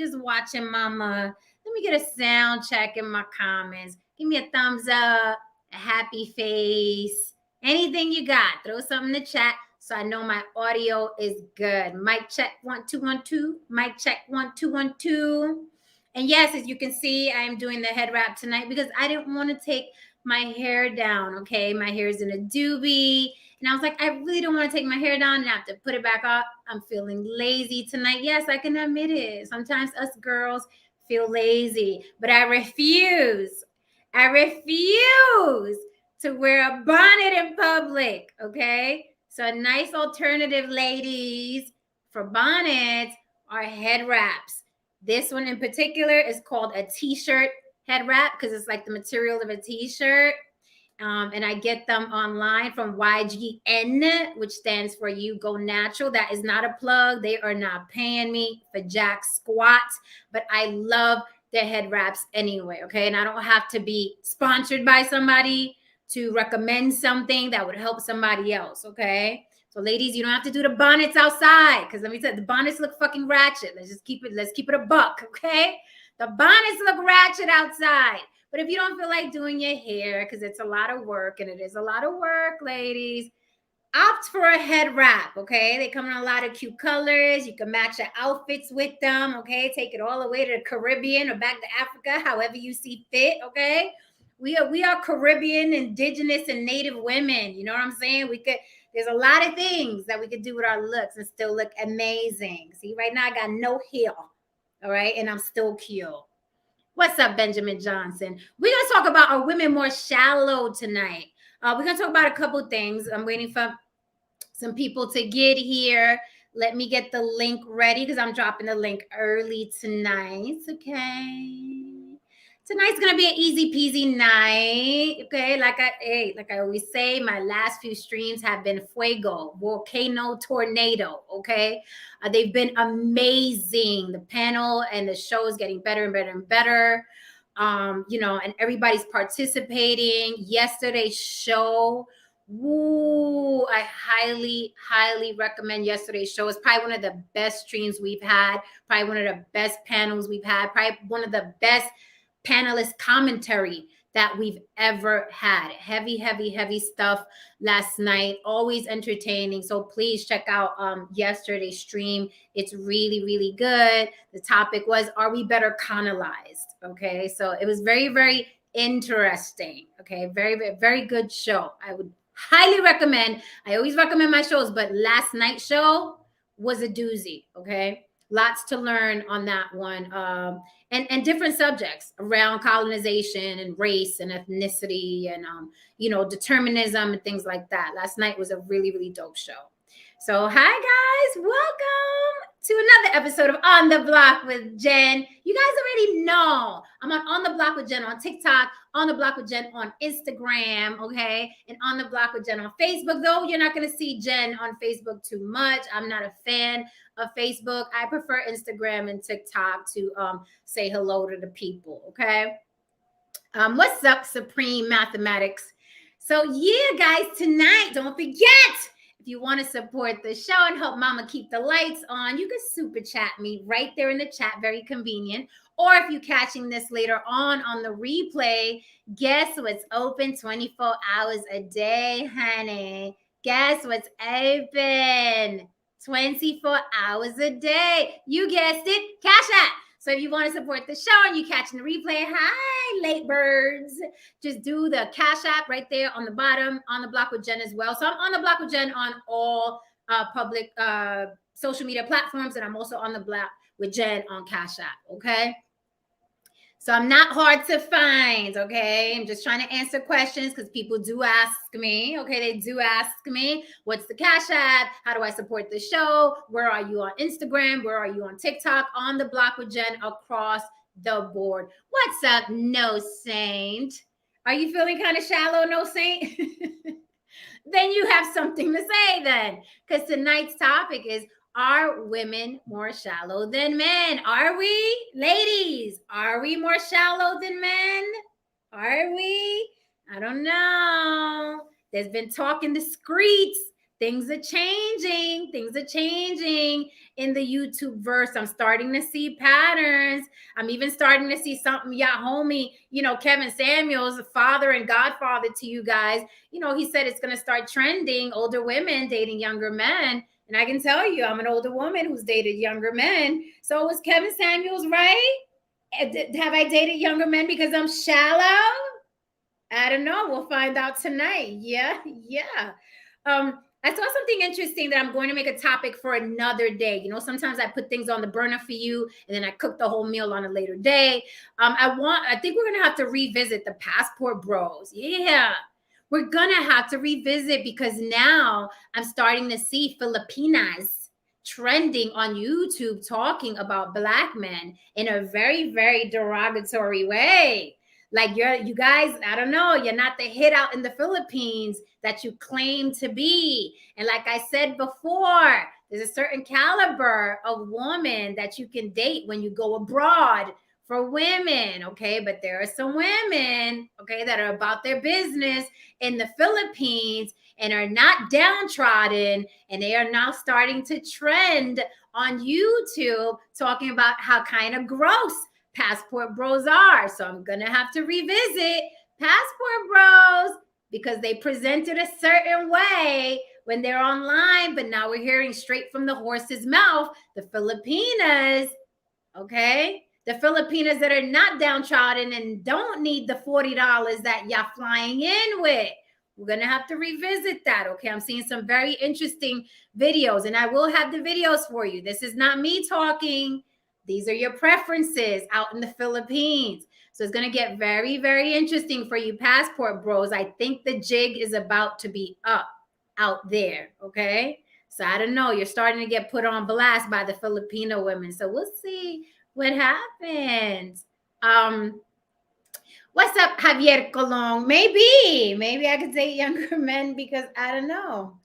Just watching mama. Let me get a sound check in my comments. Give me a thumbs up, a happy face, anything you got. Throw something in the chat so I know my audio is good. Mic check 1 2 1 2. Mic check 1 2 1 2. And yes, as you can see, I am doing the head wrap tonight because I didn't want to take my hair down. Okay, my hair is in a doobie. And I was like, I really don't want to take my hair down and have to put it back up. I'm feeling lazy tonight. Yes, I can admit it. Sometimes us girls feel lazy, but I refuse. I refuse to wear a bonnet in public. Okay. So a nice alternative, ladies, for bonnets are head wraps. This one in particular is called a t-shirt head wrap because it's like the material of a t-shirt. And I get them online from YGN, which stands for You Go Natural. That is not a plug. They are not paying me for jack squat, but I love their head wraps anyway, okay? And I don't have to be sponsored by somebody to recommend something that would help somebody else, okay? So ladies, you don't have to do the bonnets outside because let me tell you, the bonnets look fucking ratchet. Let's keep it a buck, okay? The bonnets look ratchet outside. But if you don't feel like doing your hair, because it's a lot of work, and it is a lot of work, ladies, opt for a head wrap, okay? They come in a lot of cute colors. You can match your outfits with them, okay? Take it all the way to the Caribbean or back to Africa, however you see fit, okay? We are Caribbean, indigenous, and native women. You know what I'm saying? There's a lot of things that we could do with our looks and still look amazing. See, right now I got no hair, all right? And I'm still cute. What's up, Benjamin Johnson? We're going to talk about are women more shallow tonight. We're going to talk about a couple things. I'm waiting for some people to get here. Let me get the link ready because I'm dropping the link early tonight. Okay. Tonight's gonna be an easy peasy night. Okay, like I always say, my last few streams have been fuego, volcano, tornado. Okay, they've been amazing. The panel and the show is getting better and better and better. And everybody's participating. Yesterday's show, woo! I highly recommend yesterday's show. It's probably one of the best streams we've had. Probably one of the best panels we've had. Probably one of the best panelist commentary that we've ever had. Heavy stuff last night. Always entertaining. So please check out yesterday's stream. It's really good. The topic was, are we better colonized? Okay, so it was very interesting. Okay, very good show. I would highly recommend. I always recommend my shows, but last night's show was a doozy. Okay, lots to learn on that one. And different subjects around colonization and race and ethnicity and determinism and things like that. Last night was a really dope show. So hi guys, welcome to another episode of On the Block with Jen. You guys already know I'm on the Block with Jen on TikTok, On the Block with Jen on Instagram, okay, and On the Block with Jen on Facebook. Though you're not going to see Jen on Facebook too much. I'm not a fan of Facebook. I prefer Instagram and TikTok to say hello to the people, okay? What's up, Supreme Mathematics? So yeah, guys, tonight, don't forget, if you want to support the show and help mama keep the lights on, you can super chat me right there in the chat, very convenient. Or if you're catching this later on the replay, guess what's open 24 hours a day, honey? Guess what's open 24 hours a day? You guessed it, Cash App. So if you want to support the show and you're catching the replay, hi, late birds. Just do the Cash App right there on the bottom, On the Block with Jen as well. So I'm On the Block with Jen on all public social media platforms, and I'm also On the Block with Jen on Cash App, okay? So I'm not hard to find, okay? I'm just trying to answer questions because people do ask me, okay? They do ask me, what's the Cash App? How do I support the show? Where are you on Instagram? Where are you on TikTok? On the Block with Jen across the board. What's up, No Saint? Are you feeling kind of shallow, No Saint? Then you have something to say then, because tonight's topic is, are women more shallow than men? Are we? Ladies, are we more shallow than men? Are we? I don't know. There's been talk in the streets things are changing. Things are changing in the YouTube verse. I'm starting to see patterns. I'm even starting to see something. Yeah, homie, Kevin Samuels, father and godfather to you guys. He said it's going to start trending, older women dating younger men. And I can tell you, I'm an older woman who's dated younger men. So was Kevin Samuels right? Have I dated younger men because I'm shallow? I don't know. We'll find out tonight. Yeah. I saw something interesting that I'm going to make a topic for another day. Sometimes I put things on the burner for you, and then I cook the whole meal on a later day. I think we're gonna have to revisit the passport bros. Yeah. We're gonna have to revisit because now I'm starting to see Filipinas trending on YouTube talking about Black men in a very, very derogatory way. Like you guys, I don't know, you're not the hit out in the Philippines that you claim to be. And like I said before, there's a certain caliber of woman that you can date when you go abroad for women, okay? But there are some women, okay, that are about their business in the Philippines and are not downtrodden, and they are now starting to trend on YouTube talking about how kind of gross passport bros are. So I'm gonna have to revisit passport bros because they presented a certain way when they're online, but now we're hearing straight from the horse's mouth, the Filipinas, okay? The Filipinas that are not downtrodden and don't need the $40 that y'all flying in with. We're going to have to revisit that, okay? I'm seeing some very interesting videos, and I will have the videos for you. This is not me talking. These are your preferences out in the Philippines. So it's going to get very, very interesting for you passport bros. I think the jig is about to be up out there, okay? So I don't know. You're starting to get put on blast by the Filipino women. So we'll see what happens. What's up, Javier Colon? Maybe I could date younger men because I don't know.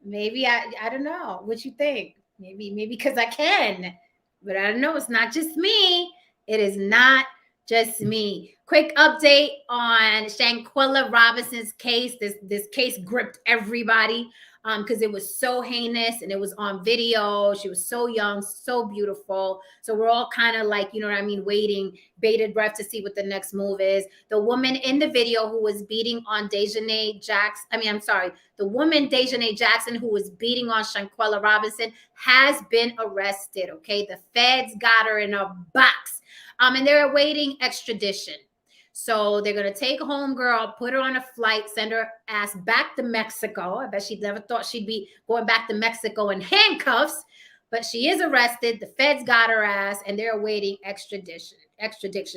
Maybe I don't know. What you think? Maybe because I can. But I don't know. It's not just me. It is not just me. Quick update on Shanquila Robinson's case. This case gripped everybody because it was so heinous and it was on video. She was so young, so beautiful. So we're all kind of like, waiting, bated breath to see what the next move is. The woman in the video who was beating on Dejanay Jackson, the woman Dejanay Jackson who was beating on Shanquila Robinson has been arrested, okay? The feds got her in a box, and they're awaiting extradition. So they're going to take a homegirl, put her on a flight, send her ass back to Mexico. I bet she never thought she'd be going back to Mexico in handcuffs, but she is arrested. The feds got her ass, and they're awaiting extradition.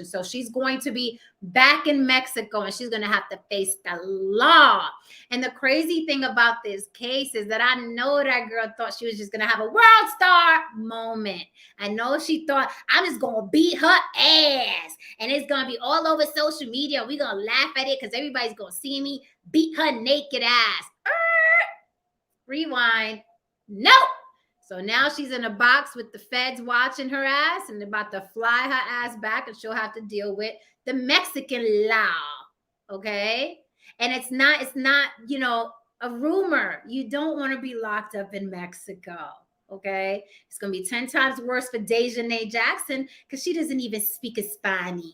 So she's going to be back in Mexico, and she's going to have to face the law. And the crazy thing about this case is that I know that girl thought she was just going to have a world star moment. I know she thought, I'm just going to beat her ass, and it's going to be all over social media. We're going to laugh at it because everybody's going to see me beat her naked ass. Rewind. Nope. So now she's in a box with the feds watching her ass and about to fly her ass back, and she'll have to deal with the Mexican law. Okay? And it's not, a rumor. You don't want to be locked up in Mexico. Okay? It's going to be 10 times worse for Dejanay Jackson because she doesn't even speak Spanish.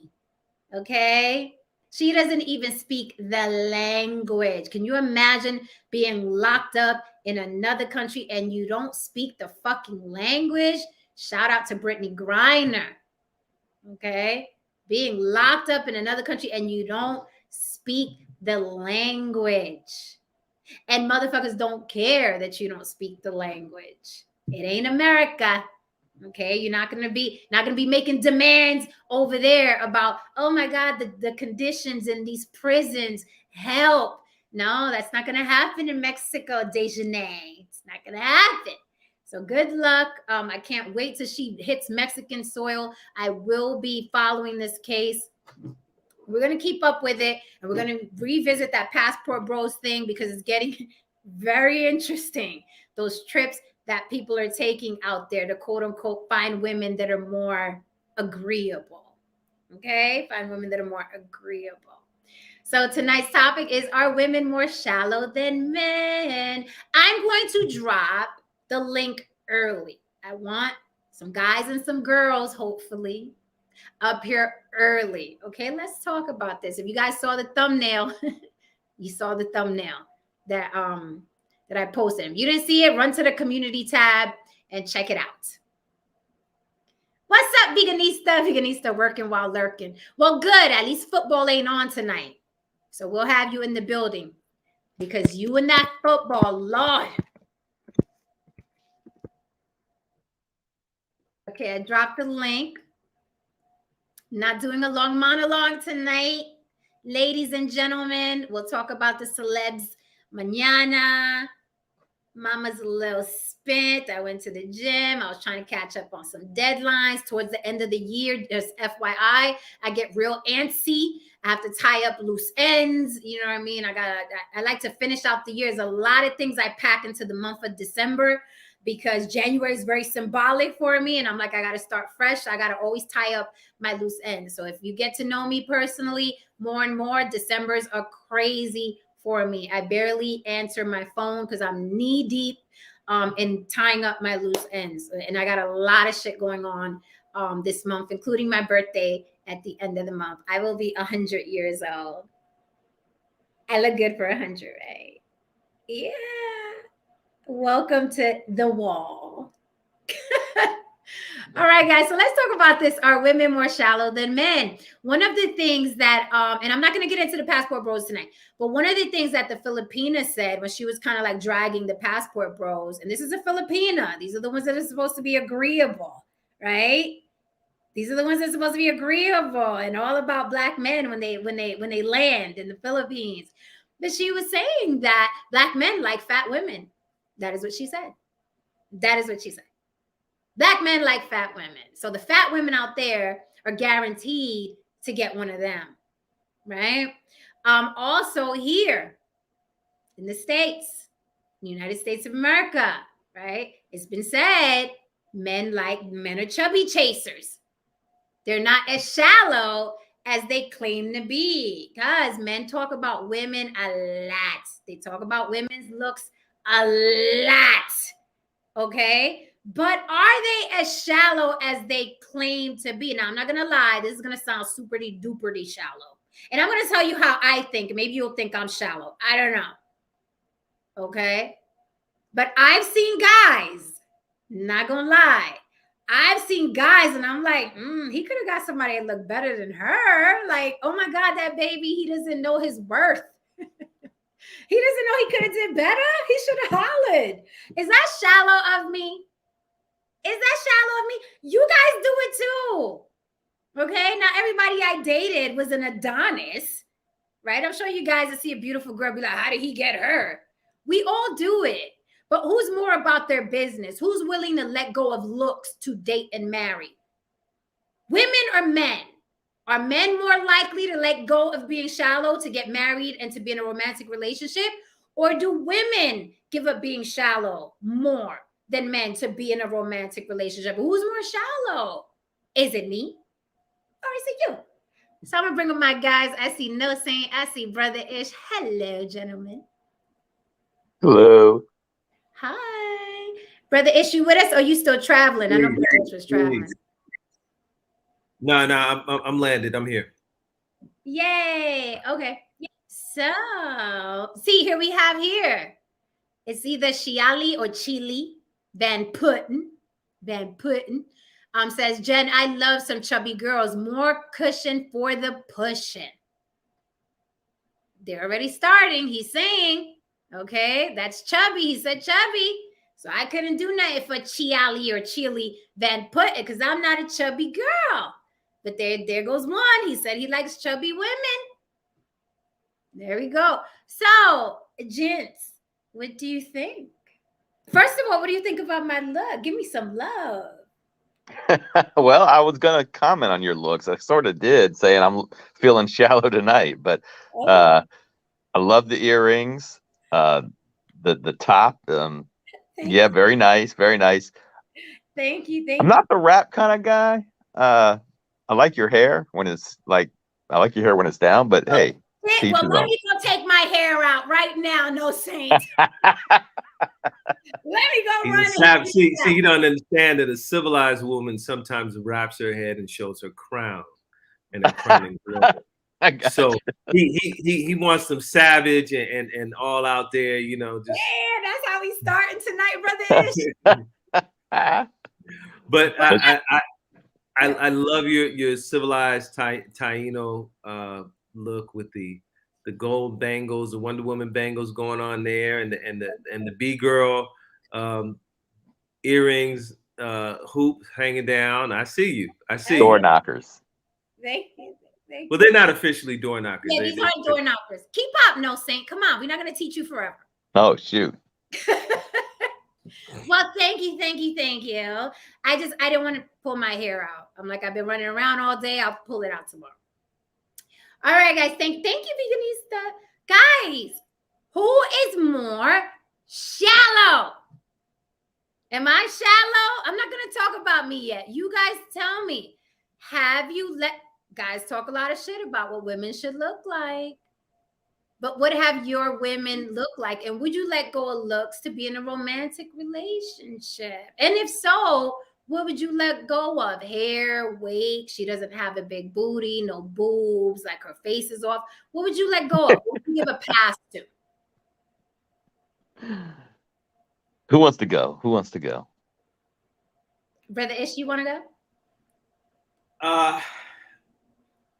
Okay? She doesn't even speak the language. Can you imagine being locked up in another country and you don't speak the fucking language? Shout out to Brittany Griner. Okay? Being locked up in another country and you don't speak the language. And motherfuckers don't care that you don't speak the language. It ain't America. Okay, you're not gonna be making demands over there about, oh my God, the conditions in these prisons, help. No, that's not gonna happen in Mexico, Dejanay. It's not gonna happen. So good luck. I can't wait till she hits Mexican soil. I will be following this case. We're gonna keep up with it, and we're gonna revisit that passport bros thing because it's getting very interesting. Those trips that people are taking out there to quote unquote find women that are more agreeable. Okay, find women that are more agreeable. So tonight's topic is, are women more shallow than men? I'm going to drop the link early. I want some guys and some girls, hopefully, up here early. Okay, let's talk about this. If you guys saw the thumbnail, you saw the thumbnail that I posted. If you didn't see it, run to the community tab and check it out. What's up, veganista? Veganista working while lurking. Well, good. At least football ain't on tonight. So we'll have you in the building because you and that football, Lord. Okay, I dropped the link. Not doing a long monologue tonight. Ladies and gentlemen, we'll talk about the celebs mañana. Mama's a little spent. I went to the gym. I was trying to catch up on some deadlines towards the end of the year. Just FYI, I get real antsy. I have to tie up loose ends. You know what I mean? I like to finish out the year. There's a lot of things I pack into the month of December because January is very symbolic for me. And I'm like, I got to start fresh. I got to always tie up my loose ends. So if you get to know me personally more and more, Decembers are crazy for me. I barely answer my phone because I'm knee deep in tying up my loose ends. And I got a lot of shit going on this month, including my birthday at the end of the month. I will be 100 years old. I look good for 100, right? Yeah. Welcome to the wall. All right, guys. So let's talk about this. Are women more shallow than men? One of the things that, and I'm not going to get into the passport bros tonight, but one of the things that the Filipina said when she was kind of like dragging the passport bros, and this is a Filipina. These are the ones that are supposed to be agreeable, right? These are the ones that are supposed to be agreeable and all about Black men when they land in the Philippines. But she was saying that Black men like fat women. That is what she said. That is what she said. Black men like fat women. So the fat women out there are guaranteed to get one of them, right? Also here in the States, United States of America, right? It's been said men are chubby chasers. They're not as shallow as they claim to be because men talk about women a lot. They talk about women's looks a lot, okay? But are they as shallow as they claim to be? Now, I'm not going to lie. This is going to sound super-duper shallow. And I'm going to tell you how I think. Maybe you'll think I'm shallow. I don't know. Okay? But I've seen guys, not going to lie. I've seen guys and I'm like, he could have got somebody that looked better than her. Like, oh my God, that baby, he doesn't know his worth. He doesn't know he could have did better. He should have hollered. Is that shallow of me? Is that shallow of me? You guys do it too. Okay. Now, everybody I dated was an Adonis, right? I'm sure you guys will see a beautiful girl be like, how did he get her? We all do it. But who's more about their business? Who's willing to let go of looks to date and marry? Women or men? Are men more likely to let go of being shallow to get married and to be in a romantic relationship? Or do women give up being shallow more than men to be in a romantic relationship? Who's more shallow? Is it me or is it you? So I'm going to bring up my guys. I see No Saint. I see Brother Ish. Hello, gentlemen. Hello. Hi. Brother Ish, you with us or are you still traveling? I know Brother Ish was traveling. No, I'm landed. I'm here. Yay. Okay. So, see, here we have here. It's either Shiali or Chili Van Putten. Van Putten says, Jen, I love some chubby girls. More cushion for the pushing. They're already starting. He's saying, okay, that's chubby. He said chubby. So I couldn't do nothing for Chiali or Chili Van Putten because I'm not a chubby girl. But there goes one. He said he likes chubby women. There we go. So, gents, what do you think? First of all, what do you think about my look? Give me some love. Well, I was going to comment on your looks. I sort of did, saying I'm feeling shallow tonight. But I love the earrings, the top. Yeah, very nice. Very nice. Thank you. I'm not the rap kind of guy. I like your hair when it's like, I like your hair when it's down, but hey. Teach well, his let own. me go take my hair out right now, no saints. Let me go He's run a savage. it. See, you don't understand that a civilized woman sometimes wraps her head and shows her crown and a crowning glory. So he wants them savage and all out there, you know. Just yeah, that's how we starting tonight, brother. But I love your civilized Taino look with the gold bangles, the Wonder Woman bangles going on there, and the B girl earrings, hoop hanging down. I see you. Door knockers. Well, they're not officially door knockers. Yeah, these aren't door knockers. Keep up, no saint. Come on, we're not gonna teach you forever. Oh shoot. Well, thank you. I didn't want to pull my hair out. I'm like, I've been running around all day. I'll pull it out tomorrow. All right, guys. Thank you, Veganista. Guys, who is more shallow? Am I shallow? I'm not gonna talk about me yet. You guys tell me. Have you guys talk a lot of shit about what women should look like? But what have your women look like? And would you let go of looks to be in a romantic relationship? And if so, what would you let go of? Hair, weight, she doesn't have a big booty, no boobs, like her face is off. What would you let go of? What would you give a pass to? Who wants to go? Brother Ish, you want to go?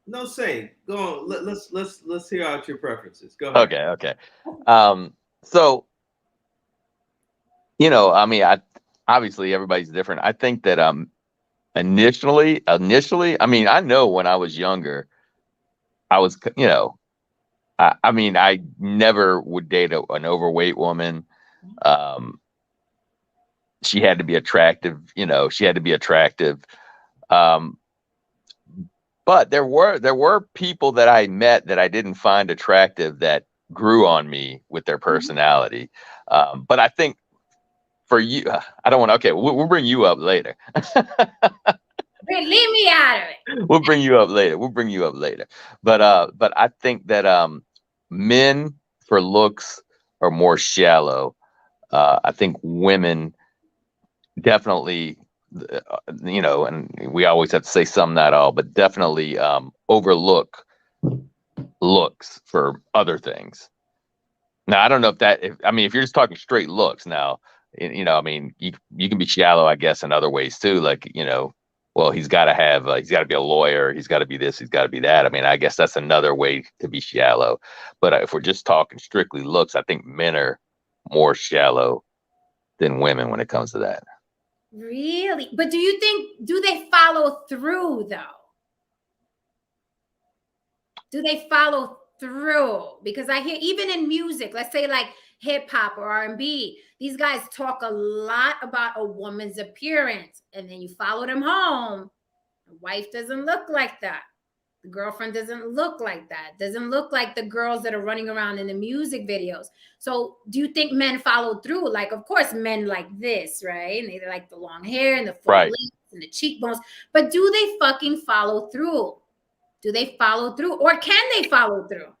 No, say go on. Let's hear out your preferences. Go ahead. Okay. So, you know, I mean, obviously everybody's different. I think that initially, I mean, I know when I was younger, I was, you know, I mean, I never would date an overweight woman. She had to be attractive, you know. But there were people that I met that I didn't find attractive that grew on me with their personality. But I think for you, I don't want to. Okay, we'll bring you up later. Leave me out of it. We'll bring you up later. But I think that men for looks are more shallow. I think women definitely, you know, and we always have to say some, not all, but definitely overlook looks for other things. Now, I don't know if you're just talking straight looks now, you know, I mean, you can be shallow, I guess, in other ways too. Like, you know, well, he's got to be a lawyer. He's got to be this. He's got to be that. I mean, I guess that's another way to be shallow. But if we're just talking strictly looks, I think men are more shallow than women when it comes to that. Really? But do they follow through though? Do they follow through? Because I hear even in music, let's say like hip hop or R&B, these guys talk a lot about a woman's appearance, and then you follow them home. The wife doesn't look like that. The girlfriend doesn't look like that. Doesn't look like the girls that are running around in the music videos. So do you think men follow through? Like, of course, men like this, right? And they like the long hair and the full lips and the cheekbones. But do they fucking follow through? Do they follow through? Or can they follow through?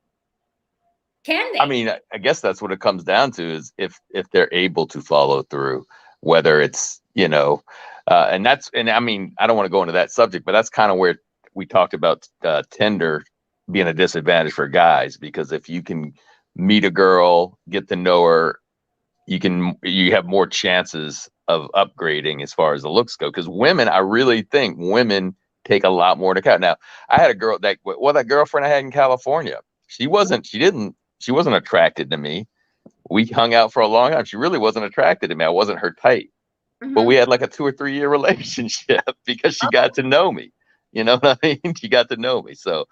Can they? I mean, I guess that's what it comes down to, is if they're able to follow through, whether it's, you know, and I mean, I don't want to go into that subject, but that's kind of where we talked about Tinder being a disadvantage for guys, because if you can meet a girl, get to know her, you have more chances of upgrading as far as the looks go. Because women, I really think women take a lot more into account. Now, I had a girl that girlfriend I had in California, she wasn't attracted to me. We hung out for a long time. She really wasn't attracted to me. I wasn't her type. But we had like a 2 or 3 year relationship because she got to know me. You know what I mean? She got to know me. So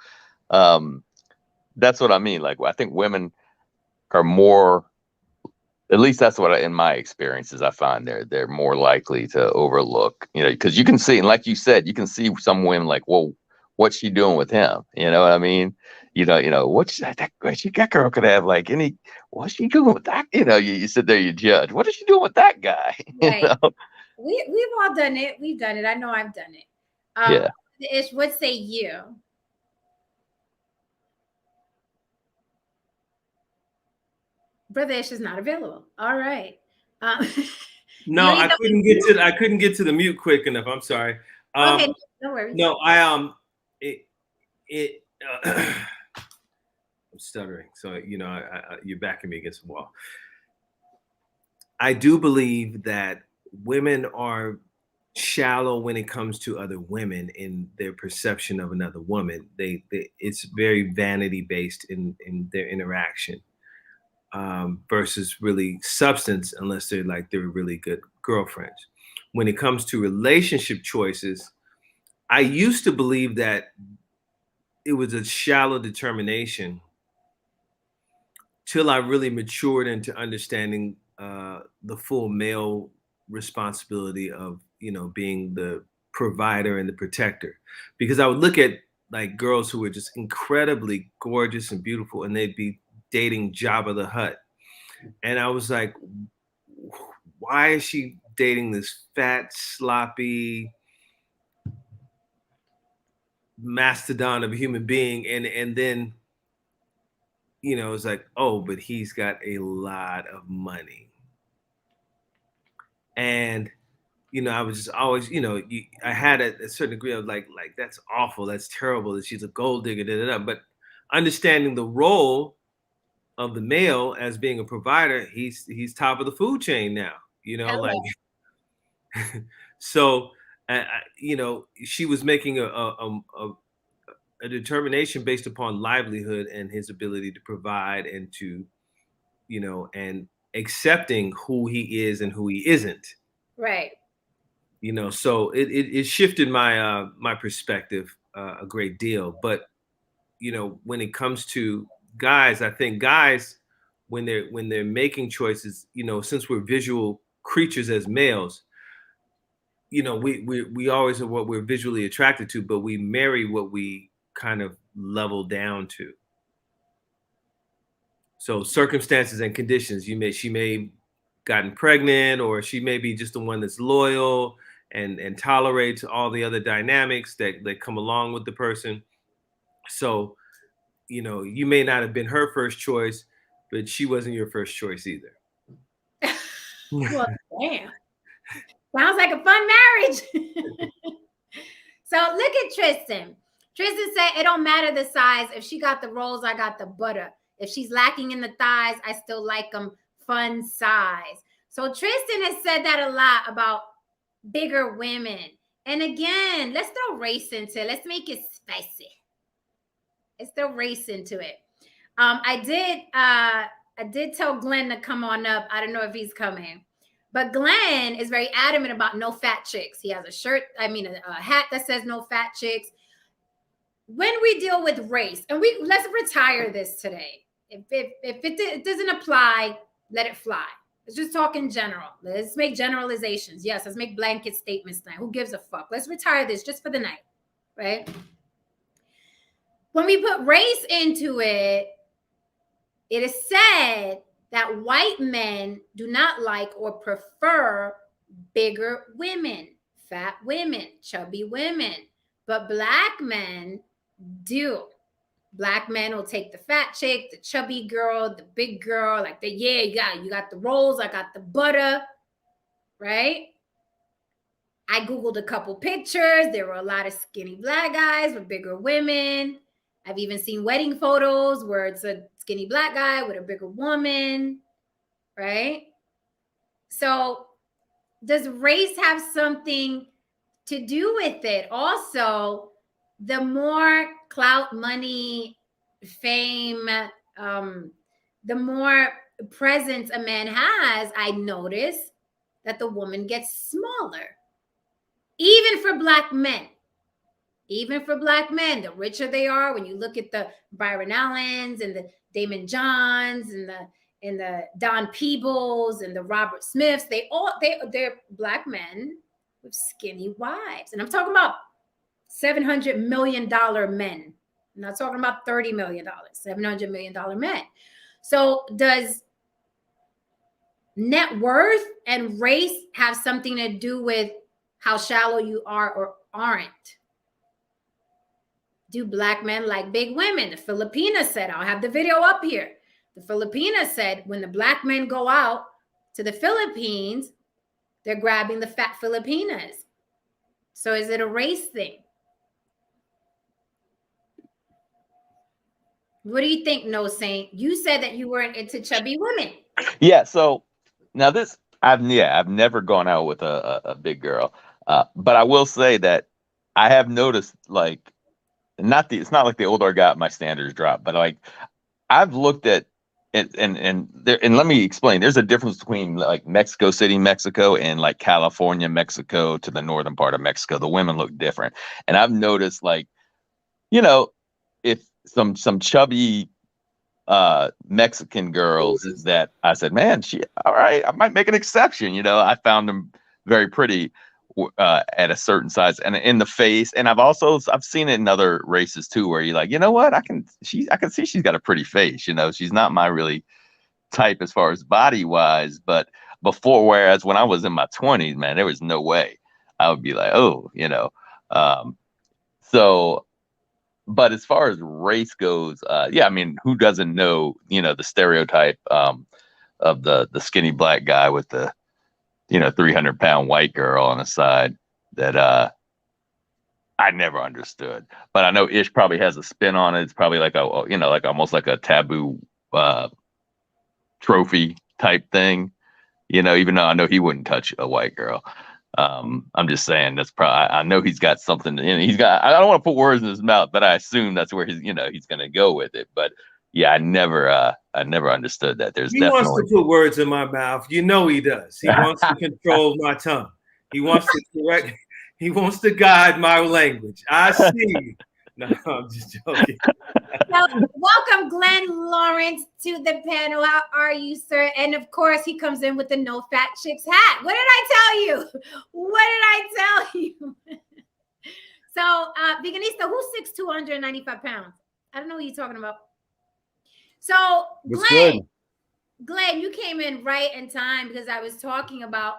that's what I mean. Like, I think women are more, at least that's what in my experiences, I find they're more likely to overlook, you know, because you can see, and like you said, you can see some women like, well, what's she doing with him? You know what I mean? You know, what's that girl could have like what's she doing with that? You know, you sit there, you judge. What is she doing with that guy? Right. You know? We've all done it. We've done it. I know I've done it. Yeah. Ish, what say you? Brother Ish is not available. All right. Um, No, I couldn't get to the mute quick enough. I'm sorry. Okay, no worries. No, I'm stuttering, so you're backing me against the wall. I do believe that women are shallow when it comes to other women in their perception of another woman. It's very vanity based in their interaction, versus really substance, unless they're really good girlfriends. When it comes to relationship choices, I used to believe that it was a shallow determination till I really matured into understanding the full male responsibility of being the provider and the protector. Because I would look at like girls who were just incredibly gorgeous and beautiful, and they'd be dating Jabba the Hutt, and I was like, why is she dating this fat, sloppy mastodon of a human being? And then it's like, oh, but he's got a lot of money. And I was just always, I had a certain degree of like that's awful, that's terrible, that she's a gold digger, but understanding the role of the male as being a provider, he's top of the food chain now, like so she was making a determination based upon livelihood and his ability to provide and to and accepting who he is and who he isn't. Right. So it shifted my my perspective a great deal. But when it comes to guys, I think guys, when they're making choices, since we're visual creatures as males, we always are what we're visually attracted to, but we marry what we kind of level down to. So circumstances and conditions, she may gotten pregnant, or she may be just the one that's loyal and tolerates all the other dynamics that come along with the person. So, you may not have been her first choice, but she wasn't your first choice either. Well, damn. Sounds like a fun marriage. So look at Tristan. Tristan said it don't matter the size. If she got the rolls, I got the butter. If she's lacking in the thighs, I still like them fun size. So Tristan has said that a lot about bigger women. And again, let's throw race into it. Let's make it spicy. Let's throw race into it. I did tell Glenn to come on up. I don't know if he's coming. But Glenn is very adamant about no fat chicks. He has a hat that says no fat chicks. When we deal with race, and let's retire this today. If it doesn't apply, let it fly. Let's just talk in general. Let's make generalizations. Yes, let's make blanket statements tonight. Who gives a fuck? Let's retire this just for the night, right? When we put race into it, it is said that white men do not like or prefer bigger women, fat women, chubby women, but black men do. Black men will take the fat chick, the chubby girl, the big girl, like you got the rolls, I got the butter, right? I Googled a couple pictures. There were a lot of skinny black guys with bigger women. I've even seen wedding photos where it's a skinny black guy with a bigger woman, right? So does race have something to do with it? Also, the more clout, money, fame, the more presence a man has, I notice that the woman gets smaller. Even for black men. Even for black men, the richer they are, when you look at the Byron Allens and the Damon Johns and the Don Peebles and the Robert Smiths, they're black men with skinny wives. And I'm talking about $700 million men. I'm not talking about $30 million, $700 million men. So does net worth and race have something to do with how shallow you are or aren't? Do black men like big women? The Filipina said, I'll have the video up here. The Filipinas said when the black men go out to the Philippines, they're grabbing the fat Filipinas. So is it a race thing? What do you think, No Saint? You said that you weren't into chubby women. Yeah. So now this, I've never gone out with a big girl, but I will say that I have noticed, like, it's not like the older I got, my standards dropped, but like I've looked at it, and let me explain. There's a difference between like Mexico City, Mexico, and like California, Mexico to the northern part of Mexico. The women look different, and I've noticed, like, if some chubby Mexican girls that I said, man, all right, I might make an exception. I found them very pretty at a certain size and in the face. And I've seen it in other races too, where you're like, you know what, I can see she's got a pretty face. She's not my really type as far as body wise, but before, whereas when I was in my 20s, man, there was no way I would be like, so. But as far as race goes, I mean, who doesn't know, the stereotype of the skinny black guy with the, 300-pound white girl on the side that I never understood. But I know Ish probably has a spin on it. It's probably like like almost like a taboo trophy type thing, even though I know he wouldn't touch a white girl. I'm just saying that's probably, I know he's got something, I don't want to put words in his mouth, but I assume that's where he's going to go with it. But yeah, I never understood that. He wants to put words in my mouth. He does. He wants to control my tongue. He wants to correct. He wants to guide my language. I see. No, I'm just joking. So, welcome, Glenn Lawrence, to the panel. How are you, sir? And of course, he comes in with the No Fat Chicks hat. What did I tell you? What did I tell you? So, Veganista, who's 6'2", 195 pounds? I don't know what you're talking about. So, Glenn, you came in right in time because I was talking about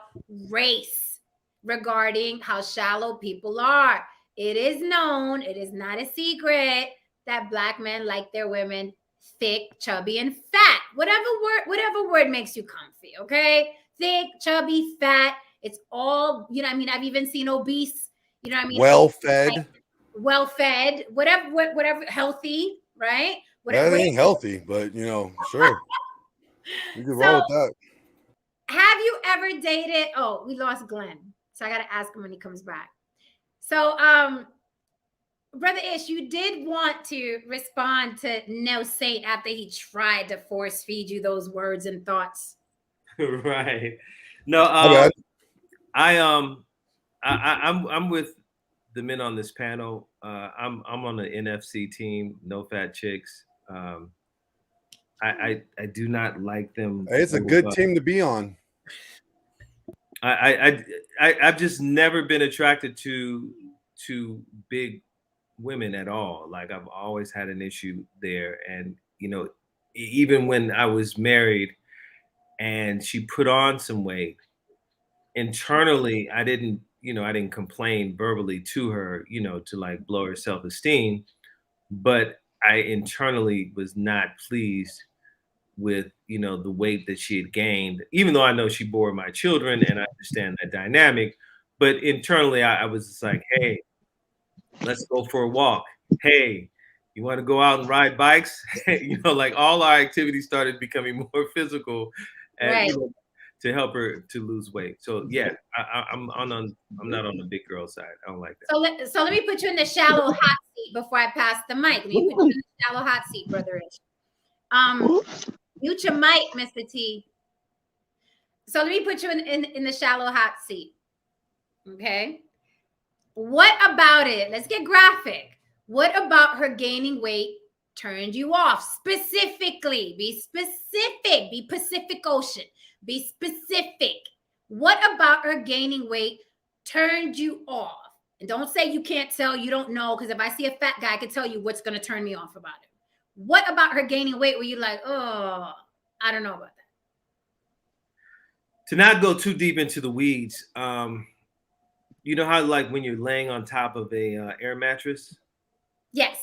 race regarding how shallow people are. It is known, it is not a secret that Black men like their women thick, chubby, and fat. Whatever word makes you comfy, okay? Thick, chubby, fat. It's all, I've even seen obese, well-fed. Well-fed, whatever, healthy, right? That ain't healthy, but sure. You can roll with that. Have you ever dated? Oh, we lost Glenn. So I got to ask him when he comes back. So, Brother Ish, you did want to respond to No Saint after he tried to force feed you those words and thoughts. Right. No, I'm with the men on this panel. I'm on the NFC team, No Fat Chicks. I do not like them. It's a good team to be on. I've just never been attracted to big women at all. Like, I've always had an issue there. And, even when I was married and she put on some weight, internally, I didn't complain verbally to her, to like blow her self-esteem, but I internally was not pleased with, the weight that she had gained, even though I know she bore my children and I understand that dynamic. But internally, I was just like, hey, let's go for a walk. Hey, you want to go out and ride bikes? Like, all our activities started becoming more physical and right. To help her to lose weight. So yeah, I'm not on the big girl side. I don't like that. So let me put you in the shallow hot seat before I pass the mic. Let me put you in the shallow hot seat, Brother Ish. Mute your mic, Mr. T. So let me put you in the shallow hot seat. Okay. What about it? Let's get graphic. What about her gaining weight turned you off? Specifically, be specific. Be Pacific Ocean. Be specific. What about her gaining weight turned you off? And don't say you can't tell, you don't know, because if I see a fat guy, I can tell you what's going to turn me off about it. What about her gaining weight where you're like, oh, I don't know about that? To not go too deep into the weeds, you know how, like, when you're laying on top of a air mattress? Yes.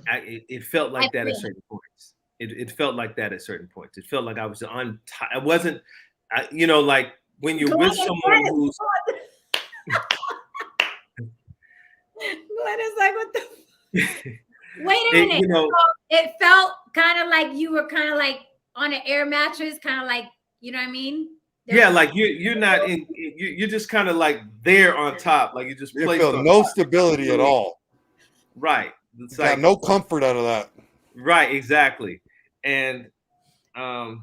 It felt like that at certain points. It felt like that at certain points. It felt like I was I wasn't, you know, like when you're with someone who's. Glenn is like, what the? Wait a minute. You know, it felt kind of like you were kind of like on an air mattress, kind of like, you know what I mean? Yeah, like you're not in. You're just kind of like there on top, like you just placed feel on no top. stability at all. Right. It's got no comfort out of that. Right. Exactly. And you know,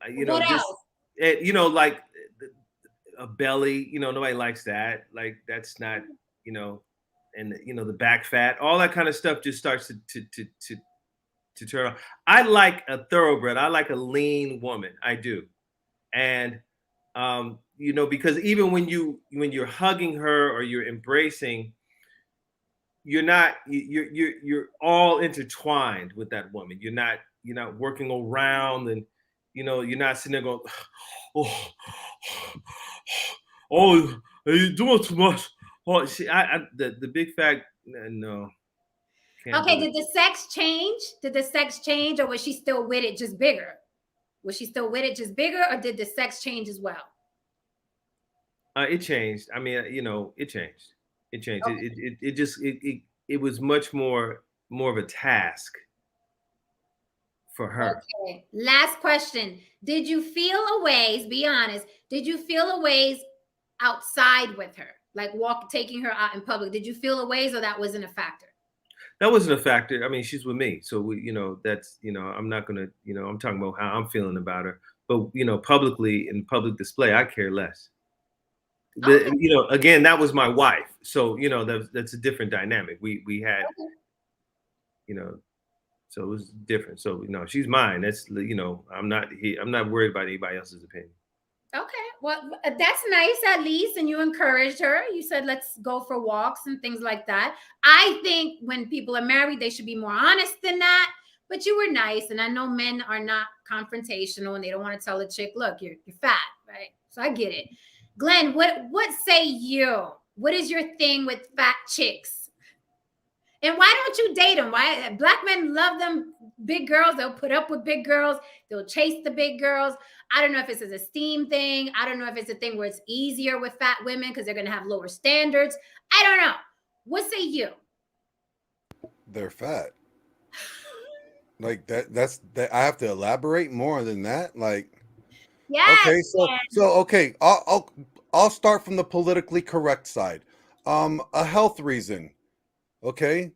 what just else? you know, like a belly. You know, nobody likes that. Like that's not, you know, and you know the back fat, all that kind of stuff just starts to turn on. I like a thoroughbred. I like a lean woman. I do, and you know, because even when you're hugging her or you're embracing, you're all intertwined with that woman. You're not working around, and you know, you're not sitting there going, oh, oh, you're doing too much. Oh, the big fat, no. Okay, did the sex change? Did the sex change, or was she still with it, just bigger? Was she still with it, just bigger, or did the sex change as well? It changed. I mean, you know, it changed. It changed. Okay. It was much more of a task for her. Okay. Last question. Did you feel a ways, be honest, did you feel a ways outside with her? Like taking her out in public? Did you feel a ways, or that wasn't a factor? That wasn't a factor. I mean, she's with me. So we, you know, that's, you know, I'm not gonna, you know, I'm talking about how I'm feeling about her. But, you know, publicly, in public display, I care less. Okay. You know, again, that was my wife. So, you know, that's a different dynamic. We had, you know, so it was different. So, you know, she's mine. That's, you know, I'm not worried about anybody else's opinion. Okay, well, that's nice at least. And you encouraged her. You said, let's go for walks and things like that. I think when people are married, they should be more honest than that. But you were nice. And I know men are not confrontational and they don't want to tell a chick, look, you're fat, right? So I get it. Glenn, what say you? What is your thing with fat chicks? And why don't you date them? Why black men love them big girls? They'll put up with big girls. They'll chase the big girls. I don't know if it's an esteem thing. I don't know if it's a thing where it's easier with fat women because they're going to have lower standards. I don't know. What say you? They're fat. Like that's that. I have to elaborate more than that. Like, yeah. Okay, so okay, I'll start from the politically correct side. A health reason. Okay,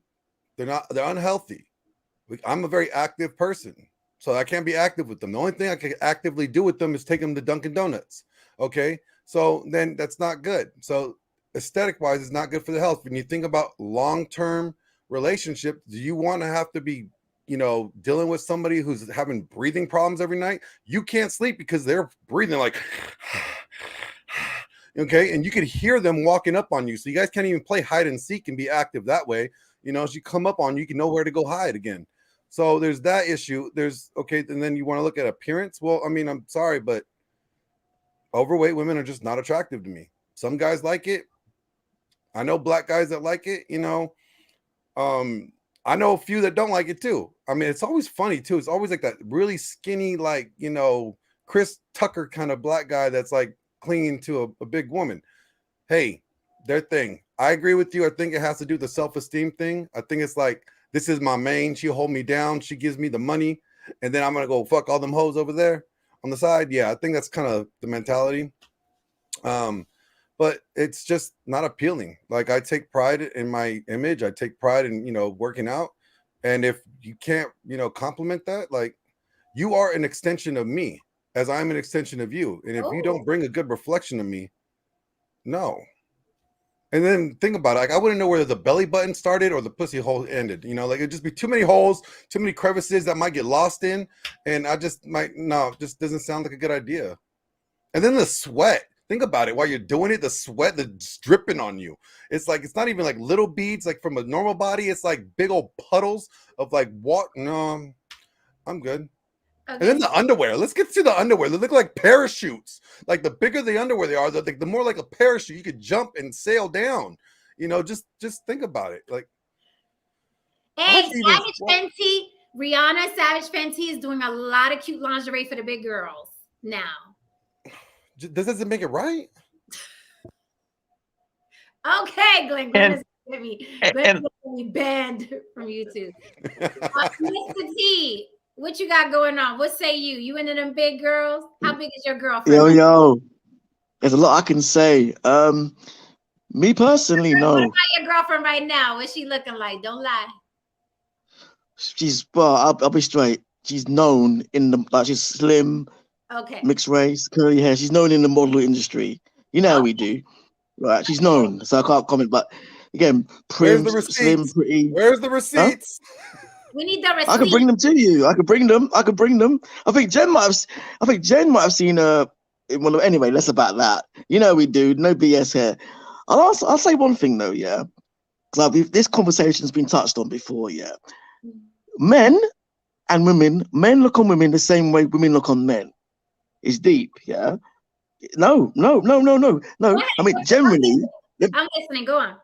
they're unhealthy. I'm a very active person, so I can't be active with them. The only thing I can actively do with them is take them to Dunkin' Donuts. Okay, so then that's not good. So aesthetic wise, it's not good for the health. When you think about long-term relationship, do you want to have to be, you know, dealing with somebody who's having breathing problems every night? You can't sleep because they're breathing like, okay, and you could hear them walking up on you. So you guys can't even play hide and seek and be active that way. You know, as you come up on you, you can know where to go hide again. So there's that issue. There's okay, and then you want to look at appearance. Well, I mean, I'm sorry, but overweight women are just not attractive to me. Some guys like it. I know black guys that like it, you know. I know a few that don't like it too. I mean, it's always funny too. It's always like that really skinny, like, you know, Chris Tucker kind of black guy that's like clinging to a big woman. Hey, their thing. I agree with you. I think it has to do with the self-esteem thing. I think it's like, this is my main. She'll hold me down. She gives me the money. And then I'm going to go fuck all them hoes over there on the side. Yeah, I think that's kind of the mentality. But it's just not appealing. Like, I take pride in my image. I take pride in, you know, working out. And if you can't, you know, compliment that, like, you are an extension of me as I'm an extension of you. And if you don't bring a good reflection of me, no. And then think about it. Like, I wouldn't know whether the belly button started or the pussy hole ended. You know, like, it'd just be too many holes, too many crevices that might get lost in. And I just might, no, just doesn't sound like a good idea. And then the sweat. Think about it. While you're doing it, the sweat that's dripping on you. It's like, it's not even like little beads like from a normal body. It's like big old puddles of like what? No, I'm good. Okay. And then the underwear. Let's get to the underwear. They look like parachutes. Like, the bigger the underwear they are, the more like a parachute. You could jump and sail down. You know, just think about it. Like, Hey, I see this. Savage Fenty, Rihanna Savage Fenty is doing a lot of cute lingerie for the big girls now. This doesn't make it right. Okay, Glenn is going and to be banned from YouTube. Mr. T, what you got going on? What say you? You into them big girls? How big is your girlfriend? Yo, there's a lot I can say. Me personally, What no. about your girlfriend right now? What's she looking like? Don't lie. I'll be straight. She's known in the she's slim, Okay. mixed race, curly hair. She's known in the model industry. You know how we do, right? She's known, so I can't comment. But again, Where's prim, the receipts? slim, pretty. Where's the receipts? Huh? We need the receipts. I can bring them to you. I can bring them. I think Jen might have seen well, anyway, less about that. You know we do. No BS here. I'll say one thing though, yeah. Because this conversation's been touched on before, yeah. Men and women, men look on women the same way women look on men. It's deep, yeah. No. I mean, generally, I'm listening. Go on.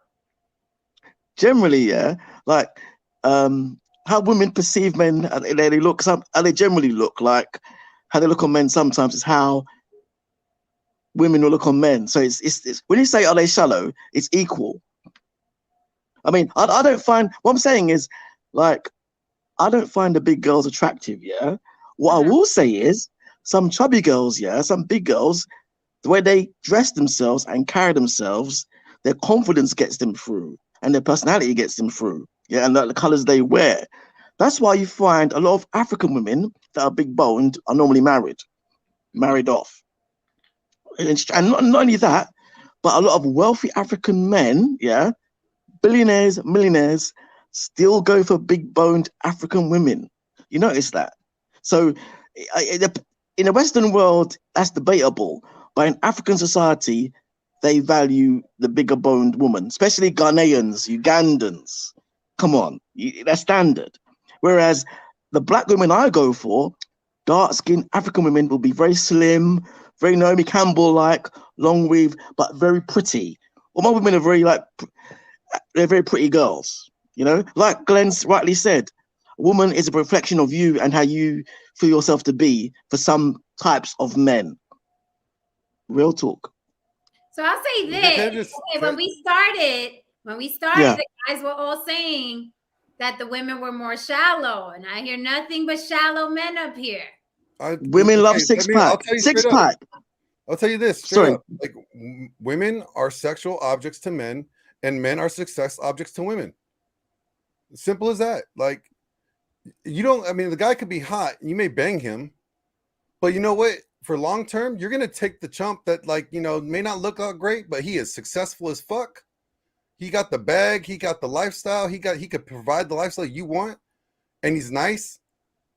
Generally, yeah, like how women perceive men, how they generally look like, how they look on men sometimes is how women will look on men. So it's when you say are they shallow, it's equal. I mean, I don't find, what I'm saying is, like, I don't find the big girls attractive, yeah. What I will say is some chubby girls, yeah, some big girls, the way they dress themselves and carry themselves, their confidence gets them through and their personality gets them through, yeah, and the colors they wear. That's why you find a lot of African women that are big boned are normally married off. And not only that, but a lot of wealthy African men, yeah, billionaires, millionaires, still go for big boned African women. You notice that? So in the Western world, that's debatable. But in African society, they value the bigger boned woman, especially Ghanaians, Ugandans. Come on, that's standard. Whereas the black women I go for, dark-skinned African women will be very slim, very Naomi Campbell-like, long weave, but very pretty. All my women are they're very pretty girls. You know, like Glenn rightly said, a woman is a reflection of you and how you feel yourself to be for some types of men. Real talk. So I'll say this. When we started, the guys were all saying that the women were more shallow, and I hear nothing but shallow men up here. Women love six-pack. Six-pack. I'll tell you this. Straight up. Like, women are sexual objects to men, and men are success objects to women. Simple as that. Like, the guy could be hot, you may bang him, but you know what? For long term, you're gonna take the chump that, like, may not look all great, but he is successful as fuck. He got the bag, he got the lifestyle, he could provide the lifestyle you want, and he's nice.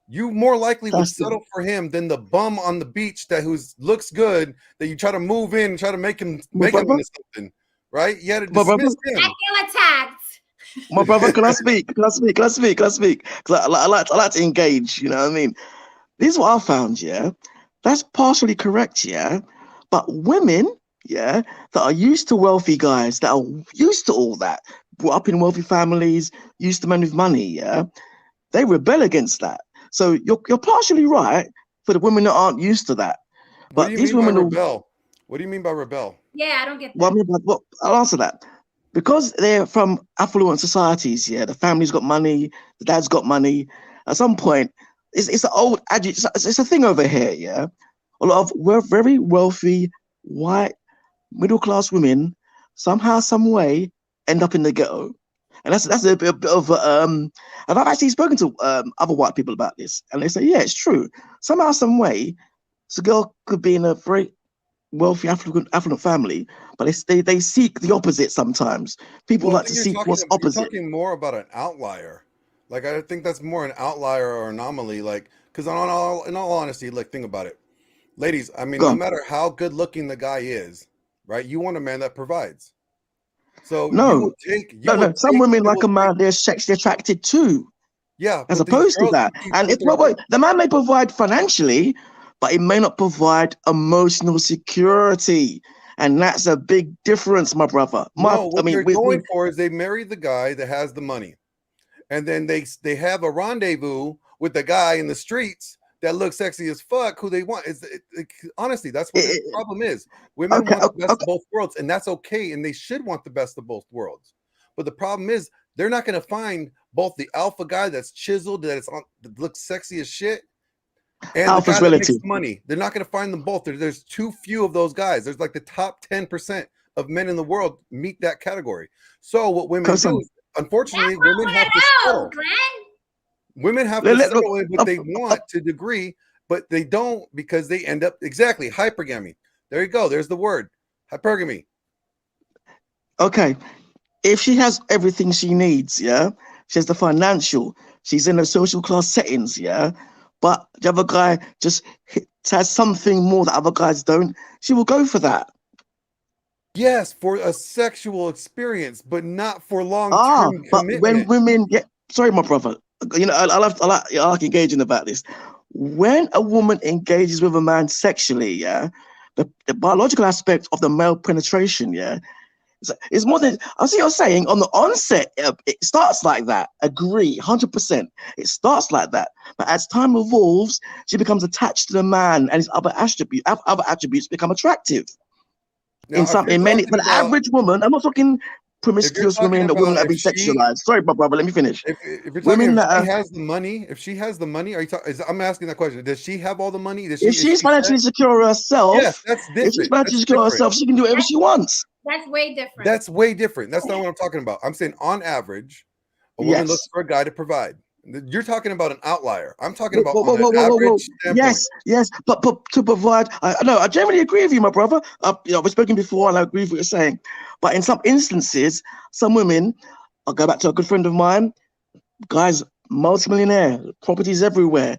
You more likely would settle for him than the bum on the beach that looks good that you try to move in and try to make him into something, right? You had to dismiss him. I feel attacked. My brother, can I speak? Because I like to engage. You know what I mean? This is what I found. Yeah, that's partially correct. Yeah, but women, yeah, that are used to wealthy guys, that are used to all that, brought up in wealthy families, used to men with money. Yeah, they rebel against that. So you're partially right for the women that aren't used to that. But these women rebel. What do you mean by rebel? Yeah, I don't get that. Well, I'll answer that. Because they're from affluent societies, yeah, the family's got money, the dad's got money. At some point, it's an old adage. It's a thing over here, yeah. A lot of very wealthy, white, middle-class women somehow, some way, end up in the ghetto, and that's a bit of and I've actually spoken to other white people about this, and they say, yeah, it's true. Somehow, some way, this girl could be in a very wealthy affluent family, but they seek the opposite sometimes. People like to seek what's opposite. You're talking more about an outlier. Like, I think that's more an outlier or anomaly. Like, because in all honesty, like, think about it, ladies. I mean, no matter how good looking the guy is, right? You want a man that provides. So no. Some women like a man they're sexually attracted to. Yeah, as opposed to that. And the man may provide financially, but it may not provide emotional security. And that's a big difference, my brother. What they're going for is they marry the guy that has the money. and then they have a rendezvous with the guy in the streets that looks sexy as fuck, who they want. Honestly, that's what the problem is. Women want the best of both worlds, and that's okay, and they should want the best of both worlds. But the problem is they're not going to find both the alpha guy that's chiseled, that looks sexy as shit, and the guy that makes money. They're not going to find them both. There's too few of those guys. There's like the top 10% of men in the world meet that category. So what women do, unfortunately, women have to settle. Women have to settle in what they want to a degree, but they don't, because they end up hypergamy. There you go. There's the word, hypergamy. Okay. If she has everything she needs, yeah, she has the financial, she's in the social class settings, yeah, but the other guy just has something more that other guys don't, she will go for that. Yes, for a sexual experience, but not for long-term commitment. When women sorry, my brother, I like engaging about this. When a woman engages with a man sexually, yeah, the biological aspect of the male penetration, yeah, it's more than, I see you're saying on the onset, it starts like that. Agree, 100%. It starts like that. But as time evolves, she becomes attached to the man, and his other attributes become attractive. Now, but the average woman, I'm not talking promiscuous women, the women that have been sexualized. Sorry, my brother, let me finish. If you're talking, if she has the money, are you talking? I'm asking that question. Does she have all the money? If she's financially secure herself, yes, that's different. If she's financially secure herself, she can do whatever she wants. That's way different. That's way different. That's not what I'm talking about. I'm saying on average, a woman looks for a guy to provide. You're talking about an outlier. I'm talking about an average standpoint. Yes, but to provide, I generally agree with you, my brother. We've spoken before, and I agree with what you're saying. But in some instances, some women, I'll go back to a good friend of mine, guy's multimillionaire, properties everywhere.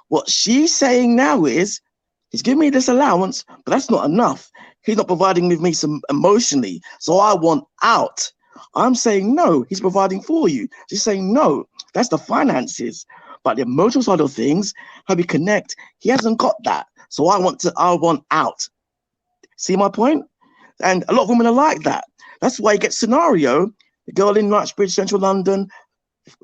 What she's saying now is, he's giving me this allowance, but that's not enough. He's not providing with me some emotionally, so I want out. I'm saying no, he's providing for you. She's saying no, that's the finances. But the emotional side of things, how we connect, he hasn't got that. So I want out. See my point? And a lot of women are like that. That's why you get scenario, the girl in Knightsbridge, central London,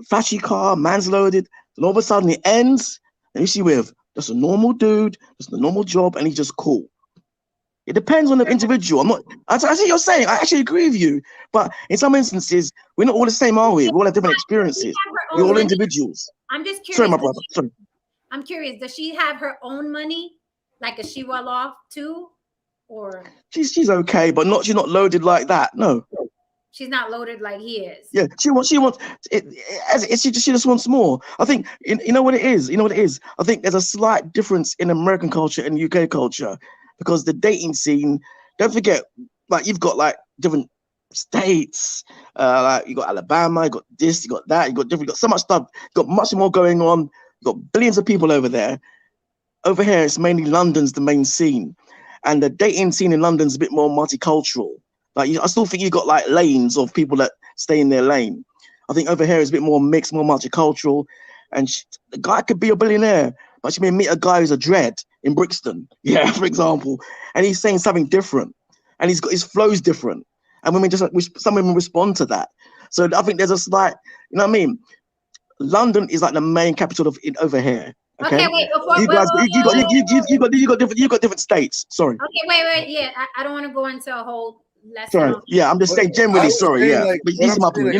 flashy car, man's loaded, and all of a sudden it ends, and who's she with? Just a normal dude, just a normal job, and he's just cool. It depends on the individual. I see what you're saying. I actually agree with you. But in some instances, we're not all the same, are we? We all have different experiences. We're all individuals. I'm just curious. Sorry, my brother. Sorry. I'm curious. Does she have her own money? Like, is she well off too? Or she's okay, but she's not loaded like that. No. She's not loaded like he is. Yeah, she wants she just wants more. I think you know what it is. I think there's a slight difference in American culture and UK culture. Because the dating scene, don't forget, like you've got like different states, like you got Alabama, you got this, you got that, you got so much stuff, you got much more going on, you got billions of people over there. Over here, it's mainly London's the main scene, and the dating scene in London's a bit more multicultural. Like I still think you got like lanes of people that stay in their lane. I think over here is a bit more mixed, more multicultural, and the guy could be a billionaire, but she may meet a guy who's a dread in Brixton, yeah, for example, and he's saying something different, and his flow's different, and some women respond to that. So I think there's a slight, you know what I mean? London is like the main capital of over here. Okay, wait. You got different states. Sorry. Okay, wait. Yeah, I don't want to go into a whole lesson. Sorry. Yeah, I'm just saying generally. Sorry. Yeah, like, but I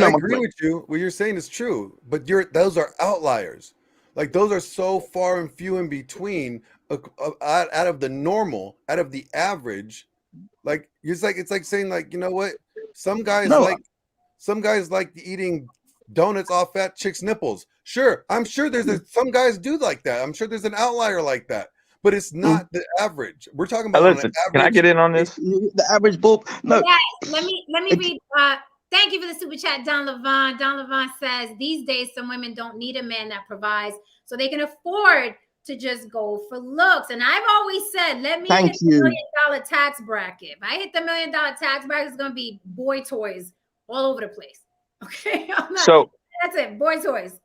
agree with you. What you're saying is true, but those are outliers. Like those are so far and few in between. Out of the normal, out of the average, like it's like saying, like, you know what, some guys like eating donuts off fat chicks' nipples. Sure, I'm sure some guys do like that. I'm sure there's an outlier like that, but it's not the average. We're talking about listen, can I get in on this? The average bulb. No. Yeah, let me read. Thank you for the super chat, Don Levon. Don Levon says these days some women don't need a man that provides, so they can afford to just go for looks. And I've always said, let me hit the $1 million tax bracket. If I hit the $1 million tax bracket, it's going to be boy toys all over the place. Okay. So that's it. Boy toys.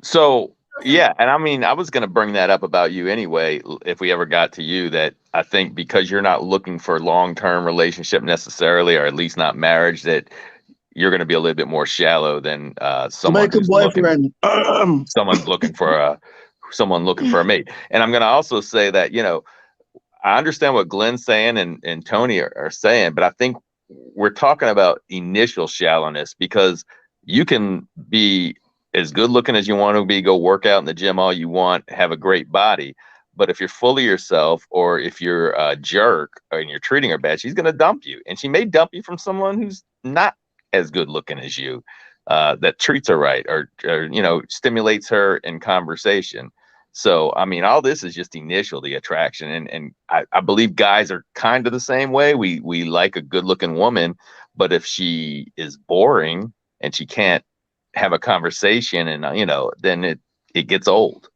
So, yeah. And I mean, I was going to bring that up about you anyway, if we ever got to you, that I think because you're not looking for long-term relationship necessarily, or at least not marriage, that you're going to be a little bit more shallow than someone Jamaican who's looking. boyfriend. Someone's looking for a mate. And I'm going to also say that, you know, I understand what Glenn's saying and Tony are saying, but I think we're talking about initial shallowness, because you can be as good looking as you want to be, go work out in the gym all you want, have a great body. But if you're full of yourself, or if you're a jerk and you're treating her bad, she's going to dump you. And she may dump you from someone who's not as good looking as you, that treats her right, or, you know, stimulates her in conversation. So, I mean, all this is just initial, the attraction. And I believe guys are kind of the same way. We like a good looking woman, but if she is boring and she can't have a conversation, and, you know, then it gets old.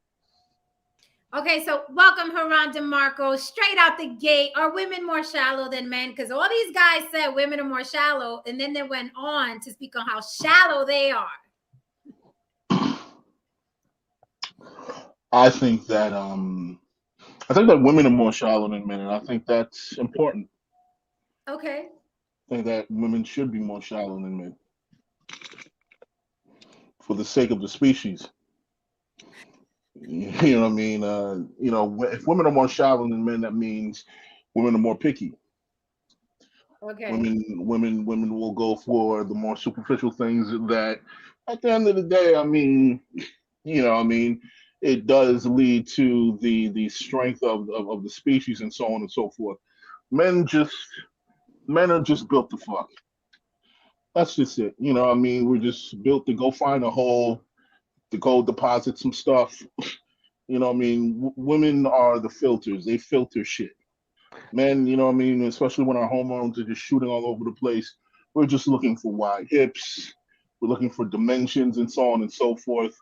Okay, so welcome, Haran DeMarco. Straight out the gate, are women more shallow than men? Because all these guys said women are more shallow, and then they went on to speak on how shallow they are. I think that women are more shallow than men, and I think that's important. Okay. I think that women should be more shallow than men for the sake of the species. You know what I mean? You know, if women are more shallow than men, that means women are more picky. Okay. Women will go for the more superficial things that, at the end of the day, I mean, you know, I mean, it does lead to the strength of the species and so on and so forth. Men are just built to fuck. That's just it. You know, I mean, we're just built to go find a hole, to go deposit some stuff. You know what I mean? Women are the filters. They filter shit. Men, you know what I mean? Especially when our hormones are just shooting all over the place, we're just looking for wide hips. We're looking for dimensions and so on and so forth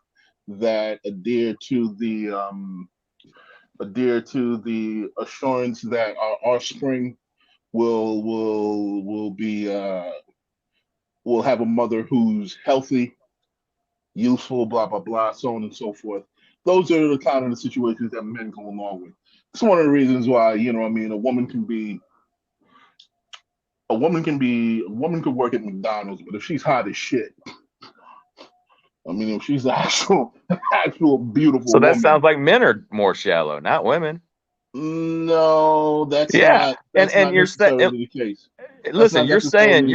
that adhere to the assurance that our offspring will have a mother who's healthy, useful, blah blah blah, so on and so forth. Those are the kind of the situations that men go along with. It's one of the reasons why, you know what I mean, a woman could work at McDonald's, but if she's hot as shit, I mean, if she's actual beautiful So that woman, sounds like men are more shallow, not women. no, that's Yeah. not And you're necessarily the case. listen, you're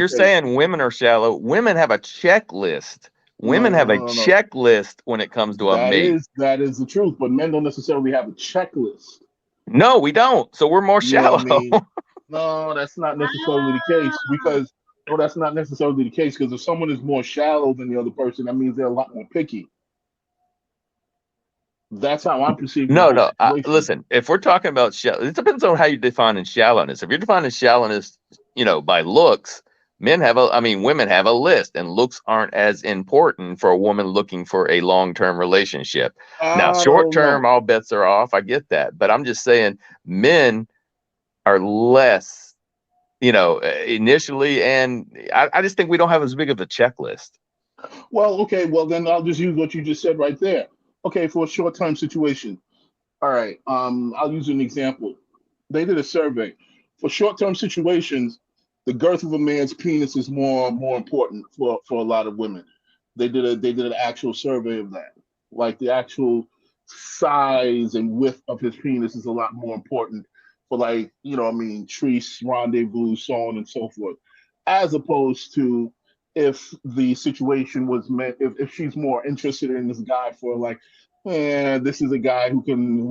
saying women are shallow. Women have a checklist. Women have a No. checklist when it comes to a mate. That is the truth, but men don't necessarily have a checklist. No, we don't. So we're more You know shallow. what I mean? No, that's not necessarily the case, because if someone is more shallow than the other person, that means they're a lot more picky. That's how I'm perceiving the whole situation. Listen, if we're talking about shallow, it depends on how you define shallowness. If you're defining shallowness, you know, by looks, women have a list, and looks aren't as important for a woman looking for a long-term relationship. Now, short-term, all bets are off. I get that. But I'm just saying men are less, you know, initially. And I just think we don't have as big of a checklist. Well, okay. Well, then I'll just use what you just said right there. Okay, for a short-term situation. All right. I'll use an example. They did a survey. For short-term situations, the girth of a man's penis is more important for a lot of women. They did an actual survey of that. Like, the actual size and width of his penis is a lot more important for, like, you know what I mean, trees, rendezvous, so on and so forth, as opposed to if the situation was meant, if she's more interested in this guy for, like, this is a guy who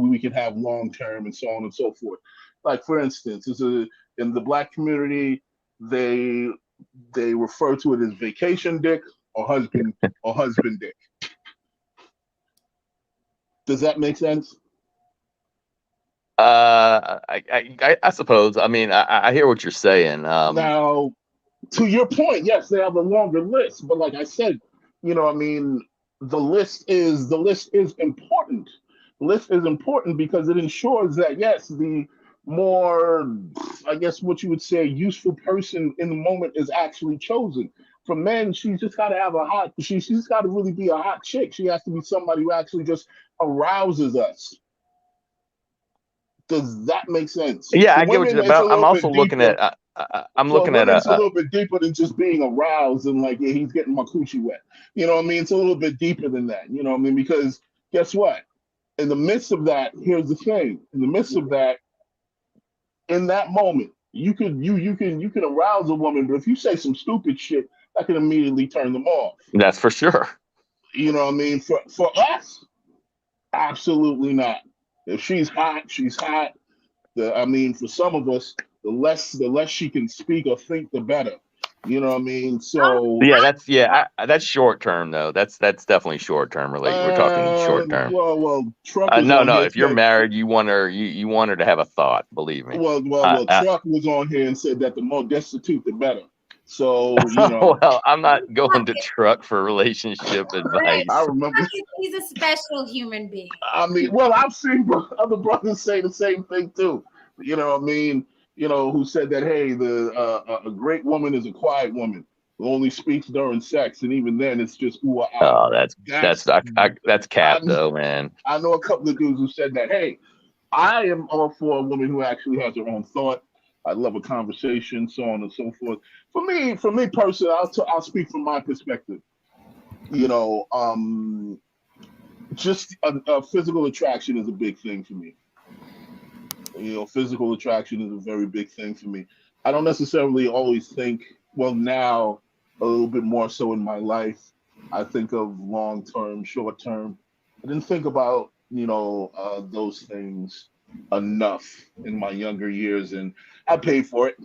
we can have long term and so on and so forth. Like, for instance, in the Black community, they refer to it as vacation dick or husband dick. Does that make sense? I suppose. I mean, I hear what you're saying. Now, to your point, yes, they have a longer list, but like I said, you know, I mean, the list is important. The list is important because it ensures that, yes, the more, I guess, what you would say, useful person in the moment is actually chosen. For men, she's just got to she's got to really be a hot chick. She has to be somebody who actually just arouses us. Does that make sense? Yeah, For I get what women, you're it's a about. I'm little also bit looking deeper. at I'm For looking at women, it's a little bit deeper than just being aroused and like, yeah, he's getting my coochie wet. You know what I mean? It's a little bit deeper than that. You know what I mean? Because guess what? In the midst of that, here's the thing. In the midst of that, in that moment, you can arouse a woman, but if you say some stupid shit, that can immediately turn them off. that's for sure. You know what I mean? For us, absolutely not. If she's hot, she's hot. I mean, for some of us, the less she can speak or think, the better. You know what I mean? So, That's short term though. That's definitely short term. Relate. We're talking short term. well, Truck was No, on no. here If you're said, married, you want her. You want her to have a thought. Believe me. Truck was on here and said that the more destitute, the better. So, Well, I'm not going to Truck for relationship advice. I remember. He's a special human being. I mean, well, I've seen other brothers say the same thing too. You know what I mean? Who said that? Hey, a great woman is a quiet woman who only speaks during sex, and even then, it's just ooh, Oh, that's cap though, man. I know a couple of dudes who said that. Hey, I am all for a woman who actually has her own thought. I love a conversation, so on and so forth. For me personally, I'll speak from my perspective. Just a physical attraction is a big thing for me. Physical attraction is a very big thing for me. I don't necessarily always think, well, now a little bit more so in my life, I think of long term, short term. I didn't think about, those things enough in my younger years, and I paid for it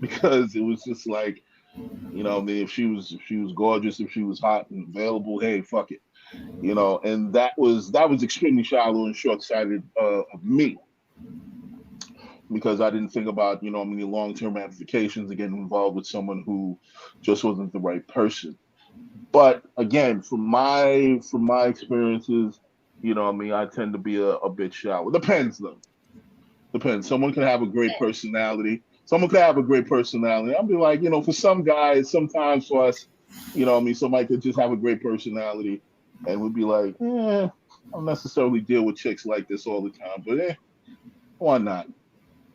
because it was just like, I mean, if she was gorgeous, if she was hot and available, hey, fuck it. And that was extremely shallow and short-sighted of me, because I didn't think about, many long-term ramifications of getting involved with someone who just wasn't the right person. But again, from my experiences, I tend to be a bit shallow. Depends though. Depends. Someone can have a great personality. Someone could have a great personality. I'll be like, for some guys, sometimes for us, somebody could just have a great personality, and we'd be like, I don't necessarily deal with chicks like this all the time, but why not?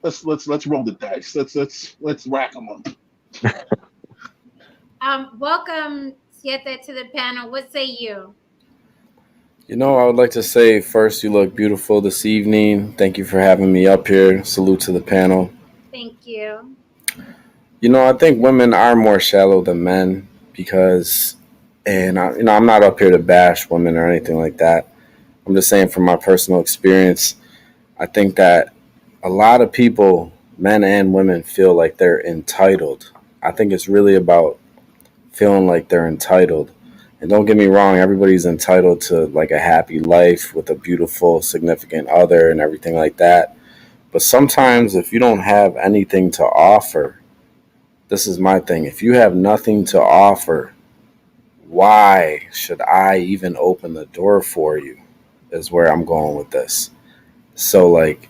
Let's roll the dice. Let's rack them up. Welcome, Siete, to the panel. What say you? I would like to say first, you look beautiful this evening. Thank you for having me up here. Salute to the panel. Thank you. I think women are more shallow than men because, and I'm not up here to bash women or anything like that. I'm just saying from my personal experience, I think that a lot of people, men and women, feel like they're entitled. I think it's really about feeling like they're entitled. And don't get me wrong, everybody's entitled to like a happy life with a beautiful significant other and everything like that. But sometimes if you don't have anything to offer, this is my thing. If you have nothing to offer, why should I even open the door for you? Is where I'm going with this. So like,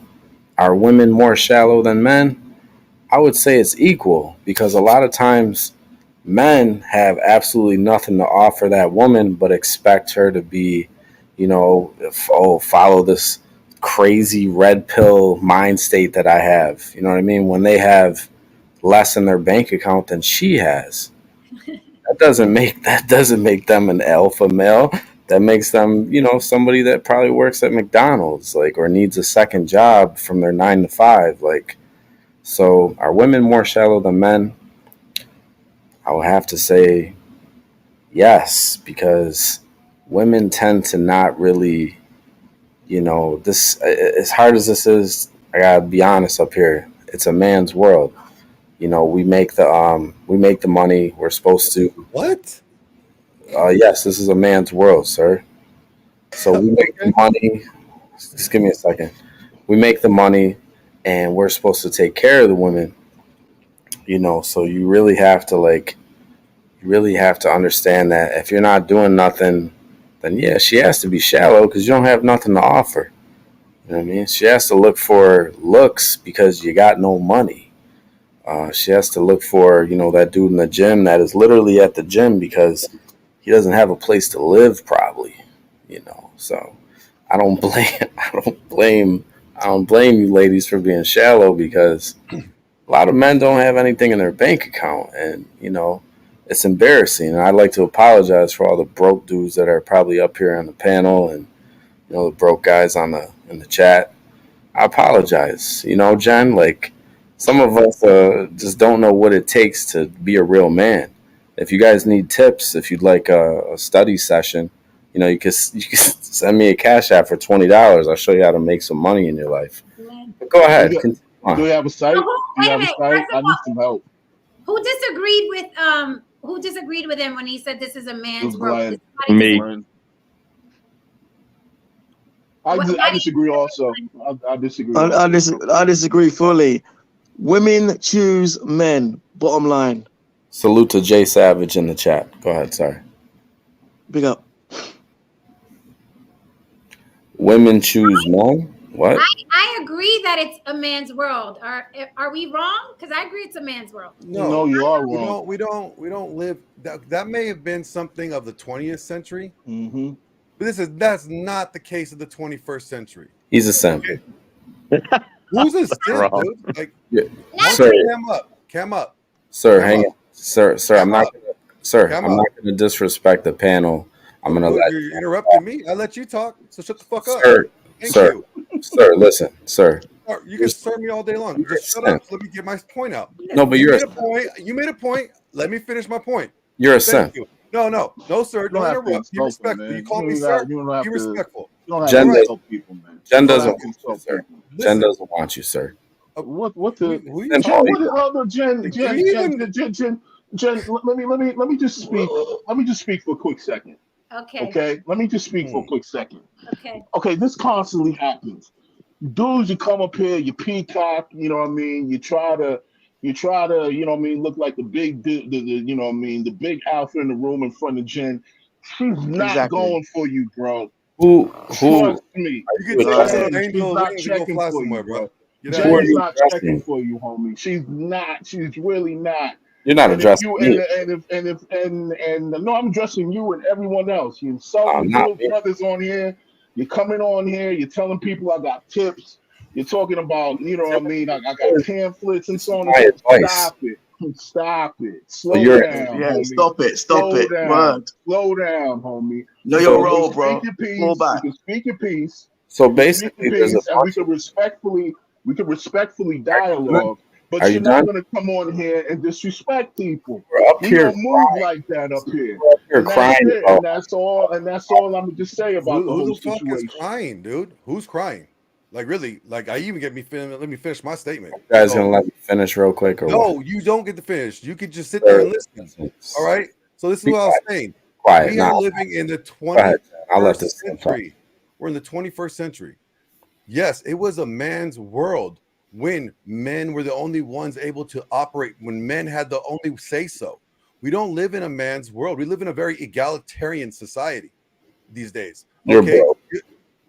are women more shallow than men? I would say it's equal, because a lot of times men have absolutely nothing to offer that woman but expect her to be, follow this crazy red pill mind state that I have. You know what I mean? When they have less in their bank account than she has. That doesn't make them an alpha male. That makes them, somebody that probably works at McDonald's, like, or needs a second job from their 9 to 5. Like, so are women more shallow than men? I would have to say yes, because women tend to not really, this, as hard as this is, I gotta be honest up here, it's a man's world. We make the money. We're supposed to. What? Yes, this is a man's world, sir. So we make the money. Just give me a second. We make the money, and we're supposed to take care of the women. So you really have to understand that if you're not doing nothing, then yeah, she has to be shallow because you don't have nothing to offer. You know what I mean? She has to look for looks because you got no money. She has to look for, that dude in the gym that is literally at the gym because he doesn't have a place to live, probably. So I don't blame you ladies for being shallow, because a lot of men don't have anything in their bank account, and it's embarrassing. And I'd like to apologize for all the broke dudes that are probably up here on the panel, and the broke guys in the chat. I apologize. Jen, like some of us just don't know what it takes to be a real man. If you guys need tips, if you'd like a study session, you can send me a Cash App for $20. I'll show you how to make some money in your life. But go ahead. Do you have a site? Wait a minute. I need some help. Who disagreed with him when he said this is a man's world? Me. I disagree also. I disagree. I disagree fully. Women choose men. Bottom line. Salute to Jay Savage in the chat. Go ahead. Sorry. Big up. Women choose men. What? I agree that it's a man's world. Are we wrong? Because I agree it's a man's world. No, you are wrong. We don't live that may have been something of the 20th century. Mm-hmm. But that's not the case of the 21st century. He's a simp. Who's a simp, dude? Like, sir, cam up. Sir, hang on. Sir, I'm not going to disrespect the panel. I'm going to let you interrupting me. I let you talk, so shut the fuck up. Sir, listen, sir. You can serve me all day long. Just shut up. Let me get my point out. No, but you made a point. Let me finish my point. You're a simp. No, sir. Don't interrupt. Be respectful. You call me sir. Be respectful. Jen doesn't want you, sir. What the? Jen, let me just speak. Let me just speak for a quick second. Okay. Let me just speak for a quick second. Okay. This constantly happens. Dudes, you come up here, you peacock. You know what I mean. You try to, you know what I mean, look like the big, you know what I mean, the big alpha in the room in front of Jen. She's not going for you, bro. Who? Trust me. You get she's not checking for you, bro. Jen's not checking for you, homie. She's not. She's really not. You're not addressing me. And no, I'm addressing you and everyone else. You insulting little brothers on here. You're coming on here. You're telling people I got tips. You're talking about, you know what I mean? I got pamphlets and so on. Stop it. Slow down. Yeah, homie. Stop it. Slow down, homie. Know your role, bro. You can speak your piece. So basically, we can respectfully dialogue. But you're not going to come on here and disrespect people. We don't move like that up here. You're crying. And that's all I'm going to just say about the whole situation. Who the fuck is crying, dude? Who's crying? Like, really? Like, let me finish my statement. You guys going to let me finish real quick? Or no, what? you don't get to finish. You could just sit there and listen. All right? So this is what I was saying. We are living in the 21st century. We're in the 21st century. Yes, it was a man's world when men were the only ones able to operate, when men had the only say so. We don't live in a man's world. We live in a very egalitarian society these days. Okay,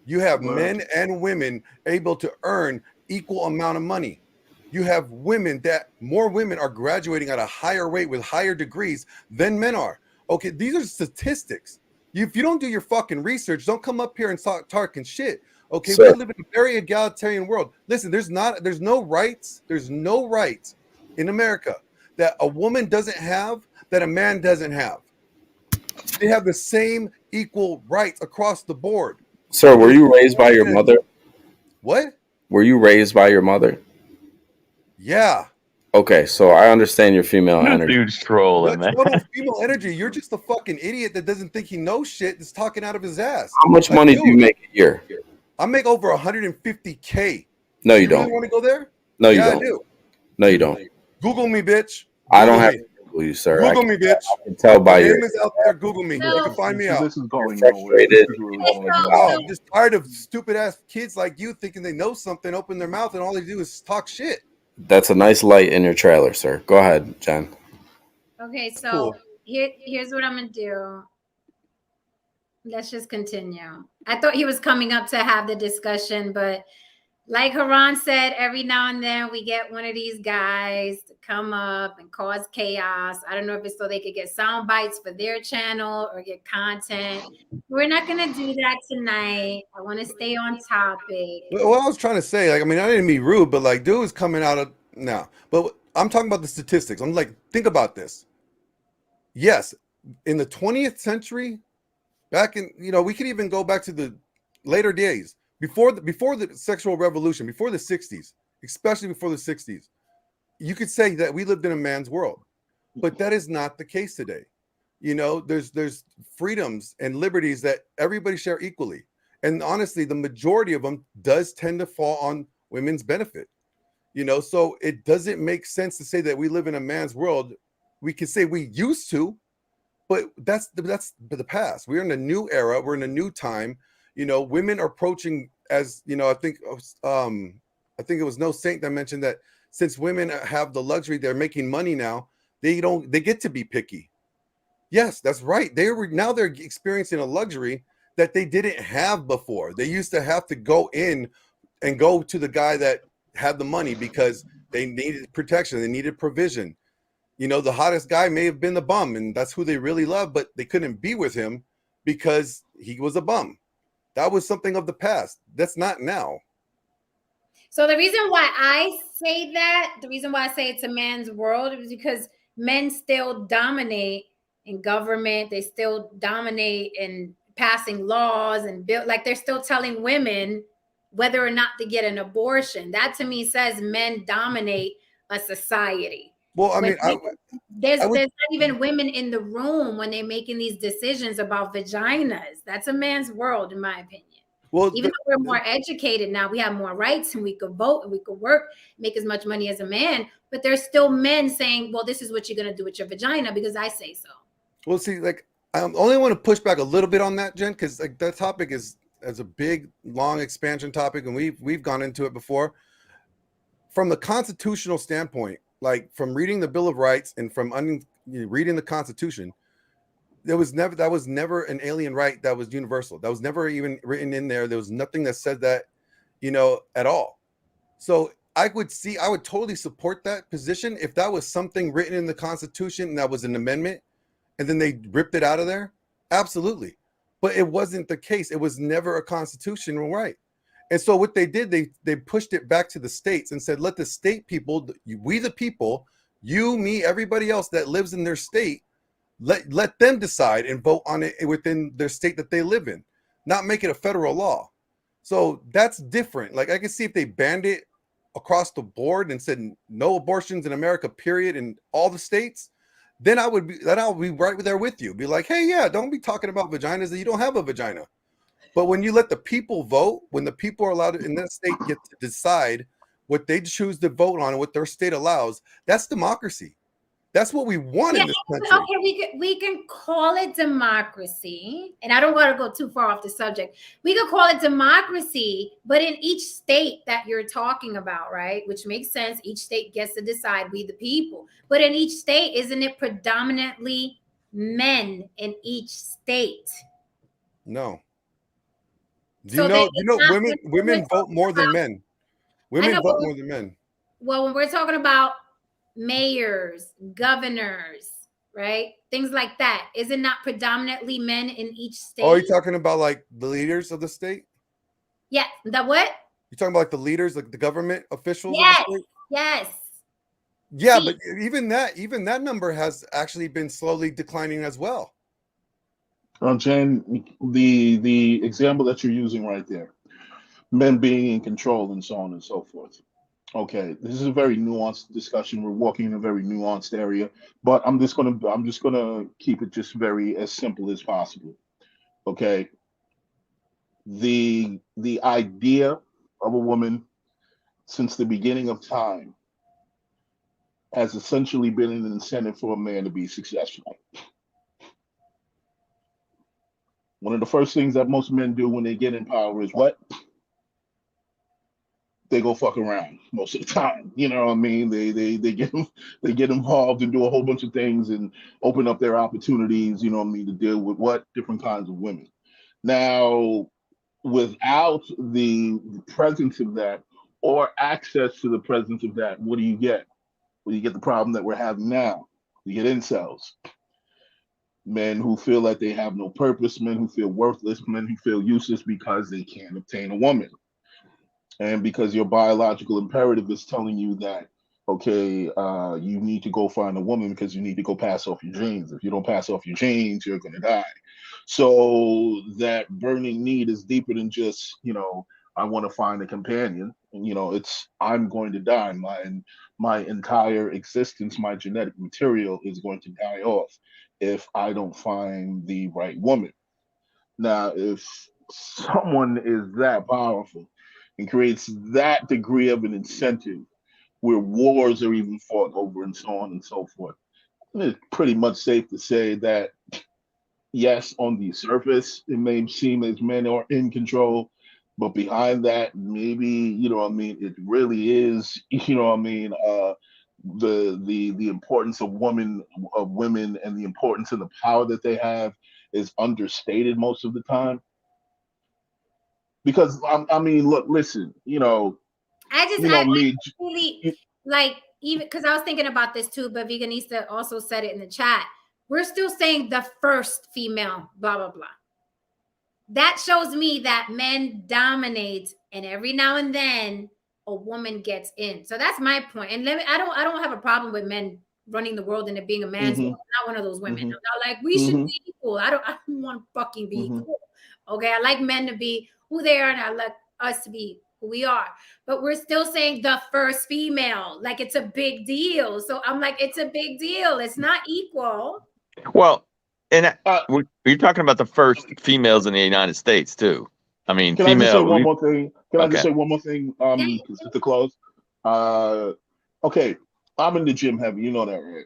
you have men and women able to earn equal amount of money. You have more women are graduating at a higher rate with higher degrees than men are. Okay, these are statistics. If you don't do your fucking research, don't come up here and start talking shit. Okay, we live in a very egalitarian world. Listen, there's no rights in America that a woman doesn't have that a man doesn't have. They have the same equal rights across the board. Sir, were you raised by your mother? What? Were you raised by your mother? Yeah. Okay, so I understand your female energy. Dude's trolling, man. Female energy. You're just a fucking idiot that doesn't think he knows shit that's talking out of his ass. How much money do you make a year? I make over 150K. No, you don't. Really want to go there? No, you don't. I do. No, you don't. Google me, bitch. I don't have to Google you, sir. Google me, bitch. I can tell by your. name is out there. Google me. You can find me out. This is going nowhere. I'm just tired of stupid ass kids like you thinking they know something, open their mouth, and all they do is talk shit. That's a nice light in your trailer, sir. Go ahead, Jen. Okay, so here's what I'm gonna do. Let's just continue. I thought he was coming up to have the discussion, but like Haran said, every now and then we get one of these guys to come up and cause chaos. I don't know if it's so they could get sound bites for their channel or get content. We're not going to do that tonight. I want to stay on topic. What I was trying to say, I didn't mean rude, but dude is coming out of, No, but I'm talking about the statistics. I'm like, think about this. Yes, in the 20th century, back in, we could even go back to the later days before the sexual revolution, before the 60s, especially before the 60s. You could say that we lived in a man's world, but that is not the case today. There's freedoms and liberties that everybody share equally, and honestly, the majority of them does tend to fall on women's benefit. So it doesn't make sense to say that we live in a man's world. We can say we used to, but that's the past. We're in a new era. We're in a new time. Women are approaching, as I think it was No Saint that mentioned that since women have the luxury, they're making money now. They get to be picky. Yes, that's right. They're experiencing a luxury that they didn't have before. They used to have to go in and go to the guy that had the money because they needed protection. They needed provision. The hottest guy may have been the bum, and that's who they really loved, but they couldn't be with him because he was a bum. That was something of the past. That's not now. So the reason why I say it's a man's world is because men still dominate in government. They still dominate in passing laws and they're still telling women whether or not to get an abortion. That to me says men dominate a society. Well, I mean, there's not even women in the room when they're making these decisions about vaginas. That's a man's world, in my opinion. Well, even though we're more educated now, we have more rights and we could vote and we could work, make as much money as a man. But there's still men saying, well, this is what you're going to do with your vagina because I say so. Well, see, I only want to push back a little bit on that, Jen, because that topic is a big, long expansion topic, and we've gone into it before. From the constitutional standpoint, from reading the Bill of Rights and from reading the Constitution, that was never an alien right that was universal. That was never even written in there. There was nothing that said that, at all. So I would totally support that position if that was something written in the Constitution and that was an amendment, and then they ripped it out of there. Absolutely. But it wasn't the case. It was never a constitutional right. And so what they did, they pushed it back to the states and said, let the state people, we the people, you, me, everybody else that lives in their state, let them decide and vote on it within their state that they live in, not make it a federal law. So that's different. I can see if they banned it across the board and said no abortions in America, period, in all the states, then I'll be right there with you. Be like, hey, yeah, don't be talking about vaginas that you don't have a vagina. But when you let the people vote, when the people are allowed in that state get to decide what they choose to vote on and what their state allows, that's democracy. That's what we want in this country. Okay, we can call it democracy, and I don't want to go too far off the subject. We could call it democracy, but in each state that you're talking about, right, which makes sense, each state gets to decide, we the people. But in each state, isn't it predominantly men in each state? No. Do you know women vote more than men? Women vote more than men. Well, when we're talking about mayors, governors, right? Things like that. Is it not predominantly men in each state? Oh, you're talking about the leaders of the state? Yeah. The what? You're talking about the leaders, the government officials yes, of the state? Yes. Yeah, but even that number has actually been slowly declining as well. Jen, the example that you're using right there, men being in control and so on and so forth. Okay, this is a very nuanced discussion. We're walking in a very nuanced area, but I'm just gonna keep it just very as simple as possible. Okay, the idea of a woman since the beginning of time has essentially been an incentive for a man to be successful. One of the first things that most men do when they get in power is what? They go fuck around most of the time. You know what I mean? They get involved and do a whole bunch of things and open up their opportunities, you know what I mean, to deal with what? Different kinds of women. Now, without the presence of that or access to the presence of that, what do you get? Well, you get the problem that we're having now. You get incels. Men who feel like they have no purpose, men who feel worthless, men who feel useless because they can't obtain a woman. And because your biological imperative is telling you that Okay, you need to go find a woman because you need to go pass off your genes. If you don't pass off your genes, you're gonna die. So that burning need is deeper than just, I want to find a companion. And it's I'm going to die. My entire existence, my genetic material is going to die off if I don't find the right woman. Now, if someone is that powerful and creates that degree of an incentive where wars are even fought over and so on and so forth, it's pretty much safe to say that, yes, on the surface, it may seem as men are in control, but behind that, maybe, it really is, the importance of women and the importance of the power that they have is understated most of the time. Because look, listen, I me. really like, even because I was thinking about this too, but Veganista also said it in the chat. We're still saying the first female, blah blah blah. That shows me that men dominate, and every now and then a woman gets in. So that's my point. And I don't have a problem with men running the world and it being a man's world. I'm not one of those women. I'm not like we should be equal. I don't want to fucking be equal. Okay, I like men to be who they are, and I like us to be who we are. But we're still saying the first female, like it's a big deal. So I'm like, it's a big deal. It's not equal. Well, and you're talking about the first females in the United States too. I mean, can I just say one more thing? I just say one more thing? To close. Okay, I'm in the gym heavy. You know that, right?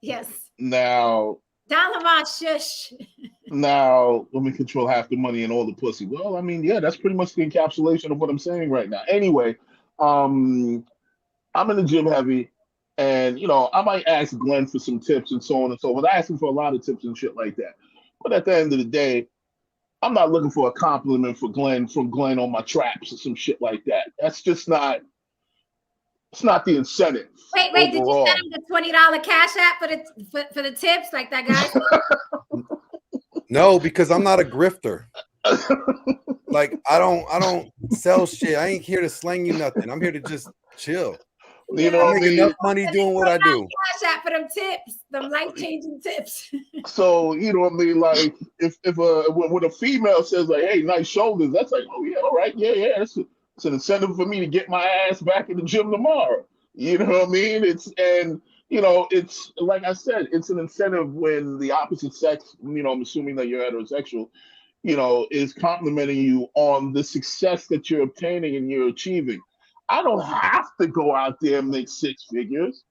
Yes. Now. Dalaman, shush. Now, let me control half the money and all the pussy. Well, yeah, that's pretty much the encapsulation of what I'm saying right now. Anyway, I'm in the gym heavy, and I might ask Glenn for some tips and so on and so forth. I ask him for a lot of tips and shit like that. But at the end of the day, I'm not looking for a compliment from Glenn on my traps or some shit like that. That's just not. It's not the incentive. Wait, overall. Did you send him the $20 cash app for the tips like that guy? No, because I'm not a grifter. Like I don't sell shit. I ain't here to slang you nothing. I'm here to just chill. You know, I make enough money doing what I do. Cash app for them tips, them life-changing tips. So like if when a female says like, "Hey, nice shoulders," that's like, "Oh yeah, all right, yeah." It's an incentive for me to get my ass back in the gym tomorrow. You know what I mean? It's like I said, it's an incentive when the opposite sex, I'm assuming that you're heterosexual, is complimenting you on the success that you're obtaining and you're achieving. I don't have to go out there and make six figures.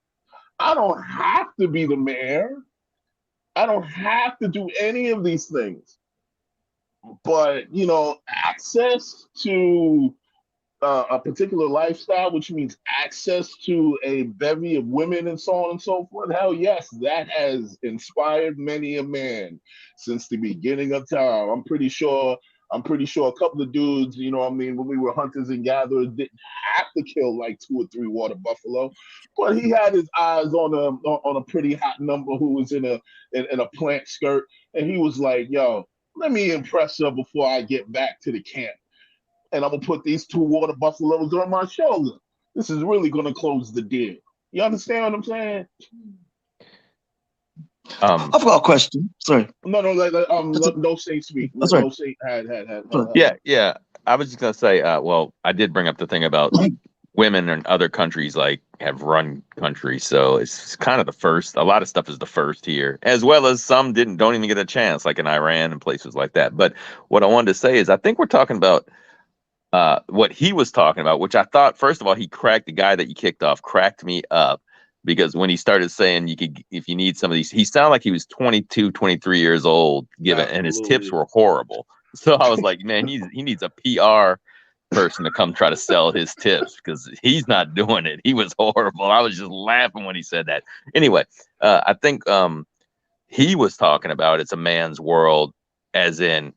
I don't have to be the mayor. I don't have to do any of these things. But, access to a particular lifestyle, which means access to a bevy of women and so on and so forth. Hell yes, that has inspired many a man since the beginning of time. I'm pretty sure a couple of dudes, when we were hunters and gatherers, didn't have to kill like 2 or 3 water buffalo, but he had his eyes on a pretty hot number who was in a plant skirt, and he was like, "Yo, let me impress her before I get back to the camp. And I'm going to put these 2 water buffaloes on my shoulder. This is really going to close the deal." You understand what I'm saying? I've got a question. Sorry. No, no say speak. Sorry. No say had. Yeah. I was just going to say, well, I did bring up the thing about women in other countries like have run countries. So it's kind of the first. A lot of stuff is the first here, as well as some don't even get a chance, like in Iran and places like that. But what I wanted to say is I think we're talking about what he was talking about, which I thought, first of all, the guy that you kicked off cracked me up, because when he started saying if you need some of these, he sounded like he was 22, 23 years old, and his tips were horrible. So I was like, man, he needs a PR person to come try to sell his tips, because he's not doing it. He was horrible. I was just laughing when he said that. Anyway, I think he was talking about it's a man's world, as in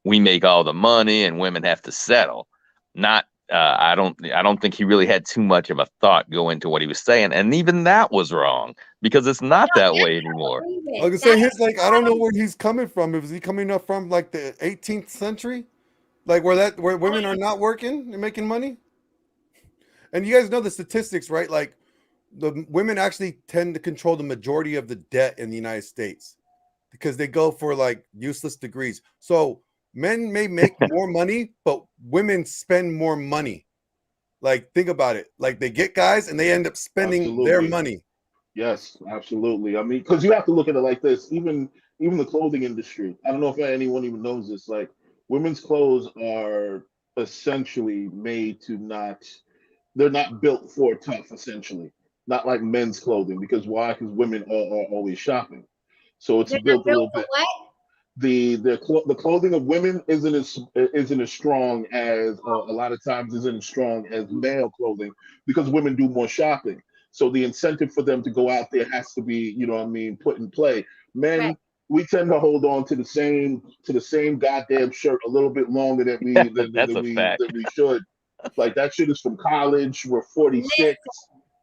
we make all the money and women have to settle. Not, I don't think he really had too much of a thought go into what he was saying, and even that was wrong, because it's not that way anymore. I was gonna say, he's like, I don't know where he's coming from. Is he coming up from like the 18th century, like where women are not working and making money? And you guys know the statistics, right? Like the women actually tend to control the majority of the debt in the United States because they go for like useless degrees. So men may make more money, but women spend more money. Like, think about it. Like, they get guys and they end up spending their Absolutely. money. Yes, absolutely. I mean, because you have to look at it like this. Even the clothing industry. I don't know if anyone even knows this. Like, women's clothes are essentially made to not. They're not built for tough. Essentially, not like men's clothing. Because why? Because women are always shopping. So it's They're not built a built little for bit. what? The clothing of women isn't as strong as a lot of times isn't as strong as male clothing because women do more shopping. So the incentive for them to go out there has to be, you know what I mean, put in play. Right. Men, we tend to hold on to the same goddamn shirt a little bit longer than we than, That's than a we fact. than we should. Like that shit is from college. We're 46.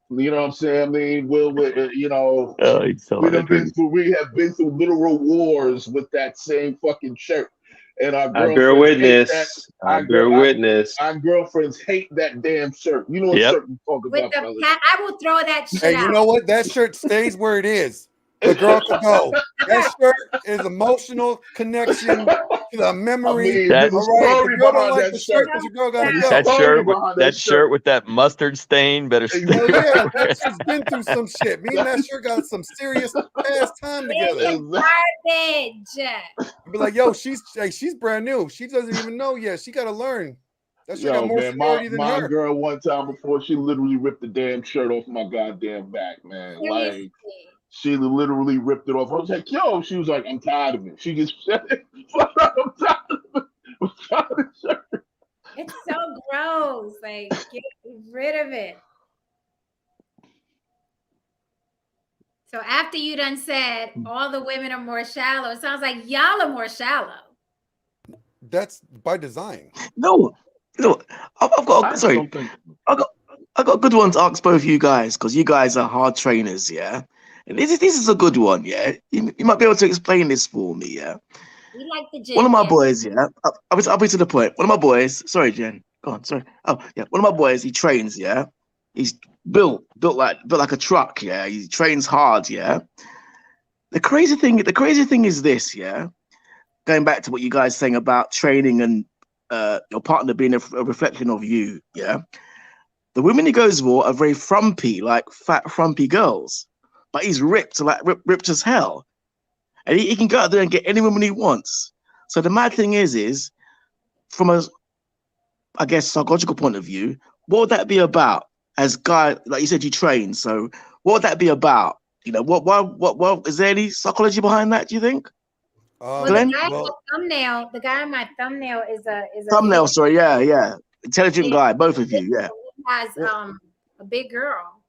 Listen, You know what I'm saying? I mean, Oh, it's so hard to drink. we have been through literal wars with that same fucking shirt, and our I bear girlfriends hate that. witness. I bear witness. Our girlfriends hate that damn shirt. You know what Yep. shirt we talk with about, the fellas? cat, I will throw that shit Hey, out. you know what? That shirt stays where it is. The girl can go. That shirt is emotional connection to the I memory. mean, That- there's a All right, if the story girl don't behind like that the shirt, shirt. then the girl gotta There's a go. That story shirt with behind that shirt with that mustard stain better stay. Hell yeah, that shit's been through some shit. Me and that shirt got some serious past time together. It's garbage. I'd be like, yo, she's brand new. She doesn't even know yet. She got to learn. That shit got Yo, more man, seniority than my her. girl one time before she literally ripped the damn shirt off my goddamn back, man. Like Seriously. she literally ripped it off. I was like, yo, she was like, I'm tired of it. She just said it. I'm tired of it. I'm tired of the shirt. It's so gross. Like, get rid of it. So after you done said all the women are more shallow, it sounds like y'all are more shallow. That's by design. No, I've got. I Sorry, don't think. I got a good one to ask both you guys because you guys are hard trainers, yeah. And this is a good one, yeah. You might be able to explain this for me, yeah. We like the gym. One of my yeah. boys, yeah. I'll be to the point. One of my boys. Sorry, Jen. Go on. Sorry. Oh, yeah. One of my boys. He trains. Yeah. He's built like a truck. Yeah. He trains hard. Yeah. The crazy thing is this. Yeah. Going back to what you guys saying about training and your partner being a reflection of you. Yeah. The women he goes for are very frumpy, like fat, frumpy girls. But he's ripped as hell. And he can go out there and get any woman he wants. So the mad thing is from a, I guess, psychological point of view, what would that be about? As guy, like you said, you train. So what would that be about? You know, what is there any psychology behind that? Do you think? Well, Glenn? the guy on my thumbnail is a Thumbnail. big, Sorry, yeah. Intelligent guy, both of you, yeah. He has a big girl.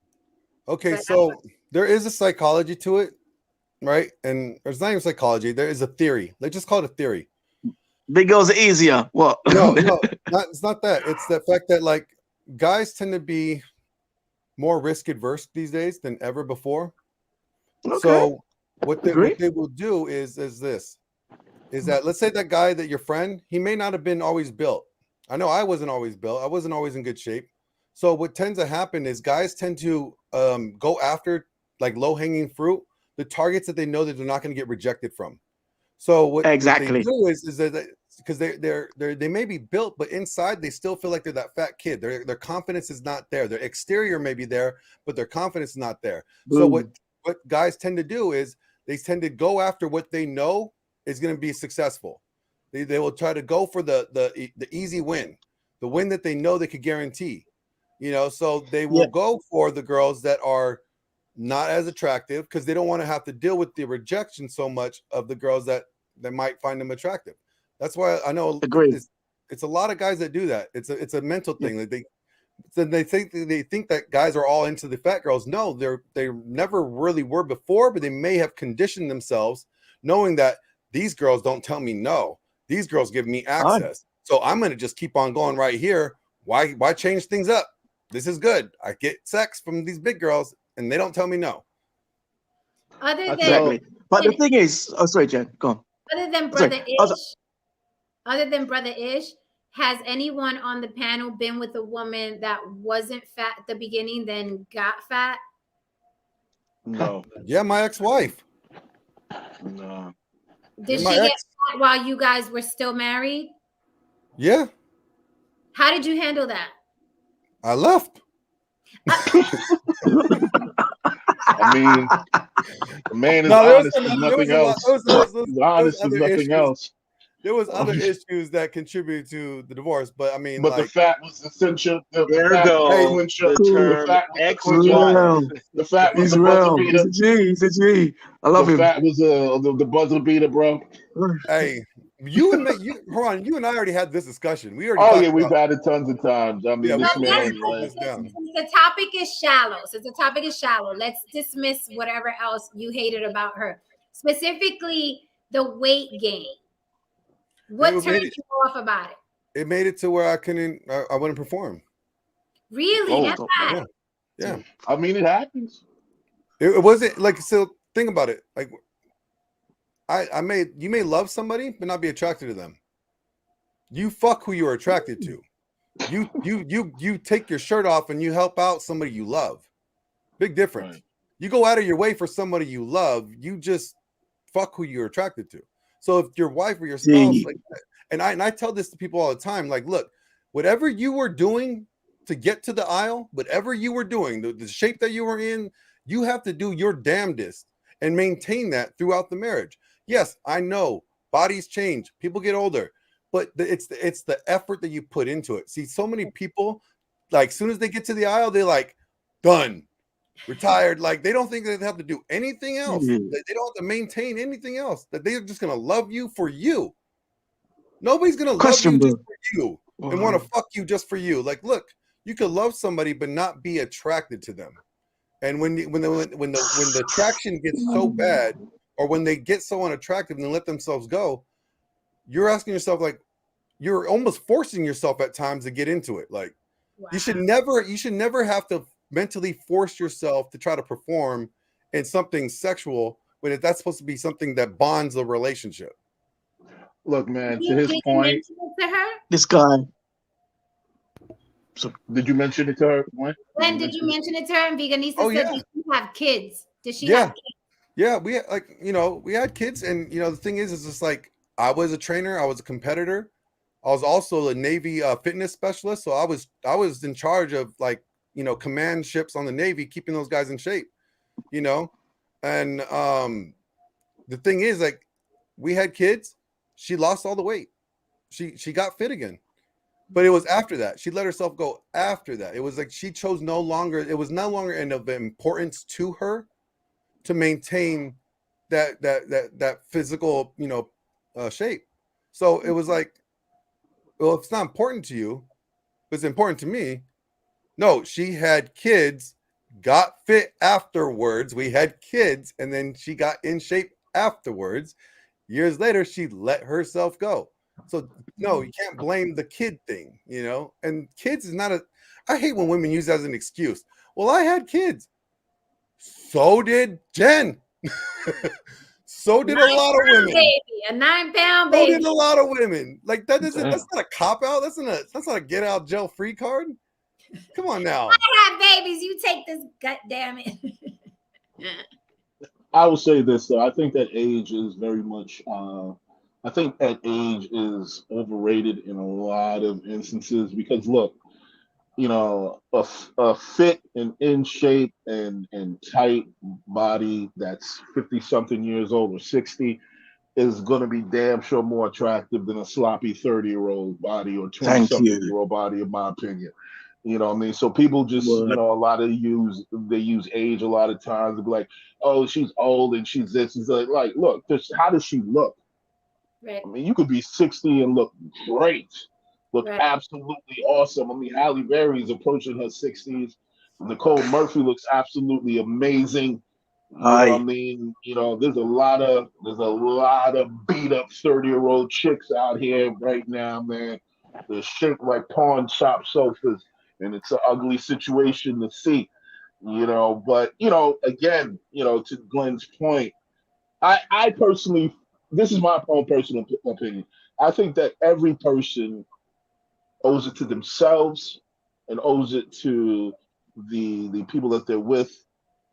Okay, But so there is a psychology to it, right? And there's not even psychology. There is a theory. Let's just call it a theory. Big girls are easier. What? No, it's not that. It's the fact that like guys tend to be more risk adverse these days than ever before. Okay. So what they will do is that let's say that guy that your friend, he may not have been always built. I know I wasn't always built. I wasn't always in good shape. So what tends to happen is guys tend to go after like low hanging fruit, the targets that they know that they're not going to get rejected from. So what they do is that because they may be built, but inside they still feel like they're that fat kid. Their confidence is not there. Their exterior may be there, but their confidence is not there. Boom. So what guys tend to do is they tend to go after what they know is going to be successful. They will try to go for the easy win, the win that they know they could guarantee. You know, so they will go for the girls that are not as attractive because they don't want to have to deal with the rejection so much of the girls that might find them attractive. That's why I know it's a lot of guys that do that. It's a mental thing that they think that guys are all into the fat girls. No, they never really were before, but they may have conditioned themselves knowing that these girls don't tell me no. These girls give me access. So I'm going to just keep on going right here. Why change things up? This is good. I get sex from these big girls and they don't tell me no. But the thing is, oh, sorry, Jen, go on. Other than Brother Ish, has anyone on the panel been with a woman that wasn't fat at the beginning, then got fat? No, Yeah, my ex-wife. no. Did My she get ex. mad while you guys were still married? Yeah, How did you handle that? I left. I mean, the man is No, there was honest as there was nothing a lot. else. He's There was honest as other nothing issues. else. There was other issues that contributed to the divorce, but I mean, But the like, fact was essential. The There fact was hey, go influential. the Cool. The term fact was ex-wife. influential. The fact was He's the buzzer real. beater. He's a G. I love The him. fact was the buzzer beater, bro. hey, hold on. You and I already had this discussion. We already Oh talked yeah, we've about. had it tons of times. I mean, Yeah, we this But let's man, broke like, this down. since the topic is shallow. Since the topic is shallow, let's dismiss whatever else you hated about her. Specifically, the weight gain. What It turned made it. you off about it? It made it to where I wouldn't perform. Really? Oh, That's bad. Yeah. I mean, it happens. It wasn't like, so think about it. Like, you may love somebody but not be attracted to them. You fuck who you're attracted to. You take your shirt off and you help out somebody you love. Big difference. Right. You go out of your way for somebody you love, you just fuck who you're attracted to. So if your wife or your spouse, Gee. like, and I tell this to people all the time, like, look, whatever you were doing to get to the aisle, whatever you were doing, the shape that you were in, you have to do your damnedest and maintain that throughout the marriage. Yes, I know bodies change, people get older, but it's the effort that you put into it. See, so many people, like, as soon as they get to the aisle, they're like, done, retired. Like, they don't think they have to do anything else. Yeah. They don't have to maintain anything else. That they're just gonna love you for you. Nobody's gonna love Question, you bro. just for you and want to fuck you just for you. Like, look, you could love somebody but not be attracted to them. And when the attraction gets so bad, or when they get so unattractive and they let themselves go, you're asking yourself, like, you're almost forcing yourself at times to get into it. Like, Wow. you should never have to mentally force yourself to try to perform in something sexual when that's supposed to be something that bonds the relationship. Look, man, to Did his you point, mention it to her? This guy. did you mention it to her? When? When did you mention it to her? And Veganista Oh, said, yeah. did she have kids? Did she Yeah. have kids? Yeah, we had, like, we had kids, and the thing is just like, I was a trainer, I was a competitor, I was also a Navy fitness specialist, so I was in charge of, like, command ships on the Navy, keeping those guys in shape, and the thing is, like, we had kids, she lost all the weight, she got fit again, but it was after that she let herself go. After that, it was like she chose it was no longer of importance to her to maintain that physical shape. So it was like, well, if it's not important to you, but it's important to me. No, she had kids, got fit afterwards. We had kids, and then she got in shape afterwards. Years later, she let herself go. So no, you can't blame the kid thing, and kids is not I hate when women use that as an excuse. Well, I had kids. So did Jen. So did a lot of women. Baby, a 9-pound So baby. did a lot of women. Like, that's not a cop out. That's not a get out jail free card. Come on now. I have babies. You take this, gut damn it. I will say this though. I think that age is very much. I think that age is overrated in a lot of instances because look, a fit and in shape and tight body that's 50 something years old or 60 is going to be damn sure more attractive than a sloppy 30-year-old body or 20 Thank something you. year old body, in my opinion. You know what I mean? So people just, Word. a lot of they use age a lot of times to be like, oh, she's old and she's this. She's like, look, how does she look? Right. I mean, you could be 60 and look great, look Right. absolutely awesome. I mean, Halle Berry is approaching her 60s. Nicole Murphy looks absolutely amazing. You know what I mean? There's a lot of beat up 30-year-old chicks out here right now, man. They're shaped like pawn shop sofas, and it's an ugly situation to see. But again, to Glenn's point, I personally, this is my own personal opinion. I think that every person owes it to themselves and owes it to the people that they're with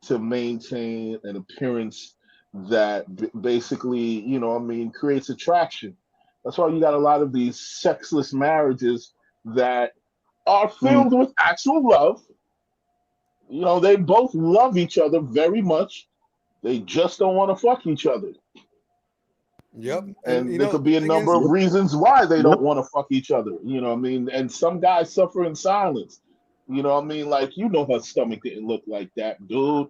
to maintain an appearance that basically, creates attraction. That's why you got a lot of these sexless marriages that are filled with actual love. They both love each other very much. They just don't want to fuck each other. Yep. And there could be a number of reasons why they don't want to fuck each other. And some guys suffer in silence. Like, her stomach didn't look like that, dude.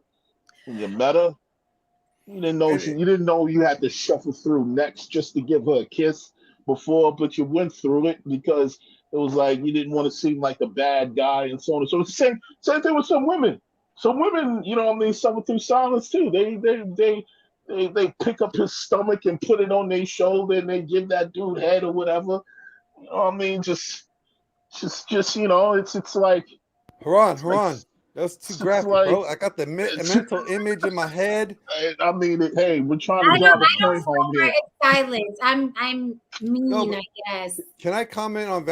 When you met her, you didn't know you had to shuffle through necks just to give her a kiss before, but you went through it because it was like you didn't want to seem like the bad guy and so on and so. It's the same thing with some women. Some women, suffer through silence too. They pick up his stomach and put it on their shoulder and they give that dude head or whatever. Just it's like Haran. That's too graphic, bro. I got the mental image in my head. Hey, we're trying to drive a point home here. Silence. I'm mean, I guess. Can I comment on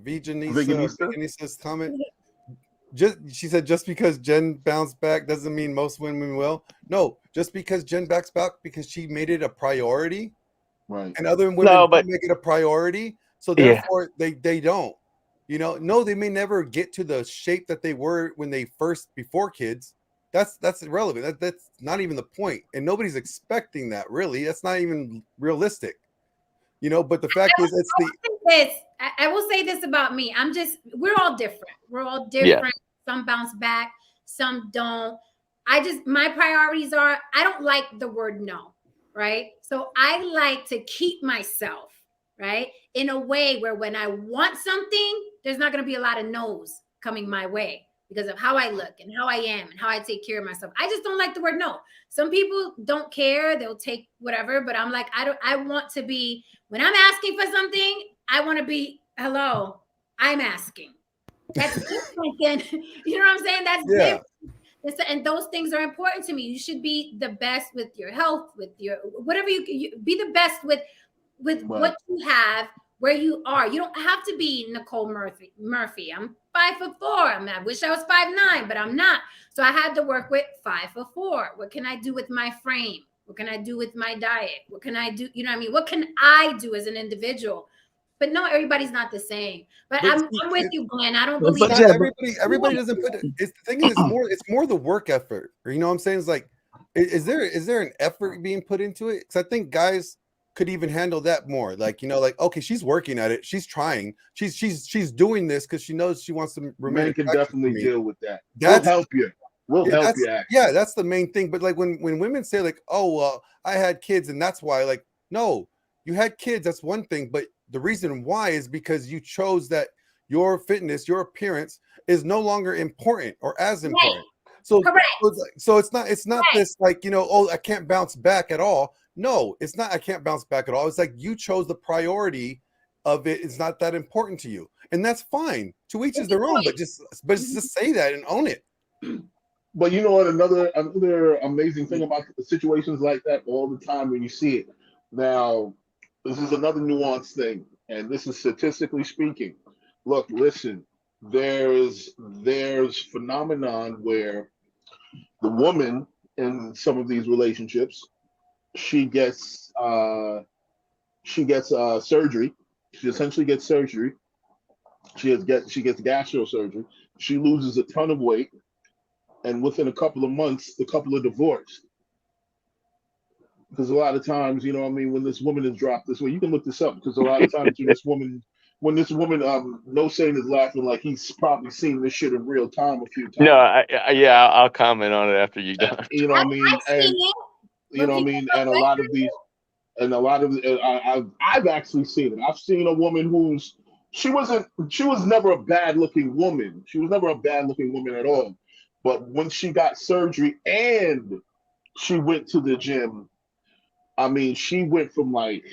Vigenisa's comment? She said just because Jen bounced back doesn't mean most women will. No, just because Jen backs back because she made it a priority, right? And other women don't make it a priority, so therefore they don't. No, they may never get to the shape that they were when they before kids. That's irrelevant. That's not even the point, and nobody's expecting that. Really, that's not even realistic. But the fact is, I will say this about me. We're all different. We're all different. Yeah. Some bounce back, some don't. My priorities are, I don't like the word no, right? So I like to keep myself, right, in a way where when I want something, there's not going to be a lot of no's coming my way because of how I look and how I am and how I take care of myself. I just don't like the word no. Some people don't care. They'll take whatever, but I'm like, I want to be, when I'm asking for something, I want to be, hello, I'm asking. That's different than, you know what I'm saying? That's different. And those things are important to me. You should be the best with your health, with your, whatever you be the best with what you have, where you are. You don't have to be Nicole Murphy. I'm 5'4". I wish I was 5'9", but I'm not. So I had to work with 5'4". What can I do with my frame? What can I do with my diet? What can I do? You know what I mean? What can I do as an individual? But no, everybody's not the same. But I'm with you, Glenn. I don't believe everybody doesn't put it. The thing is, it's more the work effort. Or, you know what I'm saying? It's like, is there an effort being put into it? Because I think guys could even handle that more. Like, okay, she's working at it. She's trying. She's doing this because she knows she wants to remain. Men can definitely deal with that. We'll help you. We'll help you. Yeah, that's the main thing. But like when women say like, oh, well, I had kids and that's why, like, no, you had kids. That's one thing. But the reason why is because you chose that your fitness, your appearance is no longer important or as important. Right. So it's not this like, oh, I can't bounce back at all. No, it's not. I can't bounce back at all. It's like you chose the priority of it. It's not that important to you, and that's fine. To each is their own. But just say that and own it. But you know what? Another amazing thing about situations like that all the time when you see it. Now, this is another nuanced thing, and this is statistically speaking. Look, listen. There's phenomenon where the woman in some of these relationships, she gets surgery. She essentially gets surgery. She gets gastro surgery. She loses a ton of weight, and within a couple of months, the couple are divorced. Because a lot of times, when this woman is dropped this way, you can look this up. Because a lot of times, when this woman, No Saint is laughing like he's probably seen this shit in real time a few times. No, I'll comment on it after you're done. You know what I mean? And you know what I mean? And a lot of I've actually seen it. I've seen a woman she was never a bad looking woman. She was never a bad looking woman at all. But when she got surgery and she went to the gym, I mean, she went from like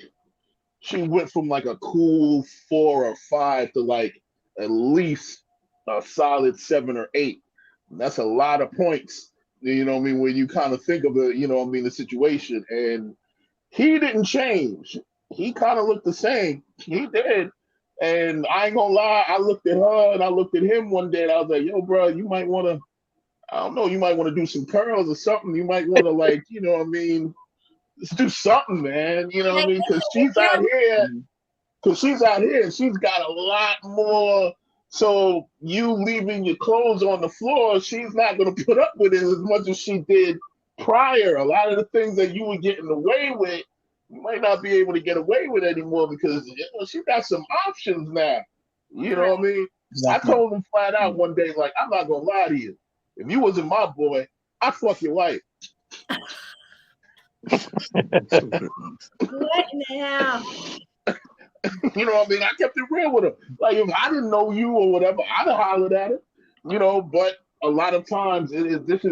a cool 4 or 5 to like at least a solid 7 or 8. And that's a lot of points. You know what I mean? When you kind of think of the situation. And he didn't change. He kind of looked the same. He did. And I ain't gonna lie, I looked at her and I looked at him one day and I was like, yo, bro, you might want to I don't know, you might want to do some curls or something. You might want to, like, you know what I mean, let's do something, man. You know what I Like, mean? Because if she's out here and she's got a lot more. So you leaving your clothes on the floor, she's not going to put up with it as much as she did prior. A lot of the things that you were getting away with, you might not be able to get away with anymore because, you know, she got some options now. You know what I mean? I told him flat out one day, like, I'm not going to lie to you. If you wasn't my boy, I'd fuck your wife. what now? You know what I mean? I kept it real with her. Like, if I didn't know you or whatever, I'd have hollered at her. You know, but a lot of times this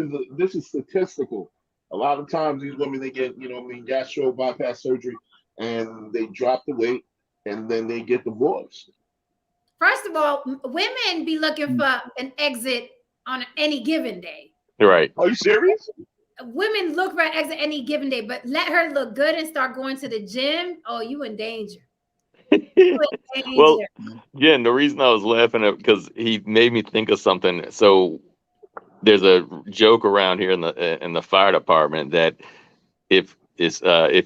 is statistical. A lot of times these women, they get, you know what I mean, gastro bypass surgery, and they drop the weight, and then they get divorced. First of all, women be looking for an exit on any given day. Right. Are you serious? Women look for an exit any given day, but let her look good and start going to the gym. Oh, you in danger. Well, Jen, the reason I was laughing at because he made me think of something. So there's a joke around here in the fire department that if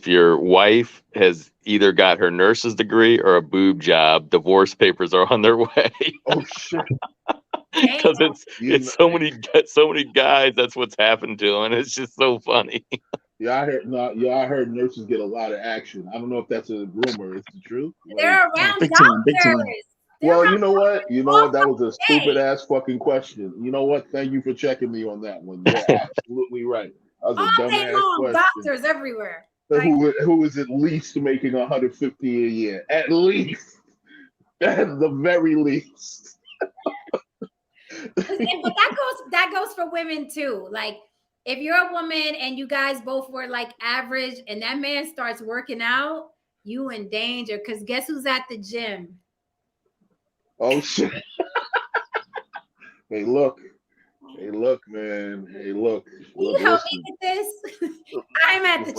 your wife has either got her nurse's degree or a boob job, divorce papers are on their way. Oh shit! Because it's so many guys. That's what's happened to them, and it's just so funny. Yeah, I heard nurses get a lot of action. I don't know if that's a rumor. Is it true? They're around doctors. Well, you know what? That was a stupid ass fucking question. You know what? Thank you for checking me on that one. You're absolutely right. That was a dumbass question. Doctors everywhere. Who is at least making $150 a year? At least, at the very least. But that goes for women too. Like, if you're a woman and you guys both were like average, and that man starts working out, you in danger. Because guess who's at the gym? Oh shit! Hey, look, man. Hey, look. Can you help me with this? I'm at the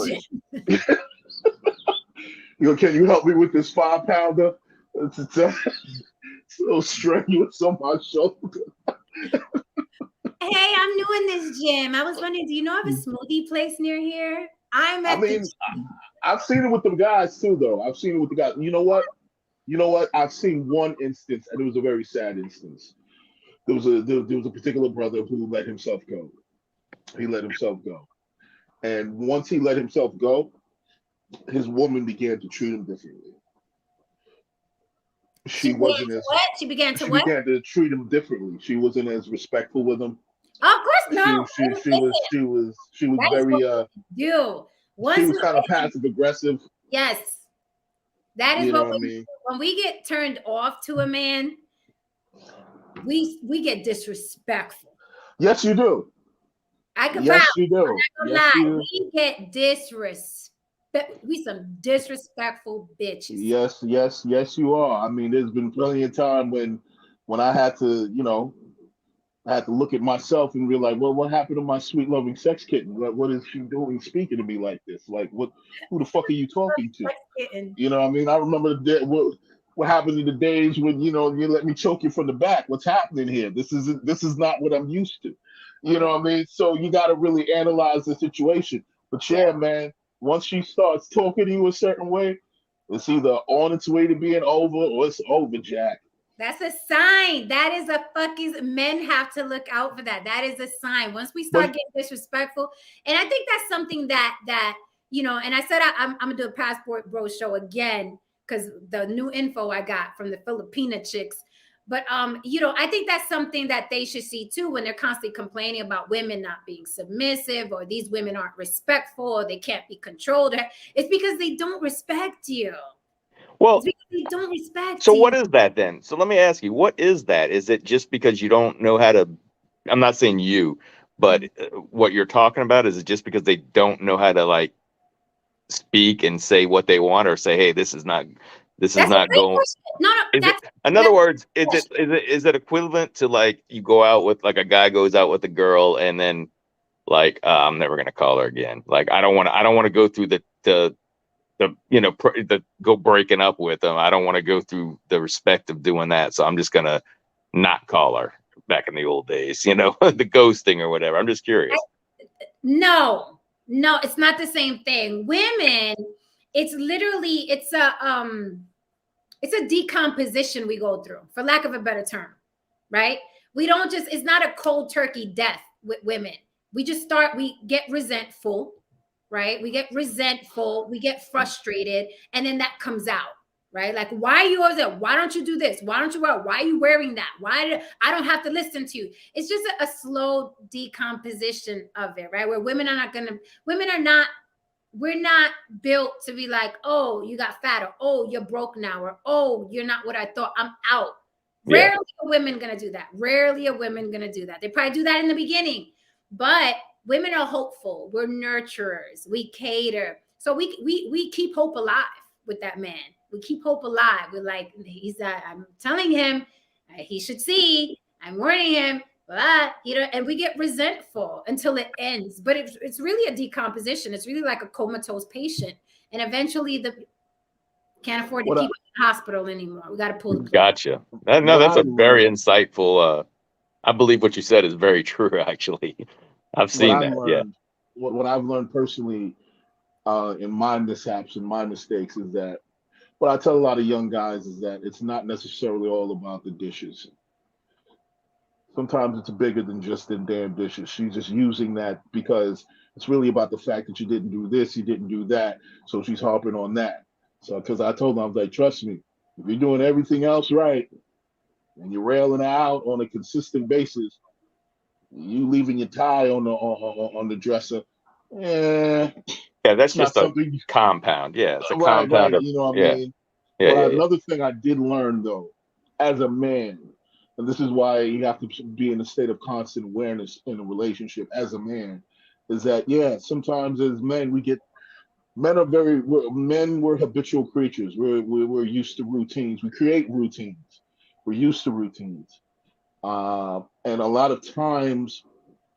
gym. Can you help me with this 5-pounder? It's so strenuous on my shoulder. Hey, I'm new in this gym. I was wondering, do you know of a smoothie place near here? I've seen it with the guys too, though. I've seen it with the guys. You know what? I've seen one instance, and it was a very sad instance. There was a particular brother who let himself go. He let himself go, and once he let himself go, his woman began to treat him differently. She began to treat him differently. She wasn't as respectful with him. Of course, no. She was very She was kind of passive aggressive. Yes, that is what I mean. When we get turned off to a man, we get disrespectful. Yes, you do. Yes, you do. We get disrespect. We some disrespectful bitches. Yes, you are. I mean, there's been plenty of time when I had to, I had to look at myself and realize, well, what happened to my sweet loving sex kitten? What is she doing speaking to me like this? Like, who the fuck are you talking to? You know what I mean? I remember what happened in the days when, you let me choke you from the back. What's happening here? This is not what I'm used to. You know what I mean? So you got to really analyze the situation. But yeah, man, once she starts talking to you a certain way, it's either on its way to being over or it's over, Jack. That's a sign. That is a fucking, men have to look out for that. That is a sign. Once we start getting disrespectful, and I think that's something that and I said I'm gonna do a Passport Bro show again because the new info I got from the Filipina chicks. But I think that's something that they should see too when they're constantly complaining about women not being submissive, or these women aren't respectful, or they can't be controlled. It's because they don't respect you. Well, they don't respect so you. What is that then? So let me ask you, what is that? Is it just because you don't know how to, I'm not saying you, but what you're talking about, is it just because they don't know how to like speak and say what they want, or say, hey, this is not going. In other words, is it equivalent to like you go out with, like a guy goes out with a girl and then like I'm never gonna call her again. Like I don't want to go through the go breaking up with them. I don't want to go through the respect of doing that, so I'm just gonna not call her. back in the old days, you know, the ghosting or whatever. I'm just curious. No, it's not the same thing. Women, it's literally, it's a decomposition we go through, for lack of a better term, right? We don't just, it's not a cold turkey death with women. We get resentful, right? We get resentful, we get frustrated, and then that comes out, right? Like, why are you always there? Why don't you do this? Why don't you wear? Why are you wearing that? I don't have to listen to you? It's just a slow decomposition of it, right? Where we're not built to be like, oh, you got fat, or oh, you're broke now, or oh, you're not what I thought, I'm out. Yeah. Rarely are women gonna do that. Rarely are women gonna do that. They probably do that in the beginning, but women are hopeful. We're nurturers. We cater. So we keep hope alive with that man. We keep hope alive. We're like, I'm telling him he should see. I'm warning him, but and we get resentful until it ends. But it's really a decomposition. It's really like a comatose patient, and eventually can't afford to keep it in the hospital anymore. We got to pull the plug. Gotcha. No, that's a very insightful. I believe what you said is very true. Actually, I've seen that. Yeah. What I've learned personally in my mishaps and my mistakes is that what I tell a lot of young guys is that it's not necessarily all about the dishes. Sometimes it's bigger than just the damn dishes. She's just using that because it's really about the fact that you didn't do this, you didn't do that. So she's harping on that. So, because I told them, I was like, trust me, if you're doing everything else right and you're railing her out on a consistent basis, you leaving your tie on the dresser, yeah, that's just a compound. Yeah, it's a compound. Right. You know what I mean? Yeah. Another thing I did learn though, as a man, and this is why you have to be in a state of constant awareness in a relationship as a man, is that sometimes as men we're habitual creatures. We're used to routines. We create routines. We're used to routines. And a lot of times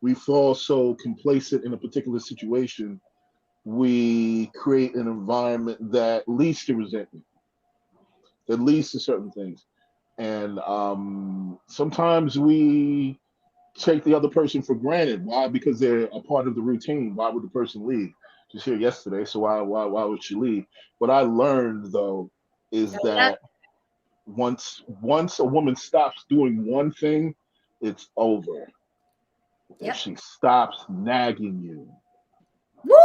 we fall so complacent in a particular situation, we create an environment that leads to resentment, that leads to certain things. And sometimes we take the other person for granted. Why? Because they're a part of the routine. Why would the person leave? She's here yesterday, so why would she leave? What I learned though is that once a woman stops doing one thing, it's over. Yep. If she stops nagging you. Woo!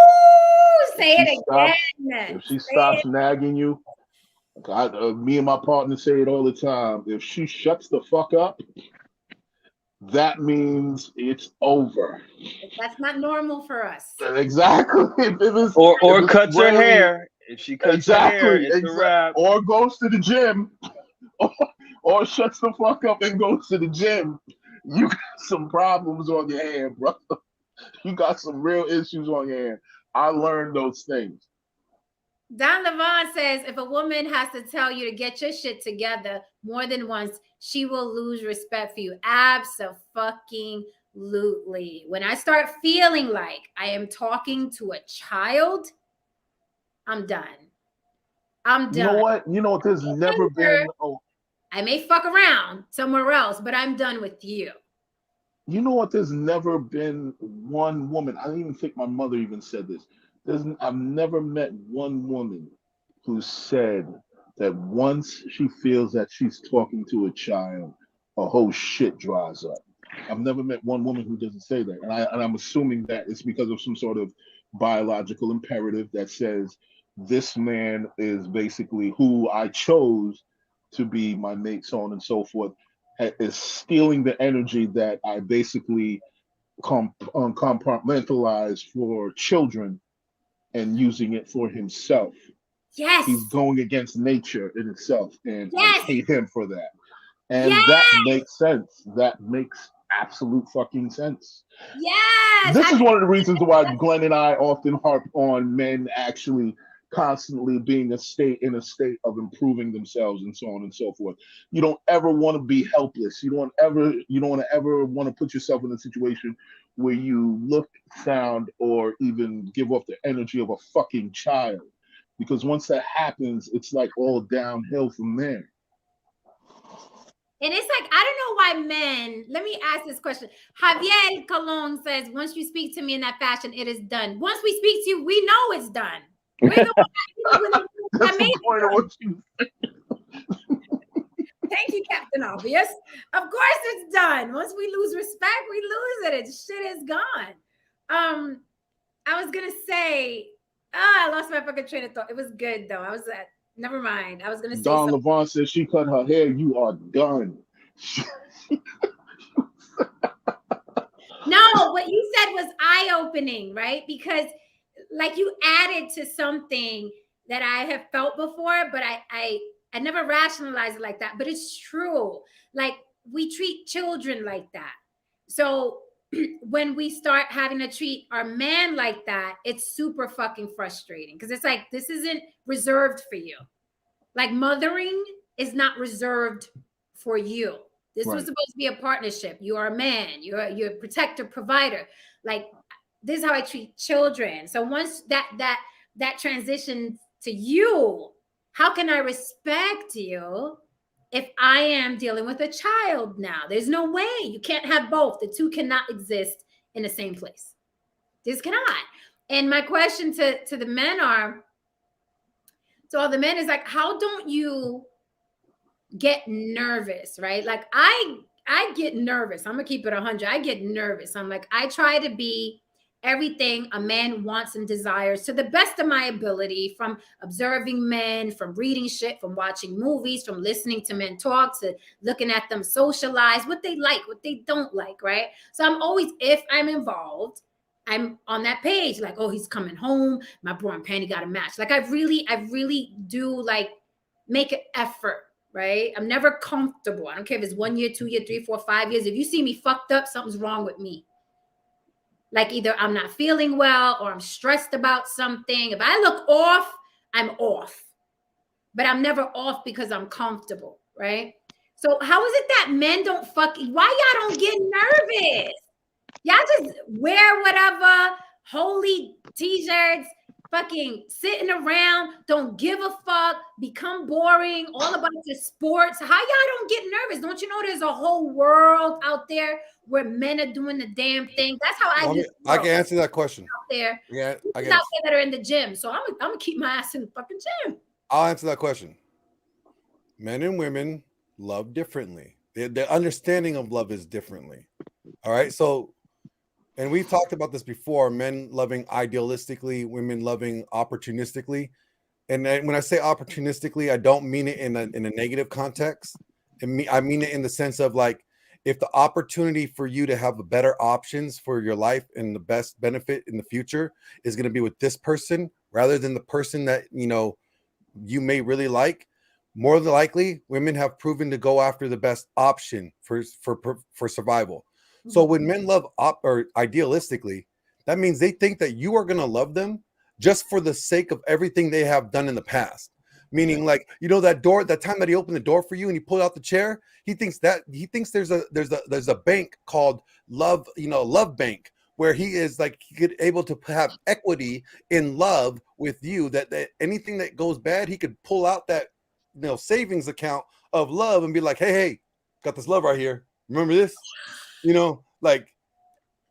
Say it again. If she stops nagging you, me and my partner say it all the time. If she shuts the fuck up, that means it's over. That's not normal for us. Exactly. Or cuts her hair. If she cuts her hair, it's a wrap. Or goes to the gym, or shuts the fuck up and goes to the gym. You got some problems on your hand, bro. You got some real issues on your hand. I learned those things. Don Levon says, if a woman has to tell you to get your shit together more than once, she will lose respect for you. Abso-fucking-lutely. When I start feeling like I am talking to a child, I'm done. I'm done. You know what? There's never been... I may fuck around somewhere else, but I'm done with you. You know what? There's never been one woman. I don't even think my mother even said this. I've never met one woman who said that once she feels that she's talking to a child, her whole shit dries up. I've never met one woman who doesn't say that. And I'm assuming that it's because of some sort of biological imperative that says this man is basically who I chose to be my mate, so on and so forth, is stealing the energy that I basically compartmentalize for children and using it for himself. Yes. He's going against nature in itself, and I hate him for that. And that makes sense. That makes absolute fucking sense. Yes. This is one of the reasons why Glenn and I often harp on men actually constantly being in a state of improving themselves and so on and so forth. You don't ever want to be helpless. You don't ever want to put yourself in a situation where you look, sound, or even give off the energy of a fucking child. Because once that happens, it's like all downhill from there. And it's like, I don't know why men, let me ask this question. Javier Colon says, once you speak to me in that fashion, it is done. Once we speak to you, we know it's done. We're the one That's the point of what you Thank you, Captain Obvious. Of course it's done. Once we lose respect, we lose it. Shit is gone. I was gonna say, I lost my fucking train of thought. It was good though. I was never mind. I was gonna say Don something. Levon says she cut her hair. You are done. No, what you said was eye-opening, right? Because like you added to something that I have felt before, but I never rationalized it like that. But it's true. Like we treat children like that. So when we start having to treat our man like that, it's super fucking frustrating because it's like, this isn't reserved for you. Like mothering is not reserved for you. This was supposed to be a partnership. You are a man. You're a protector, provider. Like this is how I treat children. So once that transitions to you, how can I respect you if I am dealing with a child now? There's no way. You can't have both. The two cannot exist in the same place. This cannot. And my question to the men all the men is like, how don't you get nervous, right? Like I get nervous. I'm gonna keep it 100. I get nervous. I'm like, I try to be everything a man wants and desires to the best of my ability, from observing men, from reading shit, from watching movies, from listening to men talk, to looking at them socialize, what they like, what they don't like, right? So I'm always, if I'm involved, I'm on that page, like, oh, he's coming home, my bra and panty got a match. Like I really do like make an effort, right? I'm never comfortable. I don't care if it's 1 year, 2 year, 3, 4, 5 years. If you see me fucked up, something's wrong with me. Like either I'm not feeling well or I'm stressed about something. If I look off, I'm off. But I'm never off because I'm comfortable, right? So how is it that men don't why y'all don't get nervous? Y'all just wear whatever, holy t-shirts, fucking sitting around, don't give a fuck, become boring, all about your sports. How y'all don't get nervous? Don't you know there's a whole world out there where men are doing the damn thing? That's how I can answer that question. Out there. Yeah, I out guess. there that are in the gym. So I'm gonna keep my ass in the fucking gym. I'll answer that question. Men and women love differently. The understanding of love is differently. All right. So, and we've talked about this before, men loving idealistically, women loving opportunistically. And when I say opportunistically, I don't mean it in a negative context. I mean it in the sense of like, if the opportunity for you to have better options for your life and the best benefit in the future is going to be with this person rather than the person that, you know, you may really like, more than likely women have proven to go after the best option for survival. So when men love or idealistically, that means they think that you are going to love them just for the sake of everything they have done in the past. Meaning, like, you know, that time that he opened the door for you and he pulled out the chair, he thinks there's a bank called love, you know, love bank, where he is like, he could able to have equity in love with you, that anything that goes bad, he could pull out that, you know, savings account of love and be like, hey, got this love right here. Remember this? You know, like,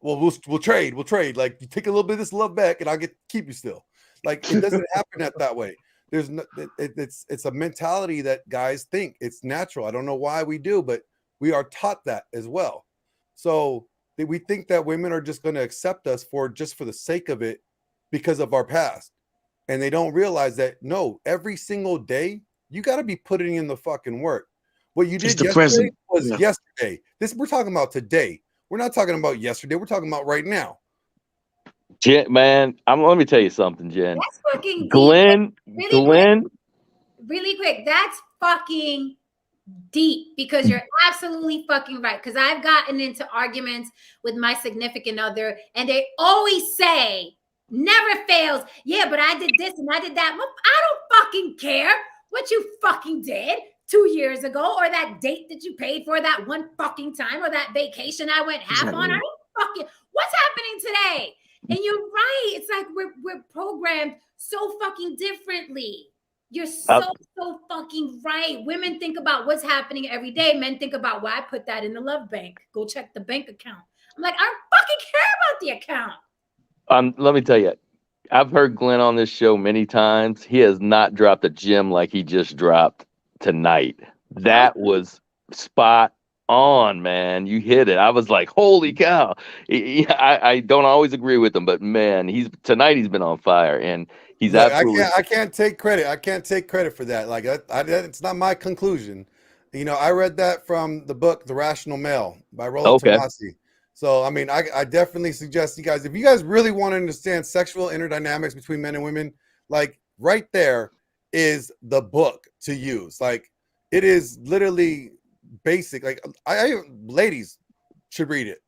well, we'll trade. Like, you take a little bit of this love back and I'll keep you still. Like, it doesn't happen that way. There's no, it's a mentality that guys think it's natural. I don't know why we do, but we are taught that as well. So we think that women are just going to accept us for the sake of it because of our past. And they don't realize that, no, every single day you got to be putting in the fucking work. What you did yesterday was yesterday. We're talking about today. We're not talking about yesterday. We're talking about right now. Jen, man, let me tell you something, Jen. That's fucking deep. Glenn. Really quick. That's fucking deep, because you're absolutely fucking right. Because I've gotten into arguments with my significant other, and they always say, never fails, yeah, but I did this and I did that. Well, I don't fucking care what you fucking did 2 years ago, or that date that you paid for that one fucking time, or that vacation I went half on. I don't fucking, what's happening today? And you're right. It's like we're programmed so fucking differently. You're so fucking right. Women think about what's happening every day. Men think about, well, I put that in the love bank. Go check the bank account. I'm like, I don't fucking care about the account. Let me tell you, I've heard Glenn on this show many times. He has not dropped a gem like he just dropped tonight. That was spot on, man. You hit it. I was like, holy cow. I don't always agree with him, but man, he's been on fire, and he's Look, absolutely. I can't take credit. I can't take credit for that. Like it's not my conclusion. You know, I read that from the book The Rational Male by Rollo Tomasi. So I mean, I definitely suggest you guys, if you guys really want to understand sexual interdynamics between men and women, like right there is the book to use. Like it is literally basic. Like ladies should read it.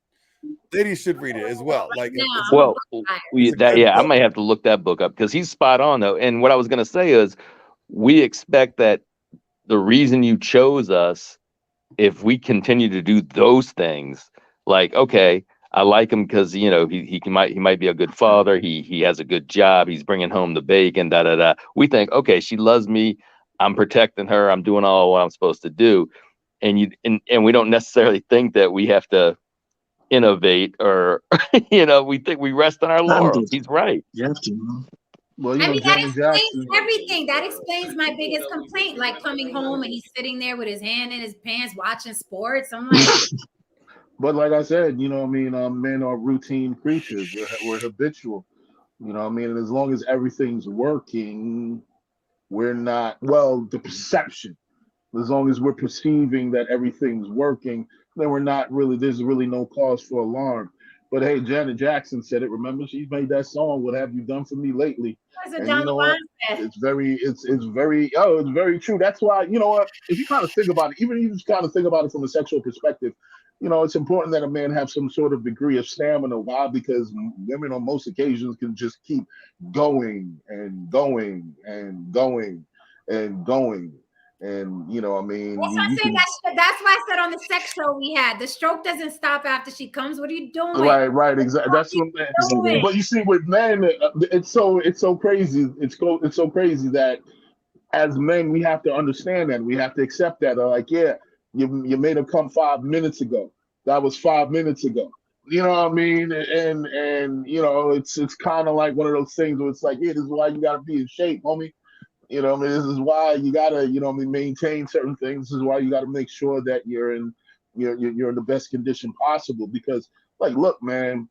Ladies should read it as well. Like, I might have to look that book up because he's spot on though. And what I was going to say is, we expect that the reason you chose us, if we continue to do those things, like, okay, I like him because he might be a good father. He has a good job. He's bringing home the bacon. Da da da. We think, okay, she loves me. I'm protecting her. I'm doing all what I'm supposed to do. And we don't necessarily think that we have to innovate or we think we rest on our laurels. He's right. You have to. Well, I mean, that explains everything. That explains my biggest complaint, like coming home and he's sitting there with his hand in his pants watching sports. I'm like, but like I said, you know what I mean, men are routine creatures. We're habitual. You know what I mean? And as long as everything's working, we're not, well, the perception. As long as we're perceiving that everything's working, then there's really no cause for alarm. But hey, Janet Jackson said it. Remember, she made that song, "What Have You Done for Me Lately?" And you know what? It's very true. That's why, you know what? If you kind of think about it, even if you just kind of think about it from a sexual perspective, you know, it's important that a man have some sort of degree of stamina. Why? Because women on most occasions can just keep going and going and going and going. And you know, I mean, that's why I said on the sex show we had, the stroke doesn't stop after she comes. What are you doing? Right, exactly. That's what. But you see, with men, it's so crazy. It's so crazy that as men we have to understand that, we have to accept that. Like, yeah, you made her come 5 minutes ago. That was 5 minutes ago. You know what I mean? And you know, it's kind of like one of those things where it's like, yeah, this is why you got to be in shape, homie. You know, I mean, this is why you gotta, you know, I mean, maintain certain things. This is why you gotta make sure that you're in the best condition possible. Because, like, look, man,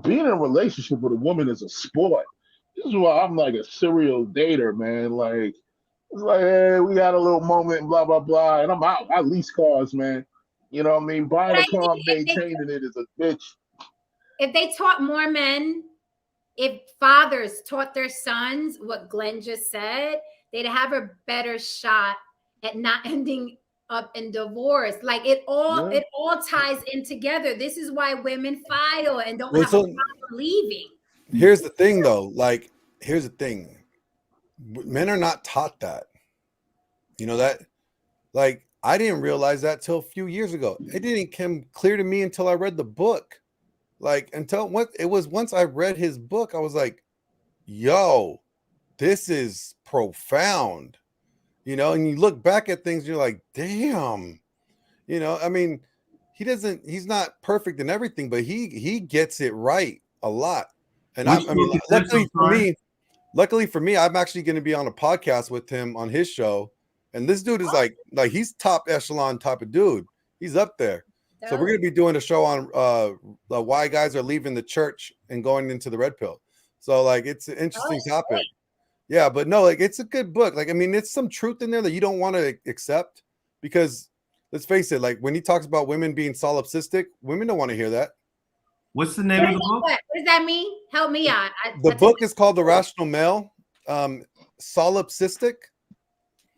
being in a relationship with a woman is a sport. This is why I'm like a serial dater, man. Like, it's like, hey, we got a little moment, and blah blah blah, and I'm out. I lease cars, man. You know what I mean? Buying a car, maintaining it is a bitch. If they taught more men, if fathers taught their sons what Glenn just said, they'd have a better shot at not ending up in divorce. Like it all ties in together. This is why women file and don't have a problem leaving. Here's the thing, though. Like, here's the thing. Men are not taught that. You know that? Like, I didn't realize that till a few years ago. It didn't come clear to me until I read the book. Like, once I read his book, I was like, yo, this is profound, you know, and you look back at things, you're like, damn, you know, I mean, he's not perfect in everything, but he gets it right a lot. And luckily for me, I'm actually going to be on a podcast with him on his show. And this dude is like he's top echelon type of dude. He's up there. So we're going to be doing a show on why guys are leaving the church and going into the red pill. So like, it's an interesting topic. Yeah, but no, like it's a good book. Like, I mean, it's some truth in there that you don't want to accept because let's face it, like when he talks about women being solipsistic, women don't want to hear that. What's the name of the book? What does that mean? Help me out. The book is called The Rational Male, solipsistic.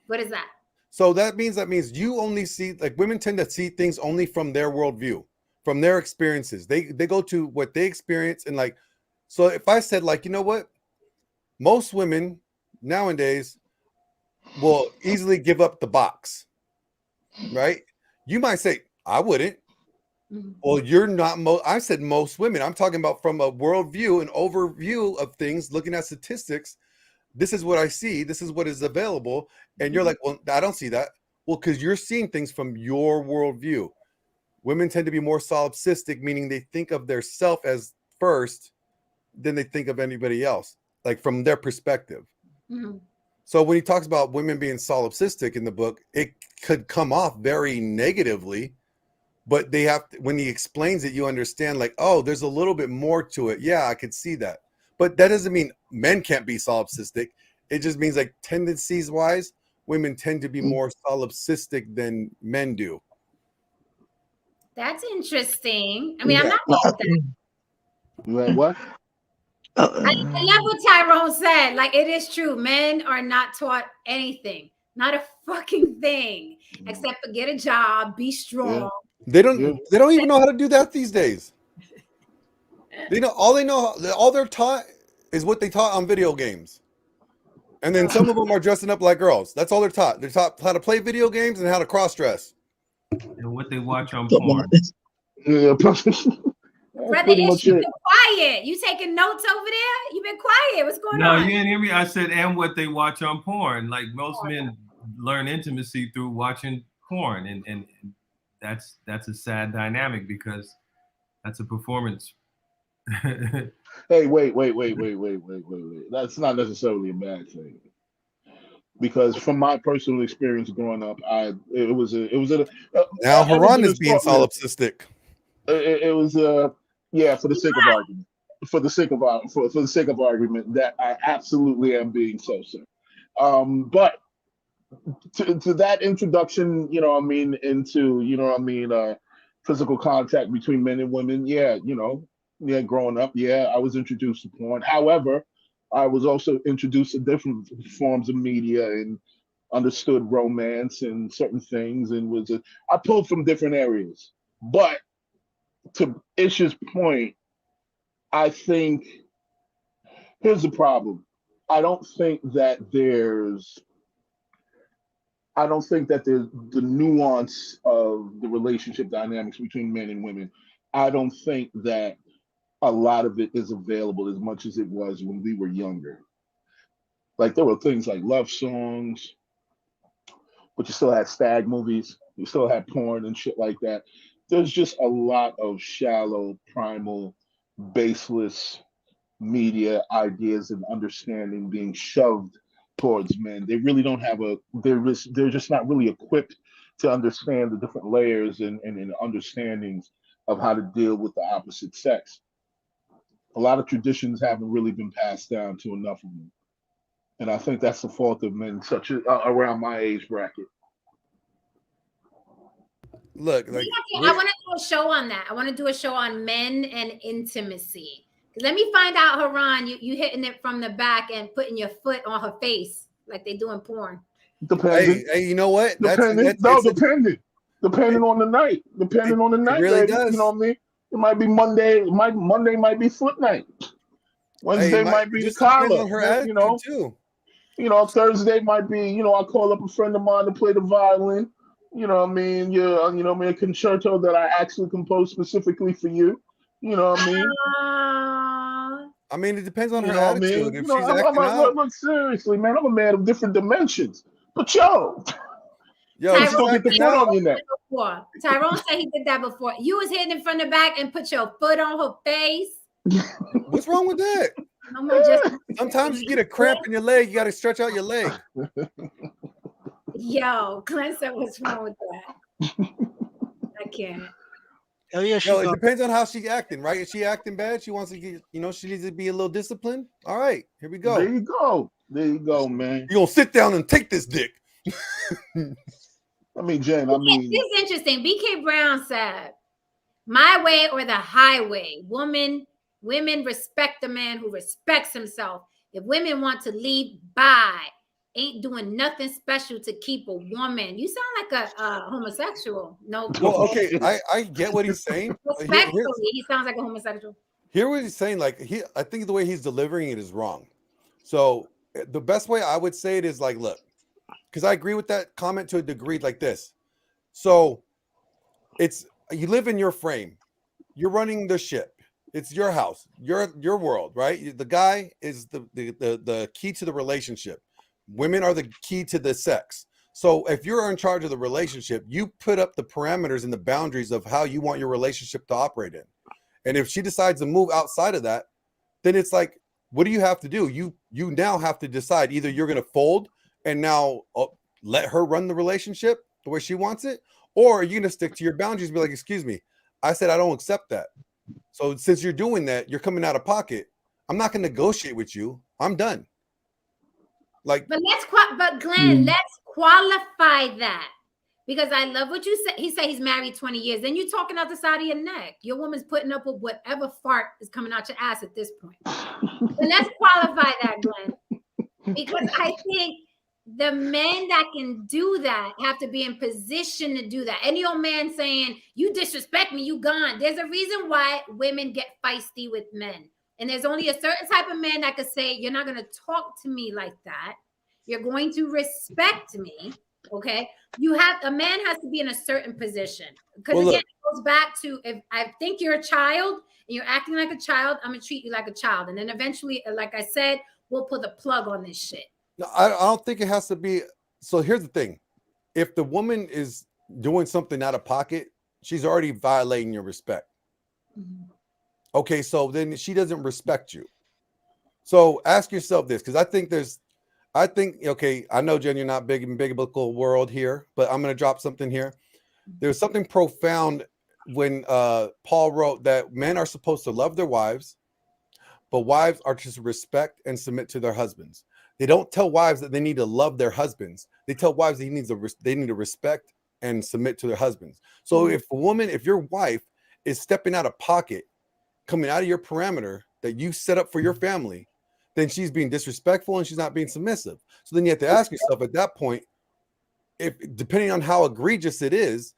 What is that? So that means you only see, like, women tend to see things only from their worldview, from their experiences. They go to what they experience. And like, so if I said, like, you know what, most women nowadays will easily give up the box, right? You might say, I wouldn't. Well, you're not. I said most women. I'm talking about from a worldview, an overview of things, looking at statistics. this is what I see, this is what is available, and you're like, well, I don't see that. Well, because you're seeing things from your worldview. Women tend to be more solipsistic, meaning they think of their self as first, then they think of anybody else, like from their perspective. Mm-hmm. So when he talks about women being solipsistic in the book, it could come off very negatively, but they have to, when he explains it, you understand like, oh, there's a little bit more to it. Yeah, I could see that. But that doesn't mean men can't be solipsistic. It just means like tendencies wise, women tend to be more solipsistic than men do. That's interesting. I mean, I'm not mad at that. What? I love what Tyrone said. Like, it is true. Men are not taught anything, not a fucking thing, except for get a job, be strong. They don't even know how to do that these days. All they're taught is what they taught on video games. And then some of them are dressing up like girls. That's all they're taught. They're taught how to play video games and how to cross dress. And what they watch on porn. Yeah, Brother, you've been quiet. You taking notes over there? You've been quiet. What's going on? No, you didn't hear me. I said, and what they watch on porn. Like most men learn intimacy through watching porn, and that's a sad dynamic because that's a performance. Hey, wait. That's not necessarily a bad thing. Because from my personal experience growing up, it was now Haran is being solipsistic. It was for the sake of argument. For the sake of argument, that I absolutely am being so, sir. But to that introduction, into physical contact between men and women, growing up, I was introduced to porn. However, I was also introduced to different forms of media and understood romance and certain things, and I pulled from different areas. But to Ish's point, I think here's the problem. I don't think that there's the nuance of the relationship dynamics between men and women. I don't think that a lot of it is available as much as it was when we were younger. Like there were things like love songs, but you still had stag movies, you still had porn and shit like that. There's just a lot of shallow, primal, baseless media ideas and understanding being shoved towards men. They really don't have they're just not really equipped to understand the different layers and understandings of how to deal with the opposite sex. A lot of traditions haven't really been passed down to enough of them. And I think that's the fault of men such as around my age bracket. Look, I want to do a show on that. I want to do a show on men and intimacy. Let me find out, Haran, you hitting it from the back and putting your foot on her face like they do in porn. Depending. Hey, you know what? Depending on the night. Depending on the night, really baby. does. You know what I mean? It might be Monday. Monday might be foot night. Wednesday might be the collar. Too. Thursday might be, I call up a friend of mine to play the violin. You know what I mean? A concerto that I actually composed specifically for you. You know what I mean? I mean, it depends on her attitude. If she's acting out. Look, seriously, man, I'm a man of different dimensions. But Tyrone get the foot on your neck. Tyrone said he did that before. You was hitting it from the back and put your foot on her face. What's wrong with that? Sometimes you get a cramp in your leg. You got to stretch out your leg. Yo, Glenn said, what's wrong with that? I can't. Oh yeah, it depends on how she's acting, right? Is she acting bad? She wants to get, she needs to be a little disciplined. All right, here we go. There you go, man. You gonna sit down and take this dick? I mean, Jen. This is interesting. BK Brown said, "My way or the highway. Women respect the man who respects himself. If women want to leave, bye. Ain't doing nothing special to keep a woman." You sound like a homosexual. No. Well, okay, I get what he's saying. Respectfully, he sounds like a homosexual. Hear what he's saying. I think the way he's delivering it is wrong. So the best way I would say it is like, look, because I agree with that comment to a degree like this. So you live in your frame. You're running the ship. It's your house, your world, right? The guy is the key to the relationship. Women are the key to the sex. So if you're in charge of the relationship, you put up the parameters and the boundaries of how you want your relationship to operate in. And if she decides to move outside of that, then it's like, what do you have to do? You now have to decide either you're going to fold and now let her run the relationship the way she wants it, or are you going to stick to your boundaries and be like, excuse me, I said I don't accept that. So since you're doing that, you're coming out of pocket. I'm not going to negotiate with you. I'm done. Like, but Glenn, let's qualify that, because I love what you said. He said he's married 20 years. Then you're talking out the side of your neck. Your woman's putting up with whatever fart is coming out your ass at this point. But let's qualify that, Glenn, because I think the men that can do that have to be in position to do that. Any old man saying, you disrespect me, you gone. There's a reason why women get feisty with men. And there's only a certain type of man that could say, you're not going to talk to me like that. You're going to respect me. Okay. A man has to be in a certain position. Because again, it goes back to, if I think you're a child and you're acting like a child, I'm going to treat you like a child. And then eventually, like I said, we'll put the plug on this shit. No, I don't think it has to be. So here's the thing. If the woman is doing something out of pocket, she's already violating your respect. Mm-hmm. Okay, so then she doesn't respect you. So ask yourself this, because I think, okay, I know, Jen, you're not big in biblical world here, but I'm going to drop something here. There's something profound when Paul wrote that men are supposed to love their wives, but wives are to respect and submit to their husbands. They don't tell wives that they need to love their husbands. They tell wives they need to respect and submit to their husbands. So if your wife is stepping out of pocket, coming out of your parameter that you set up for your family, then she's being disrespectful and she's not being submissive. So then you have to ask yourself at that point, if depending on how egregious it is,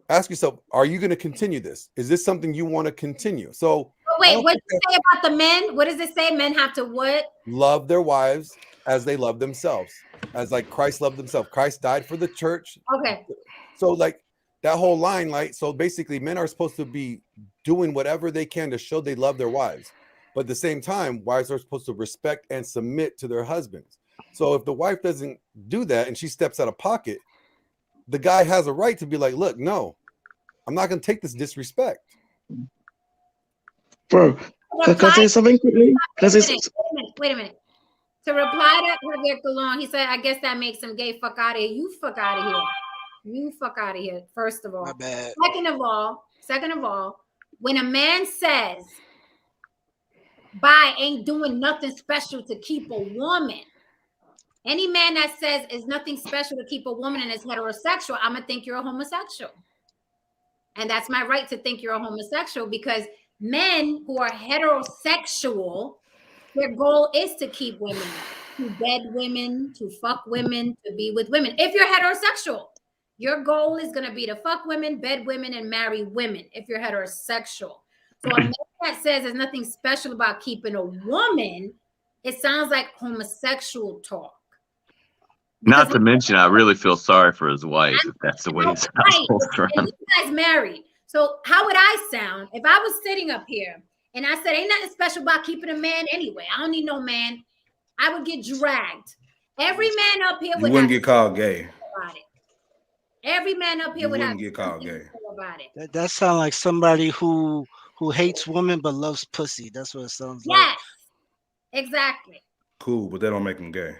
ask yourself, are you going to continue this? Is this something you want to continue? So wait, what does it say about the men? What does it say? Men have to what? Love their wives as they love themselves, as like Christ loved himself. Christ died for the church. Okay. So like that whole line, like, so basically men are supposed to be doing whatever they can to show they love their wives. But at the same time, wives are supposed to respect and submit to their husbands. So if the wife doesn't do that and she steps out of pocket, the guy has a right to be like, look, no, I'm not going to take this disrespect. Bro, can I say something quickly? Wait a minute. To reply to Javier Colon, he said, I guess that makes him gay. Fuck out of here. You fuck out of here. You fuck out of here, first of all. My bad. Second of all, when a man says, "Bye, ain't doing nothing special to keep a woman," any man that says is nothing special to keep a woman and is heterosexual, I'm gonna think you're a homosexual. And that's my right to think you're a homosexual, because men who are heterosexual, their goal is to keep women, to bed women, to fuck women, to be with women. If you're heterosexual, your goal is going to be to fuck women, bed women, and marry women if you're heterosexual. So a man that says there's nothing special about keeping a woman, it sounds like homosexual talk. Not to mention, I really feel sorry for his wife if that's the way his household's run. And you guys married. So how would I sound if I was sitting up here and I said, ain't nothing special about keeping a man anyway? I don't need no man. I would get dragged. Every man up here wouldn't get called gay. About it. Every man up here wouldn't get called gay. About it. That sounds like somebody who hates women but loves pussy. That's what it sounds like. Yes, exactly. Cool, but that don't make him gay.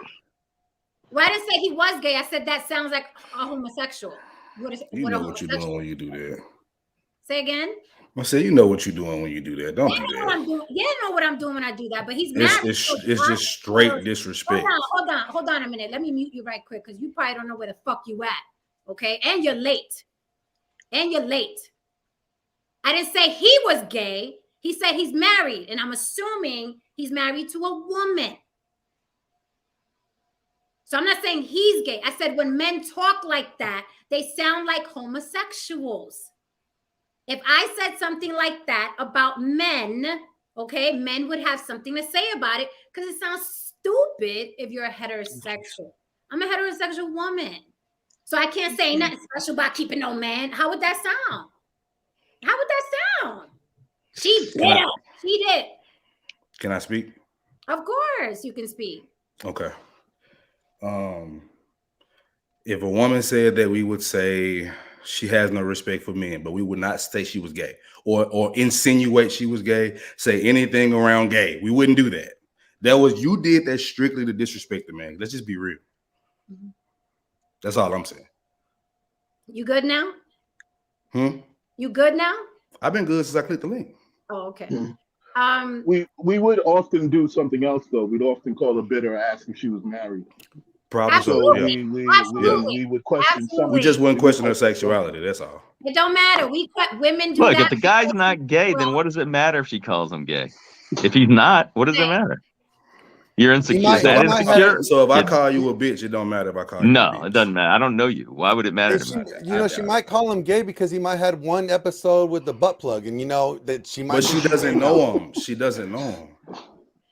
Well, I didn't say he was gay. I said that sounds like a homosexual. You know what you're doing when you do that. Say again? I said, you know what you're doing when you do that. Don't do that. Yeah, I know what I'm doing when I do that, but he's mad. It's just straight disrespect. Hold on a minute. Let me mute you right quick, because you probably don't know where the fuck you at. Okay? And you're late. I didn't say he was gay. He said he's married, and I'm assuming he's married to a woman. So I'm not saying he's gay. I said when men talk like that, they sound like homosexuals. If I said something like that about men, okay, men would have something to say about it, because it sounds stupid if you're a heterosexual. I'm a heterosexual woman. So I can't say nothing special about keeping no man. How would that sound? She did it. She did. Can I speak? Of course, you can speak. Okay. If a woman said that, we would say she has no respect for men, but we would not say she was gay or insinuate she was gay, say anything around gay. We wouldn't do that. You did that strictly to disrespect the man. Let's just be real. Mm-hmm. That's all I'm saying. You good now? You good now? I've been good since I clicked the link. Oh, okay. We would often do something else though. We'd often call her bitter, ask if she was married. Probably Absolutely. so. Yeah. We would question something. We just wouldn't question her sexuality. That's all. It don't matter. Women do Look, that. if the guy's not gay, then what does it matter if she calls him gay? If he's not, what does it matter? You're insecure. So if I call you a bitch, it don't matter if I call you. No, it doesn't matter. I don't know you. Why would it matter to me? You know, she might call him gay because he might had one episode with the butt plug, and you know that she might. But she doesn't know him. She doesn't know him.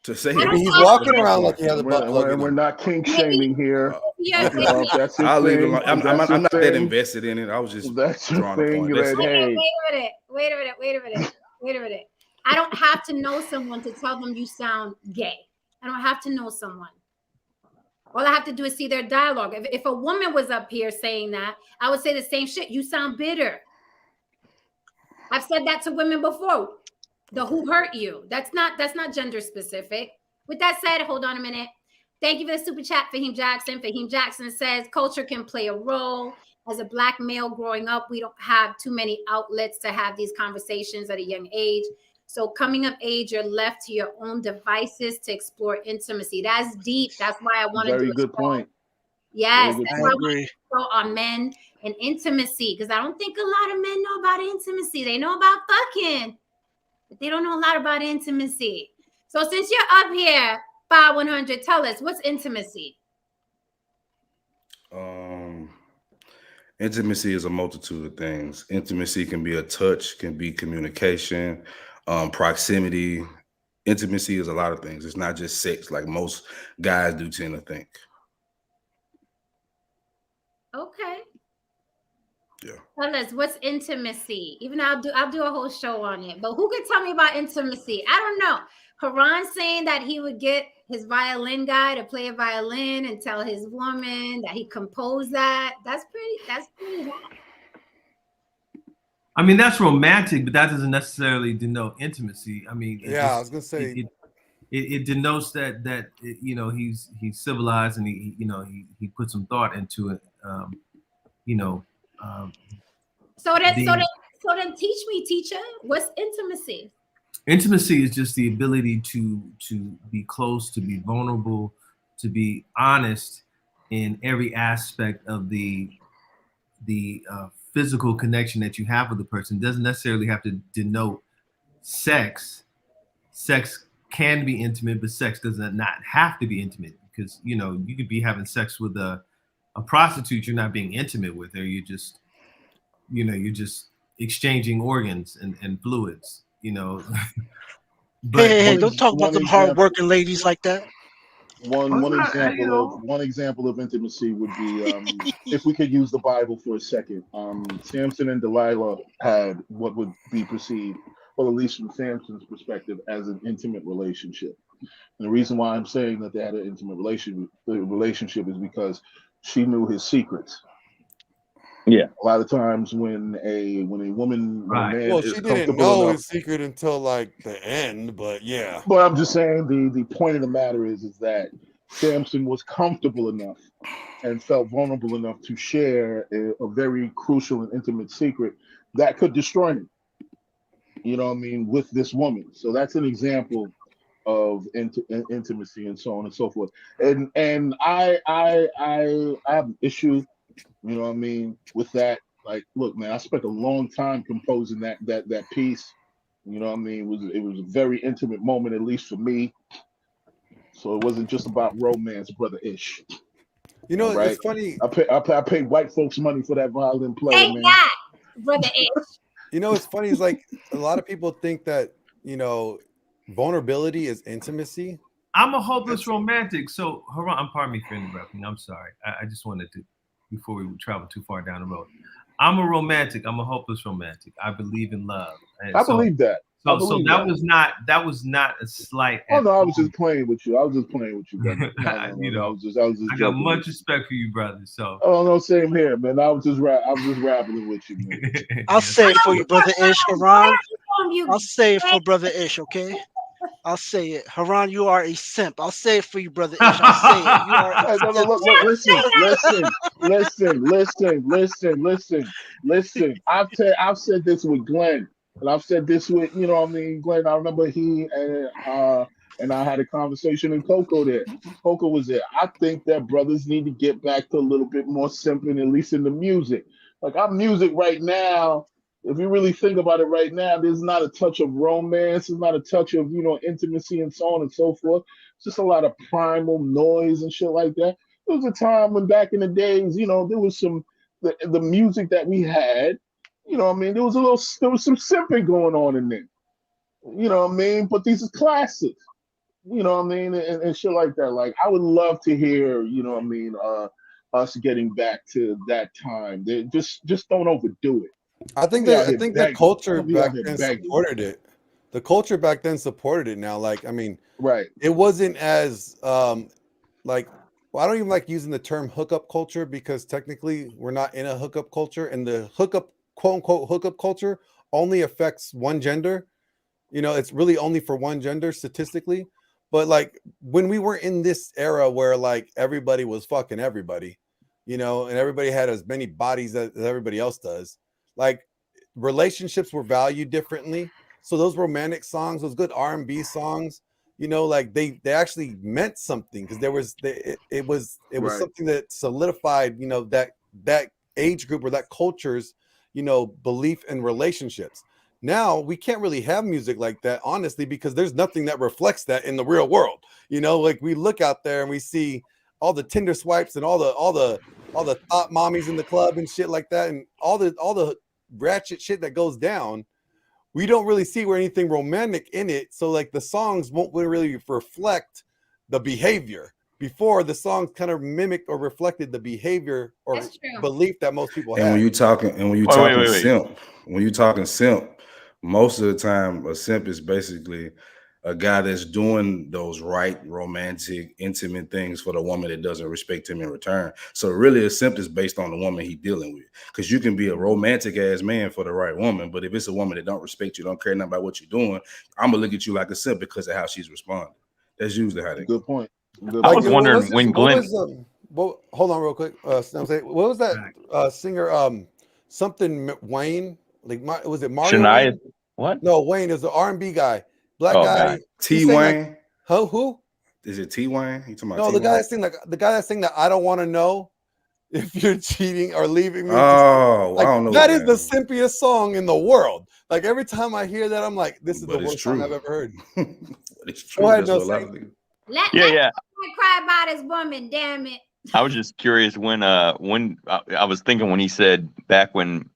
To say he's walking around like he has a butt plug. And we're not kink shaming here. That's I'll leave it alone. I'm not that invested in it. I was just drawing a point. Wait a minute. I don't have to know someone to tell them you sound gay. I don't have to know someone. All I have to do is see their dialogue. If a woman was up here saying that, I would say the same shit. You sound bitter. I've said that to women before. The who hurt you. That's not gender specific. With that said, hold on a minute. Thank you for the super chat, Fahim Jackson. Fahim Jackson says culture can play a role. As a Black male growing up, we don't have too many outlets to have these conversations at a young age. So coming of age, you're left to your own devices to explore intimacy. That's deep. That's why I want to do very good point. Yes, that's why I want to go on men and intimacy, because I don't think a lot of men know about intimacy. They know about fucking, but they don't know a lot about intimacy. So since you're up here, 5100, tell us, what's intimacy? Intimacy is a multitude of things. Intimacy can be a touch, can be communication, proximity. Intimacy is a lot of things. It's not just sex like most guys do tend to think. Okay. Yeah. Tell us, what's intimacy? Even I'll do a whole show on it. But who could tell me about intimacy? I don't know. Haran saying that he would get his violin guy to play a violin and tell his woman that he composed that. That's pretty hot. I mean, that's romantic, but that doesn't necessarily denote intimacy. I mean, I was gonna say it denotes that you know he's civilized and he put some thought into it. So then teach me, teacher, what's intimacy? Intimacy is just the ability to be close, to be vulnerable, to be honest in every aspect of the physical connection that you have with the person. It doesn't necessarily have to denote sex. Sex can be intimate, but sex does not have to be intimate, because you could be having sex with a prostitute. You're not being intimate with her. You're just exchanging organs and fluids. But hey, don't talk about them hard-working ladies like that. One example of intimacy would be if we could use the Bible for a second. Samson and Delilah had what would be perceived, well, at least from Samson's perspective, as an intimate relationship. And the reason why I'm saying that they had an intimate relationship is because she knew his secrets. Yeah. A lot of times when a woman, well, she didn't know his secret until like the end, but yeah. But I'm just saying the point of the matter is that Samson was comfortable enough and felt vulnerable enough to share a very crucial and intimate secret that could destroy him. You know what I mean? With this woman. So that's an example of intimacy and so on and so forth. And I have an issue, you know what I mean, with that. Like, look, man, I spent a long time composing that piece. You know what I mean? It was a very intimate moment, at least for me. So it wasn't just about romance, brother Ish. You know, right? It's funny. I paid white folks money for that violin player, Hey, man. that, brother Ish. You know, it's funny. It's like a lot of people think that, vulnerability is intimacy. I'm a hopeless romantic. So, Haran, pardon me for interrupting. I'm sorry. I just wanted to, before we travel too far down the road. I'm a romantic. I'm a hopeless romantic. I believe in love. I believe that. So that was not a slight. Oh no, I was just playing with you. Brother. No, You know, I was just joking. I got much respect for you, brother. So. Oh no, same here, man. I was just rapping with you, man. I'll say it for you, brother Ish. Haran, I'll say it for brother Ish, okay? I'll say it. Haran, you are a simp. I'll say it for you, brother Ish. I'll say it. You are a simp. Listen. I've said this with Glenn, and I've said this with, you know what I mean, Glenn. I remember he and I had a conversation in Coco there. Coco was there. I think that brothers need to get back to a little bit more simping, at least in the music. Like our music right now, if you really think about it right now, there's not a touch of romance. There's not a touch of, you know, intimacy and so on and so forth. It's just a lot of primal noise and shit like that. There was a time when back in the days, you know, there was the music that we had, you know what I mean? There was some simping going on in there. You know what I mean? But these are classics. You know what I mean? And shit like that. Like, I would love to hear, you know what I mean, us getting back to that time. They just don't overdo it. I think that culture back then supported it. The culture back then supported it. Now, like, I mean, right? It wasn't as like, well, I don't even like using the term hookup culture because technically we're not in a hookup culture, and the hookup, quote unquote, hookup culture only affects one gender. You know, it's really only for one gender statistically. But like when we were in this era where like everybody was fucking everybody, you know, and everybody had as many bodies as everybody else does, like relationships were valued differently. So those romantic songs, those good R&B songs, you know, like they actually meant something because it was Right. something that solidified, you know, that age group or that culture's, you know, belief in relationships. Now we can't really have music like that, honestly, because there's nothing that reflects that in the real world. You know, like we look out there and we see all the Tinder swipes and all the thought mommies in the club and shit like that, and all the ratchet shit that goes down. We don't really see where anything romantic in it. So like the songs won't really reflect the behavior. Before, the songs kind of mimicked or reflected the behavior or belief that most people and have. when you're talking simp, most of the time a simp is basically a guy that's doing those right romantic, intimate things for the woman that doesn't respect him in return. So really a simp is based on the woman he's dealing with. Because you can be a romantic ass man for the right woman, but if it's a woman that don't respect you, don't care nothing about what you're doing, I'm gonna look at you like a simp because of how she's responding. That's usually how they Good point. I was wondering when Glenn. Hold on real quick. What was that singer? Something Wayne. Like, was it Mario? Shania? Wayne? What? No, Wayne is the R&B guy. Black guy. T Wayne. Like, who? Is it T Wayne? You talking about? No, T-Wayne? the guy that sing that I don't want to know if you're cheating or leaving me. Oh, like, I don't know. That is the simpiest song in the world. Like every time I hear that, I'm like, this is the worst song I've ever heard. It's true. Go ahead, Let cry about his woman, damn it. I was just curious when I was thinking when he said back when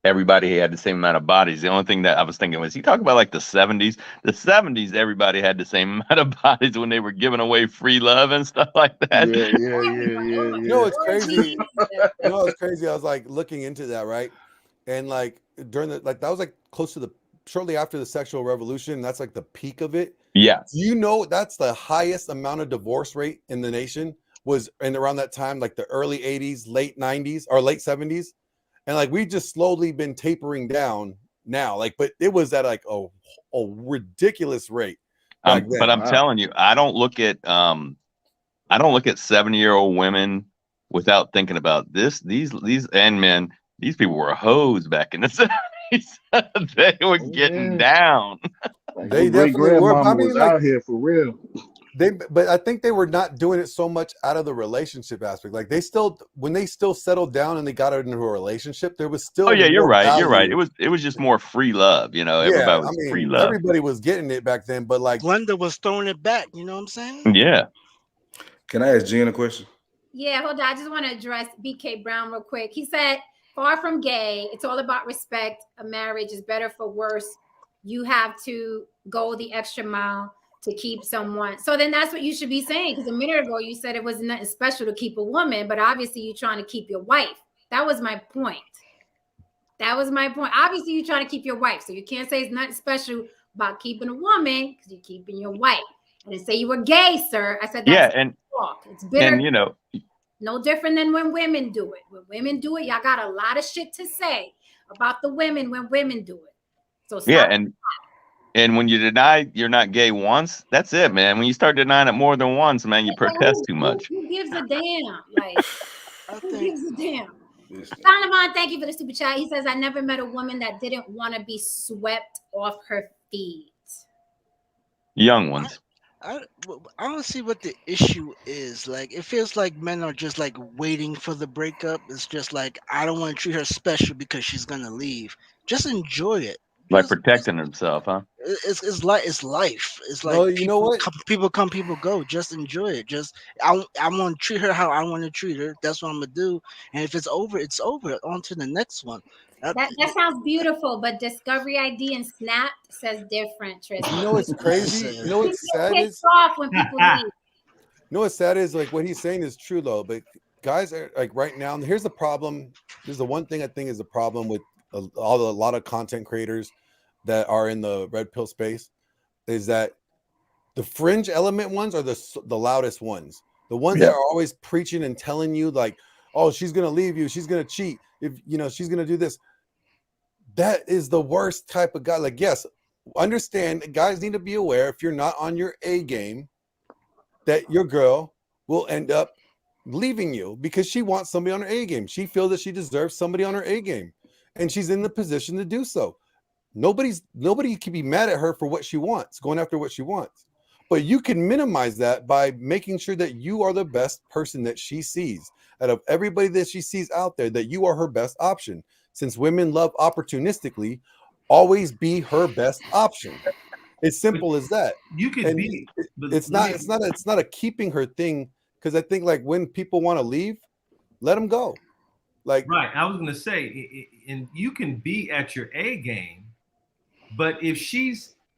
everybody had the same amount of bodies. The only thing that I was thinking was he talked about like the 70s. The 70s, everybody had the same amount of bodies when they were giving away free love and stuff like that. Yeah. You know, it's crazy. It's crazy. I was like looking into that, right? And like during that was like close to shortly after the sexual revolution. That's like the peak of it. Yeah. You know, that's the highest amount of divorce rate in the nation was in around that time, like the early 80s, late 90s or late 70s. And like we just slowly been tapering down now, like, but it was at like a ridiculous rate. But I'm telling you, I don't look at 70-year-old women without thinking about these and men. These people were hoes back in the 70s. They were getting down. Like they definitely were. I mean, was out here for real. But I think they were not doing it so much out of the relationship aspect. Like when they still settled down and they got into a relationship, there was still. Oh yeah, you're right. You're right. It was just more free love. You know, everybody was free love. Everybody was getting it back then, but like Glenda was throwing it back. You know what I'm saying? Yeah. Can I ask Jen a question? Yeah, hold on. I just want to address BK Brown real quick. He said, "Far from gay. It's all about respect. A marriage is better for worse. You have to go the extra mile to keep someone." So then that's what you should be saying. Because a minute ago you said it was nothing special to keep a woman, but obviously you're trying to keep your wife. That was my point. Obviously you're trying to keep your wife. So you can't say it's nothing special about keeping a woman because you're keeping your wife. I didn't say you were gay, sir. I said Yeah, that's talk. It's bitter. and you know, no different than when women do it. When women do it, y'all got a lot of shit to say about the women when women do it. So stop. yeah, and when you deny you're not gay once, that's it, man. When you start denying it more than once, man, you protest too much. Who gives a damn? Like, who gives a damn? Donovan, thank you for the super chat. He says, I never met a woman that didn't want to be swept off her feet. Young ones. I don't see what the issue is. Like, it feels like men are just like waiting for the breakup. It's just like, I don't want to treat her special because she's gonna leave. Just enjoy it. Like protecting himself, huh? It's life. It's like, no, you know what? People come, people go. Just enjoy it. Just I want to treat her how I want to treat her. That's what I'm gonna do. And if it's over, it's over. On to the next one. That sounds beautiful, but Discovery ID and Snap says different, Tristan. You know what's crazy? You know what's sad is off when people leave. You know what's sad is like what he's saying is true though, but guys are like right now. Here's the problem. There's the one thing I think is a problem with a lot of content creators that are in the red pill space is that the fringe element ones are the loudest ones. The ones that are always preaching and telling you like, oh, she's gonna leave you, she's gonna cheat, if you know she's gonna do this. That is the worst type of guy. Like, yes, understand guys need to be aware if you're not on your A game, that your girl will end up leaving you because she wants somebody on her A game. She feels that she deserves somebody on her A game, and she's in the position to do so. Nobody can be mad at her for what she wants, going after what she wants. But you can minimize that by making sure that you are the best person that she sees. Out of everybody that she sees out there, that you are her best option. Since women love opportunistically, always be her best option. It's simple as that. You could be. It's not a keeping her thing, because I think like when people want to leave, let them go. Like, right. I was gonna say, and you can be at your A game, but if she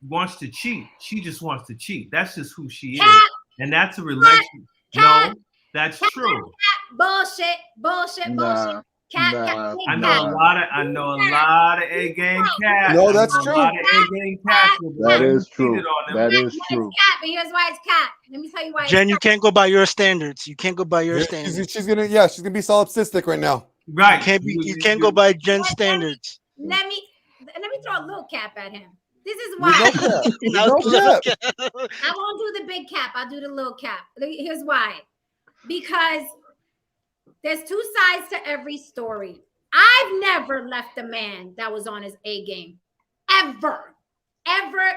wants to cheat, she just wants to cheat. That's just who she is, and that's a relationship. No, that's true. Bullshit. Cat. I know a lot of A game cats. No, that's true. A lot of A game cats. That is true. That is true. Cat, but here's why it's cat. Let me tell you why. Jen, you can't go by your standards. You can't go by your standards. She's gonna be solipsistic right now. Right. You can't go by Jen's standards. Let me throw a little cap at him. This is why. No cap. I won't do the big cap. I'll do the little cap. Here's why. Because there's two sides to every story. I've never left a man that was on his A game. Ever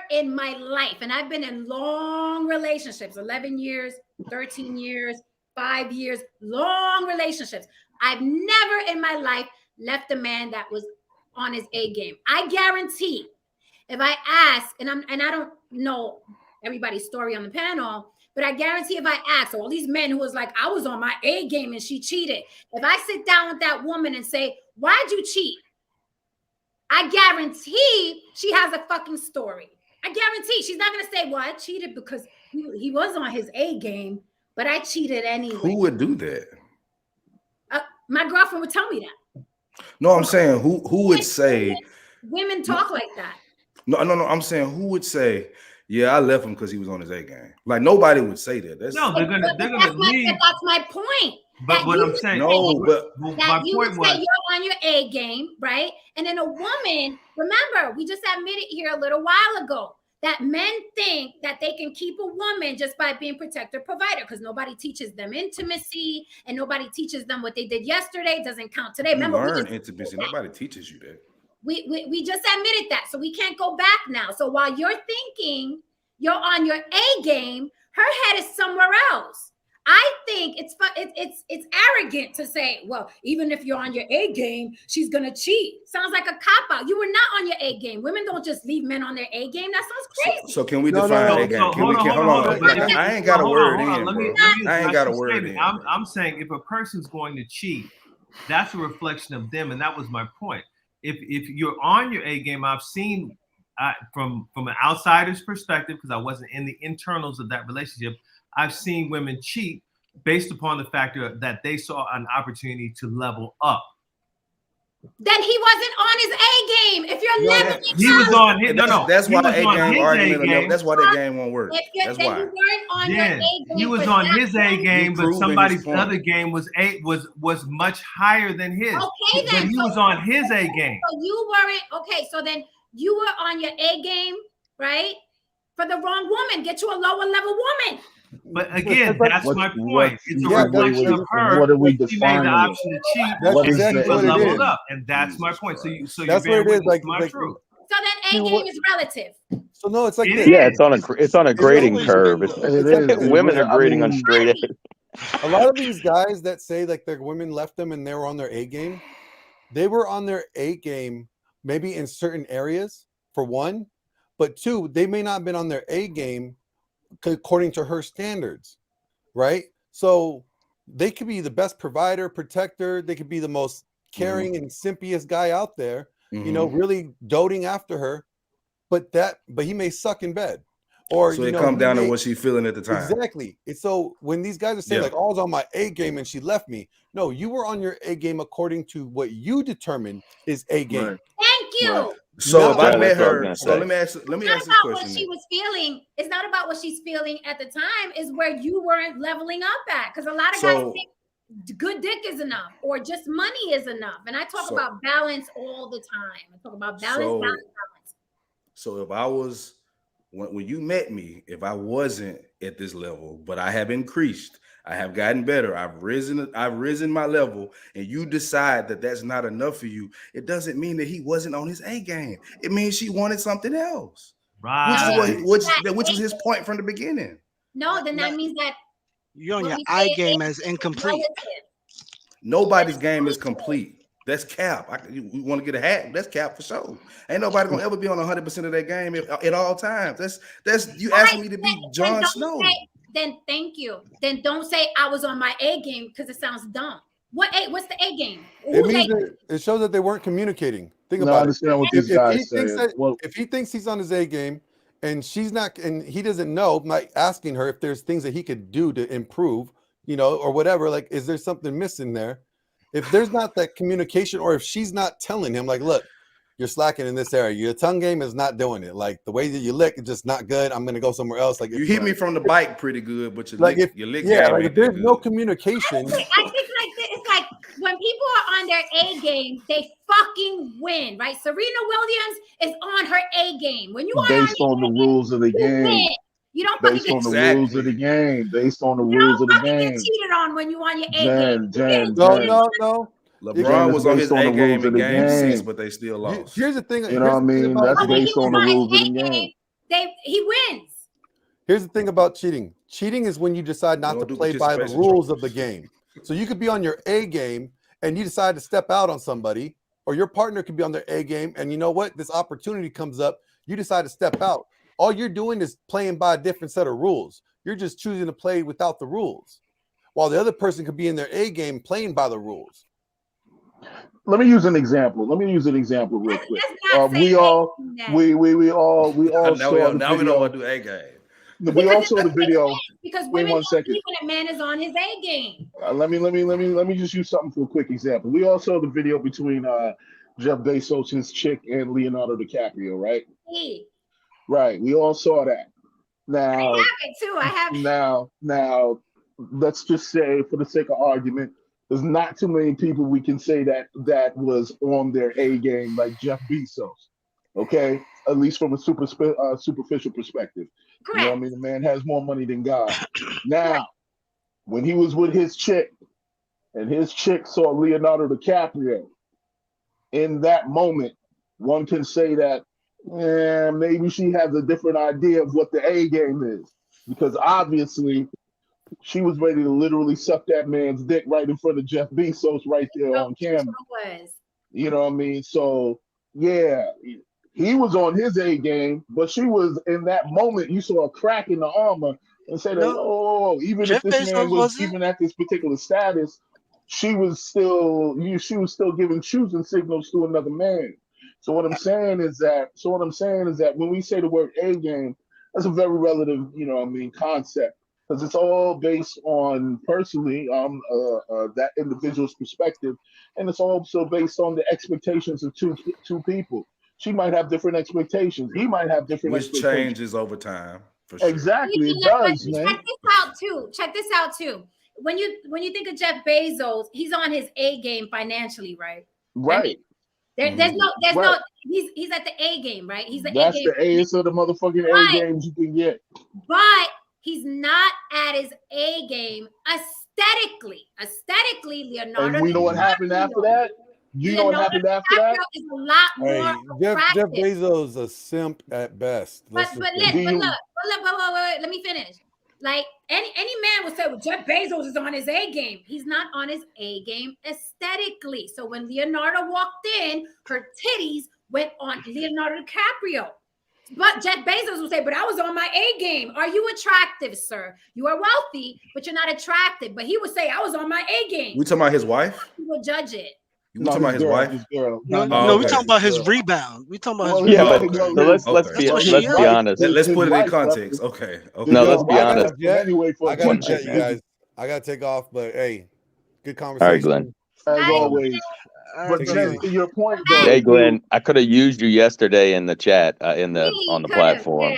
in my life. And I've been in long relationships, 11 years, 13 years, 5 years, long relationships. I've never in my life left a man that was on his A game. I guarantee if I ask, and I don't know everybody's story on the panel, but I guarantee if I ask all these men who was like, I was on my A game and she cheated. If I sit down with that woman and say, why'd you cheat? I guarantee she has a fucking story. I guarantee she's not going to say, well, I cheated because he was on his A game, but I cheated anyway. Who would do that? My girlfriend would tell me that. No, I'm saying who would say women talk like that. No. I'm saying who would say, yeah, I left him because he was on his A game. Like nobody would say that. They're gonna leave. That's my point. But what I'm saying, that you would say you're on your A game, right? And then a woman, remember, we just admitted here a little while ago that men think that they can keep a woman just by being protector provider because nobody teaches them intimacy and nobody teaches them what they did yesterday doesn't count today. Remember, learn intimacy. Nobody teaches you that. We just admitted that, so we can't go back now. So while you're thinking you're on your A game, her head is somewhere else. I think it's arrogant to say, well, even if you're on your A game, she's gonna cheat. Sounds like a cop out. You were not on your A game. Women don't just leave men on their A game. That sounds crazy. So can we define A game? Hold on. I ain't got a word in, bro. I ain't got a word in. I'm saying if a person's going to cheat, that's a reflection of them, and that was my point. If you're on your A game, I've seen from an outsider's perspective, because I wasn't in the internals of that relationship, I've seen women cheat based upon the factor that they saw an opportunity to level up. Then he wasn't on his A game. If you're leveling he was on his That's he why was A on game his argument. A game. That's why that game won't work. That's then why. you weren't on your A game. He was for on that his A one. game, but proving somebody's his point. other game was much higher than his. Okay, then. But he was on his A game. So you weren't okay. So then you were on your A game, right? For the wrong woman. Get you a lower level woman. But again, that's my point. It's a reflection of her. What are we She made the defining? option to cheat. That's exactly what it leveled is. up, and that's my point. So That's you're what it is. Like my truth. So then A game is relative. So no, it's like It this. Yeah, it's on a grading always curve. been It's women are grading on straight A. A lot of these guys that say like their women left them and they were on their A game, they were on their A game maybe in certain areas for one, but two, they may not have been on their A game according to her standards, right? So they could be the best provider, protector, they could be the most caring and simpiest guy out there, you know, really doting after her, but he may suck in bed. Or So it comes down to what she's feeling at the time. Exactly. It's so when these guys are saying like, "Oh, I was on my A game and she left me," no, you were on your A game according to what you determined is A game. Right. Thank you. Right. So if I met that's what I was her, gonna so say. let me ask It's this not about what question. she was feeling. It's not about what she's feeling at the time. Is where you weren't leveling up at. Because a lot of guys So- think good dick is enough or just money is enough. And I talk So- about balance all the time. I talk about balance, So- balance. So if I was, when you met me, if I wasn't at this level, but I have increased, I have gotten better, I've risen my level, and you decide that that's not enough for you, it doesn't mean that he wasn't on his A game. It means she wanted something else, Right. which was his point from the beginning. No, then that means that You're on what your we I say game is as incomplete. relative. Nobody's game is complete. That's cap. You want to get a hat? That's cap for sure. Ain't nobody gonna ever be on 100% of their game at all times. That's you asking me to be Jon Snow. Then thank you. Then don't say I was on my A game because it sounds dumb. What's the A game? It means that it shows that they weren't communicating. Think I about it. understand what If this guy he thinks said. that, Well, if he thinks he's on his A game and she's not, and he doesn't know, like asking her if there's things that he could do to improve, you know, or whatever, like, is there something missing there? If there's not that communication, or if she's not telling him, like, look, you're slacking in this area, your tongue game is not doing it. Like the way that you lick is just not good. I'm gonna go somewhere else. Like You hit me from the bike pretty good, but your like lick, if your lick yeah, game like ain't if there's that no good. communication, I think like this, it's like when people are on their A game, they fucking win, right? Serena Williams is on her A game. When you are based on on the your A rules of the game, you game. win. You don't fucking Based get on the Exactly. rules of the game. Based on the you rules don't of the fucking get game. cheated on when you on your A Jen, game. no. LeBron was on his based on A the game rules in of the game 6, game. but they still lost. Here's the thing. You know what I mean? That's But when he based was on the on his rules of A the game. game, he wins. Here's the thing about cheating. Cheating is when you decide not No to do play by the participation rules of the trophies. game. So you could be on your A game and you decide to step out on somebody, or your partner could be on their A game, and you know what? This opportunity comes up, you decide to step out. All you're doing is playing by a different set of rules. You're just choosing to play without the rules, while the other person could be in their A game playing by the rules. Let me use an example. Real quick. We all Now we saw the now we don't video. want to do A game. We all saw the video. Because Wait women 1 don't second. cheat when a man is on his A game. Let me just use something for a quick example. We all saw the video between Jeff Bezos, his chick, and Leonardo DiCaprio, right? Hey, Right. We all saw that. Now, I have it too. I have it. now, let's just say, for the sake of argument, there's not too many people we can say that was on their A game like Jeff Bezos. Okay, at least from a superficial perspective. Correct. You know what I mean? The man has more money than God. Now, when he was with his chick, and his chick saw Leonardo DiCaprio, in that moment, one can say that maybe she has a different idea of what the A game is, because obviously she was ready to literally suck that man's dick right in front of Jeff Bezos right there on camera. You know what I mean? So yeah, he was on his A game, but she was in that moment. You saw a crack in the armor and said, "Oh, even Jeff if this man Bezos was wasn't? even at this particular status, she was still giving choosing signals to another man." So what I'm saying is that when we say the word A game, that's a very relative, you know what I mean, concept. because it's all based on personally that individual's perspective, and it's also based on the expectations of two people. She might have different expectations. He might have different Which expectations. changes over time, for sure. Exactly, it does, man. Check this out too. When you think of Jeff Bezos, he's on his A game financially, right? Right. I mean, there's no. He's at the A game, right? He's the That's A game. the A's of the motherfucking A games you can get. But he's not at his A game aesthetically. Aesthetically, Leonardo. And we know what happened after that? You know what happened after that? Is a lot more Jeff Bezos is a simp at best. But look, let me finish. Like any man would say, well, Jeff Bezos is on his A game. He's not on his A game aesthetically. So when Leonardo walked in, her titties went on Leonardo DiCaprio. But Jeff Bezos would say, but I was on my A game. Are you attractive, sir? You are wealthy, but you're not attractive. But he would say, I was on my A game. We talking about his wife? He will judge it. You talking about his wife? No, we talking about his rebound. We talking about his rebound. But let's be honest. Let's put it in context. Okay. No, let's be honest. I gotta jet, you guys. I gotta take off, but hey, good conversation. All right, Glenn. As always. But Jen, to your point, though. Hey, Glenn, I could have used you yesterday in the chat, on the platform.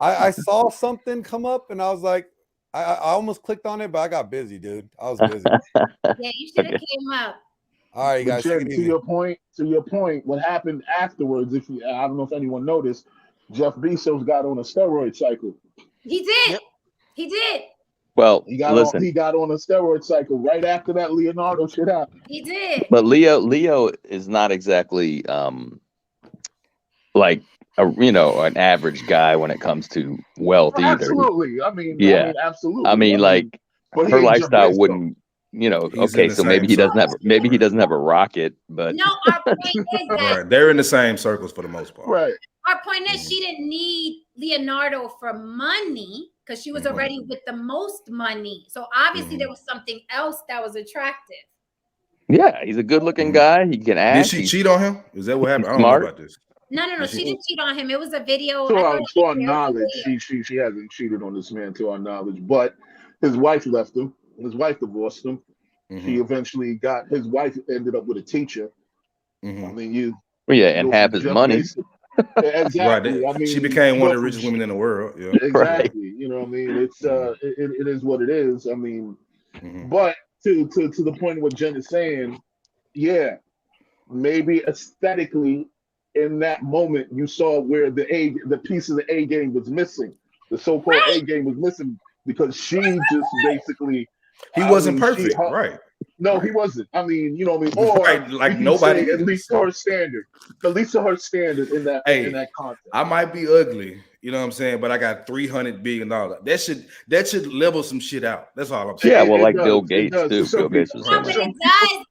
I saw something come up, and I was like, I almost clicked on it, but I got busy, dude. I was busy. Yeah, you should have came up. All right, guys. Jen, to your point, what happened afterwards? I don't know if anyone noticed, Jeff Bezos got on a steroid cycle. He did. Yep. He did. Well, he got on a steroid cycle right after that Leonardo shit happened. He did. But Leo is not exactly like an average guy when it comes to wealth either. Absolutely. I mean, absolutely. I mean, like her lifestyle wouldn't. Okay, so maybe he doesn't have a rocket, but no, our point is that they're in the same circles for the most part. Right. Our point is she didn't need Leonardo for money because she was already with the most money. So obviously there was something else that was attractive. Yeah, he's a good-looking guy. He can act. Did she cheat on him? Is that what happened? I don't know about this. No. She didn't cheat on him. It was a video. To our knowledge, she hasn't cheated on this man. To our knowledge, but his wife left him. His wife divorced him. He eventually his wife ended up with a teacher. I mean, and half his money. Exactly. Right. I mean, she became one of the richest women in the world. Yeah. Exactly. Right. You know what I mean? It's it is what it is. I mean, but to the point of what Jen is saying, yeah, maybe aesthetically in that moment you saw where the piece of the A game was missing. The so-called A game was missing because she just basically he wasn't perfect, right? No, he wasn't. I mean, you know what I mean? Or right, like nobody, at least to her standard. At least to her standard in that context. I might be ugly, you know what I'm saying, but I got $300 billion. That should level some shit out. That's all I'm saying. Yeah, well, like Bill Gates too. Bill Gates was saying that.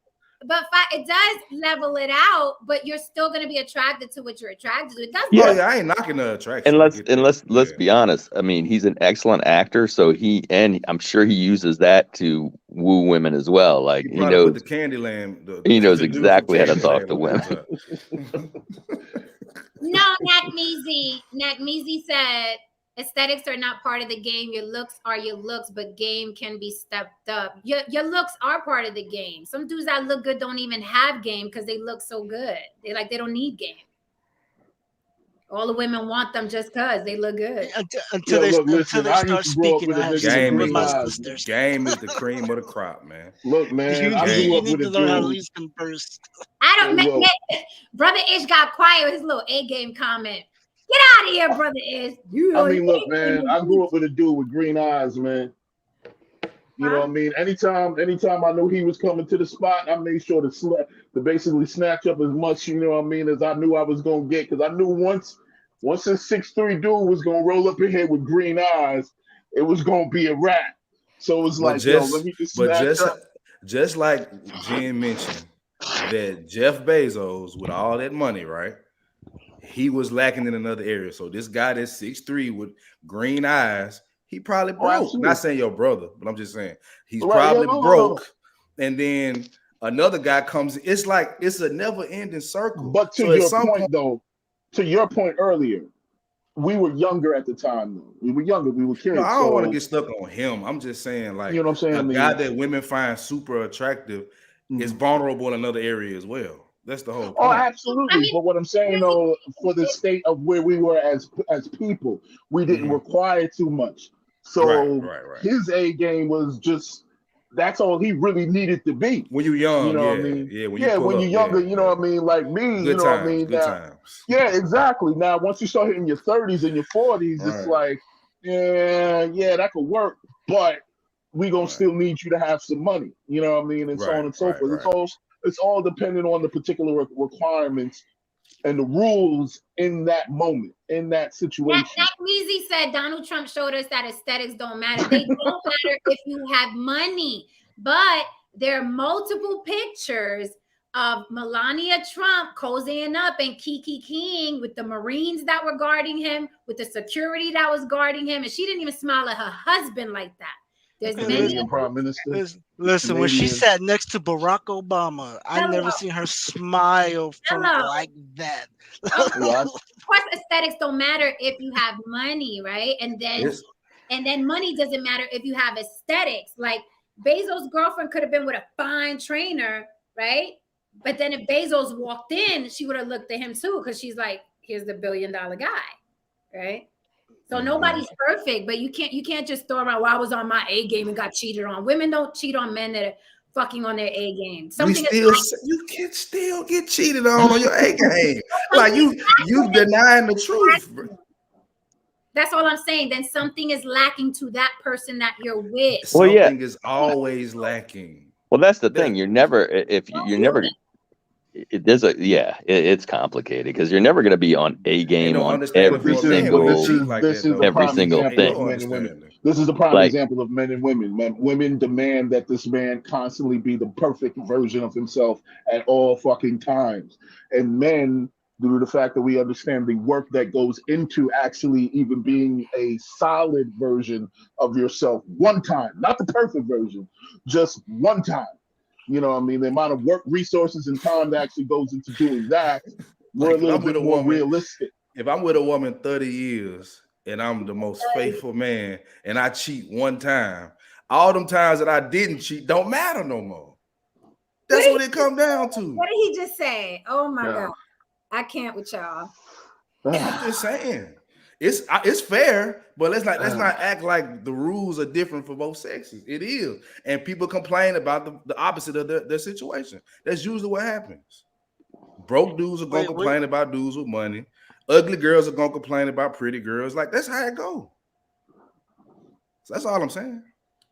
But it does level it out, but you're still going to be attracted to what you're attracted to. It does. Yeah, I ain't knocking the attraction. And let's be honest. I mean, he's an excellent actor, so I'm sure he uses that to woo women as well. Like he knows the Candyland. He knows exactly how to talk to women. No, Nakmeezy said aesthetics are not part of the game. Your looks are your looks, but game can be stepped up. Your looks are part of the game. Some dudes that look good don't even have game because they look so good. They don't need game. All the women want them just because they look good. Until they start speaking. Game is the cream of the crop, man. Look, man, you need to learn how to at least converse. Brother Ish got quiet with his little A game comment. Get out of here, Brother Ish. I mean, look, man, I grew up with a dude with green eyes, man. You know what I mean? Anytime I knew he was coming to the spot, I made sure to basically snatch up as much, you know what I mean, as I knew I was gonna get. Because I knew once this 6'3" dude was gonna roll up in here with green eyes, it was gonna be a wrap. So it was like, let me just snatch up. Just like Jen mentioned, that Jeff Bezos, with all that money, right? He was lacking in another area. So this guy that's 6'3" with green eyes, he probably broke. Not saying your brother, but I'm just saying he's probably broke. And then another guy comes. It's like it's a never-ending circle. But to your point earlier, we were younger at the time. Though. We were younger. We were kids. No, I don't want to get stuck on him. I'm just saying, like, you know what I'm saying? a guy that women find super attractive is vulnerable in another area as well. That's the whole point. Oh, absolutely. But what I'm saying, though, for the state of where we were as people, we didn't require too much. So his A game was just, that's all he really needed to be. When you're young, you know what I mean? Yeah, when you're younger, you know what I mean? Like me, you know what I mean? Good times. Yeah, exactly. Now, once you start hitting your 30s and your 40s, it's like, yeah, that could work, but we gonna still need you to have some money. You know what I mean? And so on and so forth. It's all dependent on the particular requirements and the rules in that moment, in that situation. That Weezy said Donald Trump showed us that aesthetics don't matter. They don't matter if you have money. But there are multiple pictures of Melania Trump cozying up and Kiki King with the Marines that were guarding him, with the security that was guarding him. And she didn't even smile at her husband like that. There's many Prime Minister. Listen, when she sat next to Barack Obama, I never seen her smile from like that. Of course, aesthetics don't matter if you have money, right? And then money doesn't matter if you have aesthetics. Like Bezos' girlfriend could have been with a fine trainer, right? But then if Bezos walked in, she would have looked at him too, because she's like, here's the $1 billion guy, right? So nobody's perfect, but you can't just throw around, well, I was on my A game and got cheated on. Women don't cheat on men that are fucking on their A game. You can still get cheated on your A game. Like you denying the truth. That's all I'm saying. Then something is lacking to that person that you're with. Something is always lacking. Well, that's the thing. You're never it's complicated because you're never going to be on A game on every single thing. This is the prime example of men and women. Women demand that this man constantly be the perfect version of himself at all fucking times. And men, due to the fact that we understand the work that goes into actually even being a solid version of yourself one time, not the perfect version, just one time. You know what I mean? The amount of work, resources, and time that actually goes into doing that, we're a little bit more realistic. If I'm with a woman 30 years and I'm the most faithful man and I cheat one time, all them times that I didn't cheat don't matter no more. That's what it comes down to. What did he just say? Oh my God. I can't with y'all. I'm just saying. It's fair, but let's not act like the rules are different for both sexes. It is. And people complain about the opposite of their situation. That's usually what happens. Broke dudes are going to complain about dudes with money. Ugly girls are going to complain about pretty girls. Like, that's how it goes. So that's all I'm saying.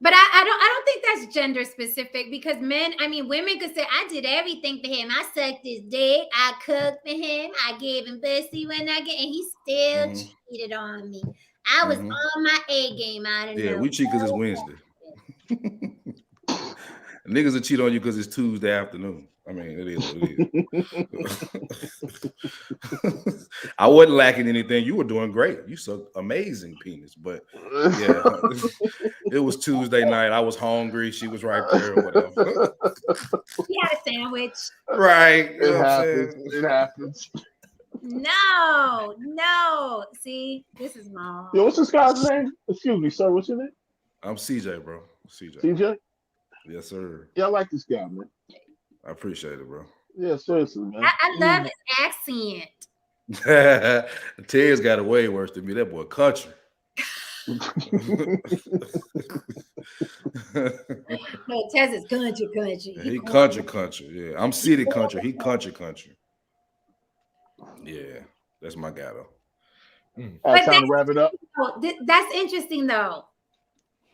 But I don't think that's gender specific, because women could say, I did everything for him. I sucked his dick. I cooked for him. I gave him pussy and he still cheated on me. I was on my A game. I don't know. Yeah, we cheat because it's Wednesday. Niggas will cheat on you because it's Tuesday afternoon. I mean, it is what it is. I wasn't lacking anything. You were doing great. You sucked amazing penis. But yeah, it was Tuesday night. I was hungry. She was right there or whatever. He had a sandwich. Right. It happens. No. See, this is wrong. Yo, what's this guy's name? Excuse me, sir. What's your name? I'm CJ, bro. CJ? Yes, sir. Yeah, I like this guy, man. I appreciate it, bro. Yeah, seriously, man. I love his accent. Ted's got it way worse than me. That boy country. No, Tez is country. He country. Yeah, I'm city country. He country. Yeah, that's my guy though. But time to wrap it up. That's interesting though.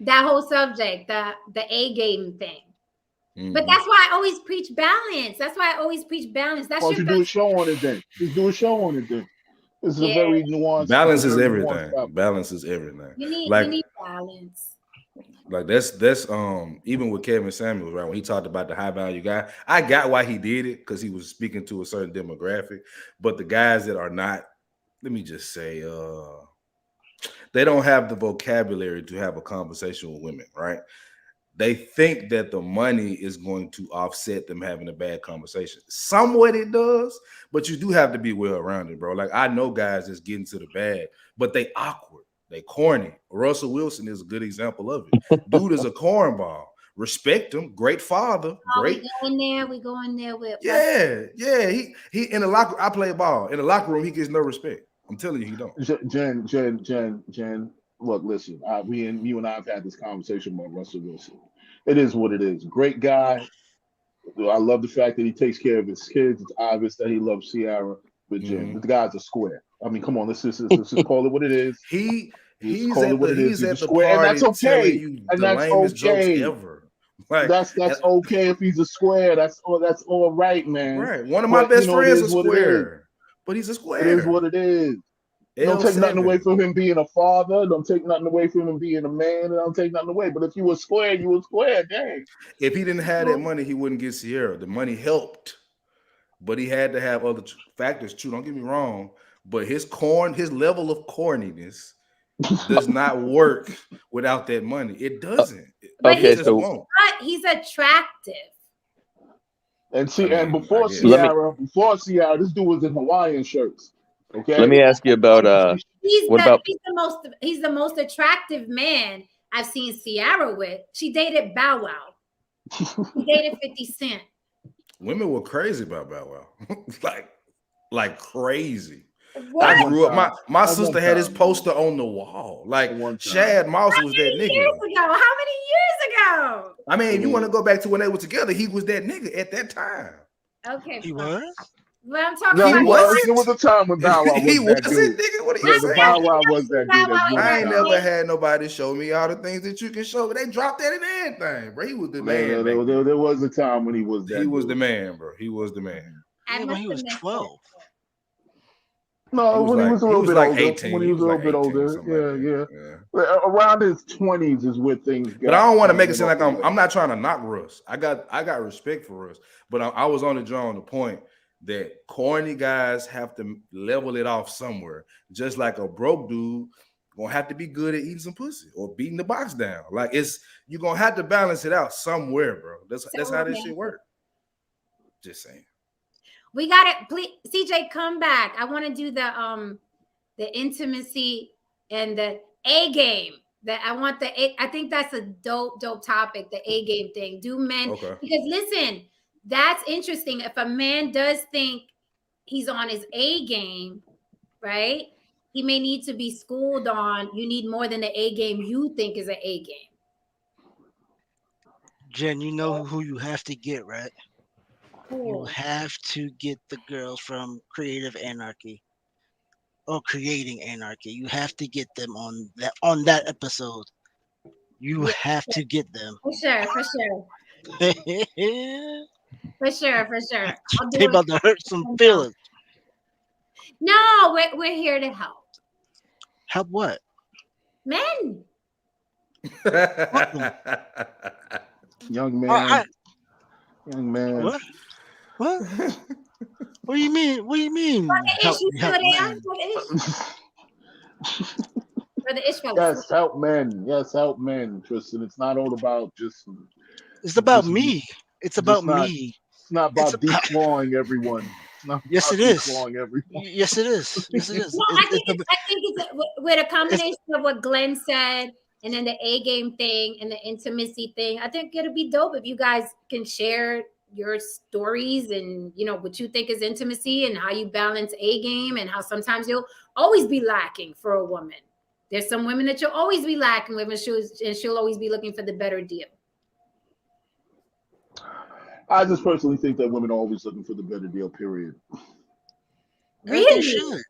That whole subject, the A game thing. But that's why I always preach balance. That's why I always preach balance. That's you do a show on it then. Just do a show on it then. This is a very nuanced. Balance is everything. Balance is everything. You need balance. Like that's even with Kevin Samuels, right? When he talked about the high value guy, I got why he did it, because he was speaking to a certain demographic. But the guys that are not, let me just say, they don't have the vocabulary to have a conversation with women, right? they think that the money is going to offset them having a bad conversation. Somewhat it does, but you do have to be well-rounded, bro. Like, I know guys that's getting to the bag, but they awkward, they corny. Russell Wilson is a good example of it. Dude is a cornball. Respect him, great father, great. We going there with Yeah. He in the locker. I play ball in the locker room. He gets no respect. I'm telling you, he don't. Jen. Look, listen. You and I have had this conversation about Russell Wilson. It is what it is. Great guy. I love the fact that he takes care of his kids. It's obvious that he loves Ciara. But Jen, the guy's a square. I mean, come on. Let's just call it what it is. He's call it what it is. He's a square, and that's okay. And that's okay. Ever. Like, that's okay if he's a square. That's all right, man. Right. One of my best friends is a square, but he's a square. It is what it is. Don't take nothing away from him being a father. Don't take nothing away from him being a man. Don't take nothing away. But if you were square, you were square. Dang. If he didn't have that money, he wouldn't get Ciara. The money helped, but he had to have other factors too. Don't get me wrong, but his level of corniness does not work without that money. It doesn't. But he's attractive. And before Ciara, this dude was in Hawaiian shirts. Okay. Let me ask you about he's the most attractive man I've seen Ciara with. She dated Bow Wow. She dated 50 Cent. Women were crazy about Bow Wow. like crazy. What? I grew up. My sister had his poster on the wall. Like, Shad Moss was that nigga. How many years ago? I mean, you want to go back to when they were together? He was that nigga at that time. Okay. He was. But I'm talking about. There was a time when Bow Wow was he that wasn't, dude. nigga. What are you saying? Bow Wow was that dude. I ain't never had nobody show me all the things that you can show. They dropped that in everything, bro. He was the man. There was a time when he was that. He was the man, bro. He was the man. Yeah, when he was 12. No, when he was a little bit older. 18. When he was a little bit older, yeah. Around his 20s is where things got. But I don't want to make it seem like I'm not trying to knock Russ. I got respect for Russ, but I was only drawing the point that corny guys have to level it off somewhere. Just like a broke dude gonna have to be good at eating some pussy or beating the box down. Like, you're gonna have to balance it out somewhere, bro. That's how this shit works. Just saying. We got it. Please, CJ, come back. I want to do the intimacy and the A game. I think that's a dope topic. The A game thing. Do men? Okay. Because listen, that's interesting. If a man does think he's on his A game, right? He may need to be schooled on. You need more than the A game you think is an A game. Jen, you know who you have to get, right? Cool. You have to get the girls from Creative Anarchy or Creating Anarchy. You have to get them on that episode. You have to get them. For sure. For sure. They about to hurt some feelings. No, we're here to help. Help what? Men. Young man. Young man. What? What do you mean? What do you mean? Yes, help men, Tristan. It's not all about just. It's about me. It's about me. It's not about declawing everyone. Yes, it is. Yes, it is. Yes, it is. No, I think it's with a combination of what Glenn said, and then the A game thing and the intimacy thing. I think it'll be dope if you guys can share your stories and what you think is intimacy and how you balance A game and how sometimes you'll always be lacking for a woman. There's some women that you'll always be lacking with, and she'll always be looking for the better deal. I just personally think that women are always looking for the better deal, period. Really?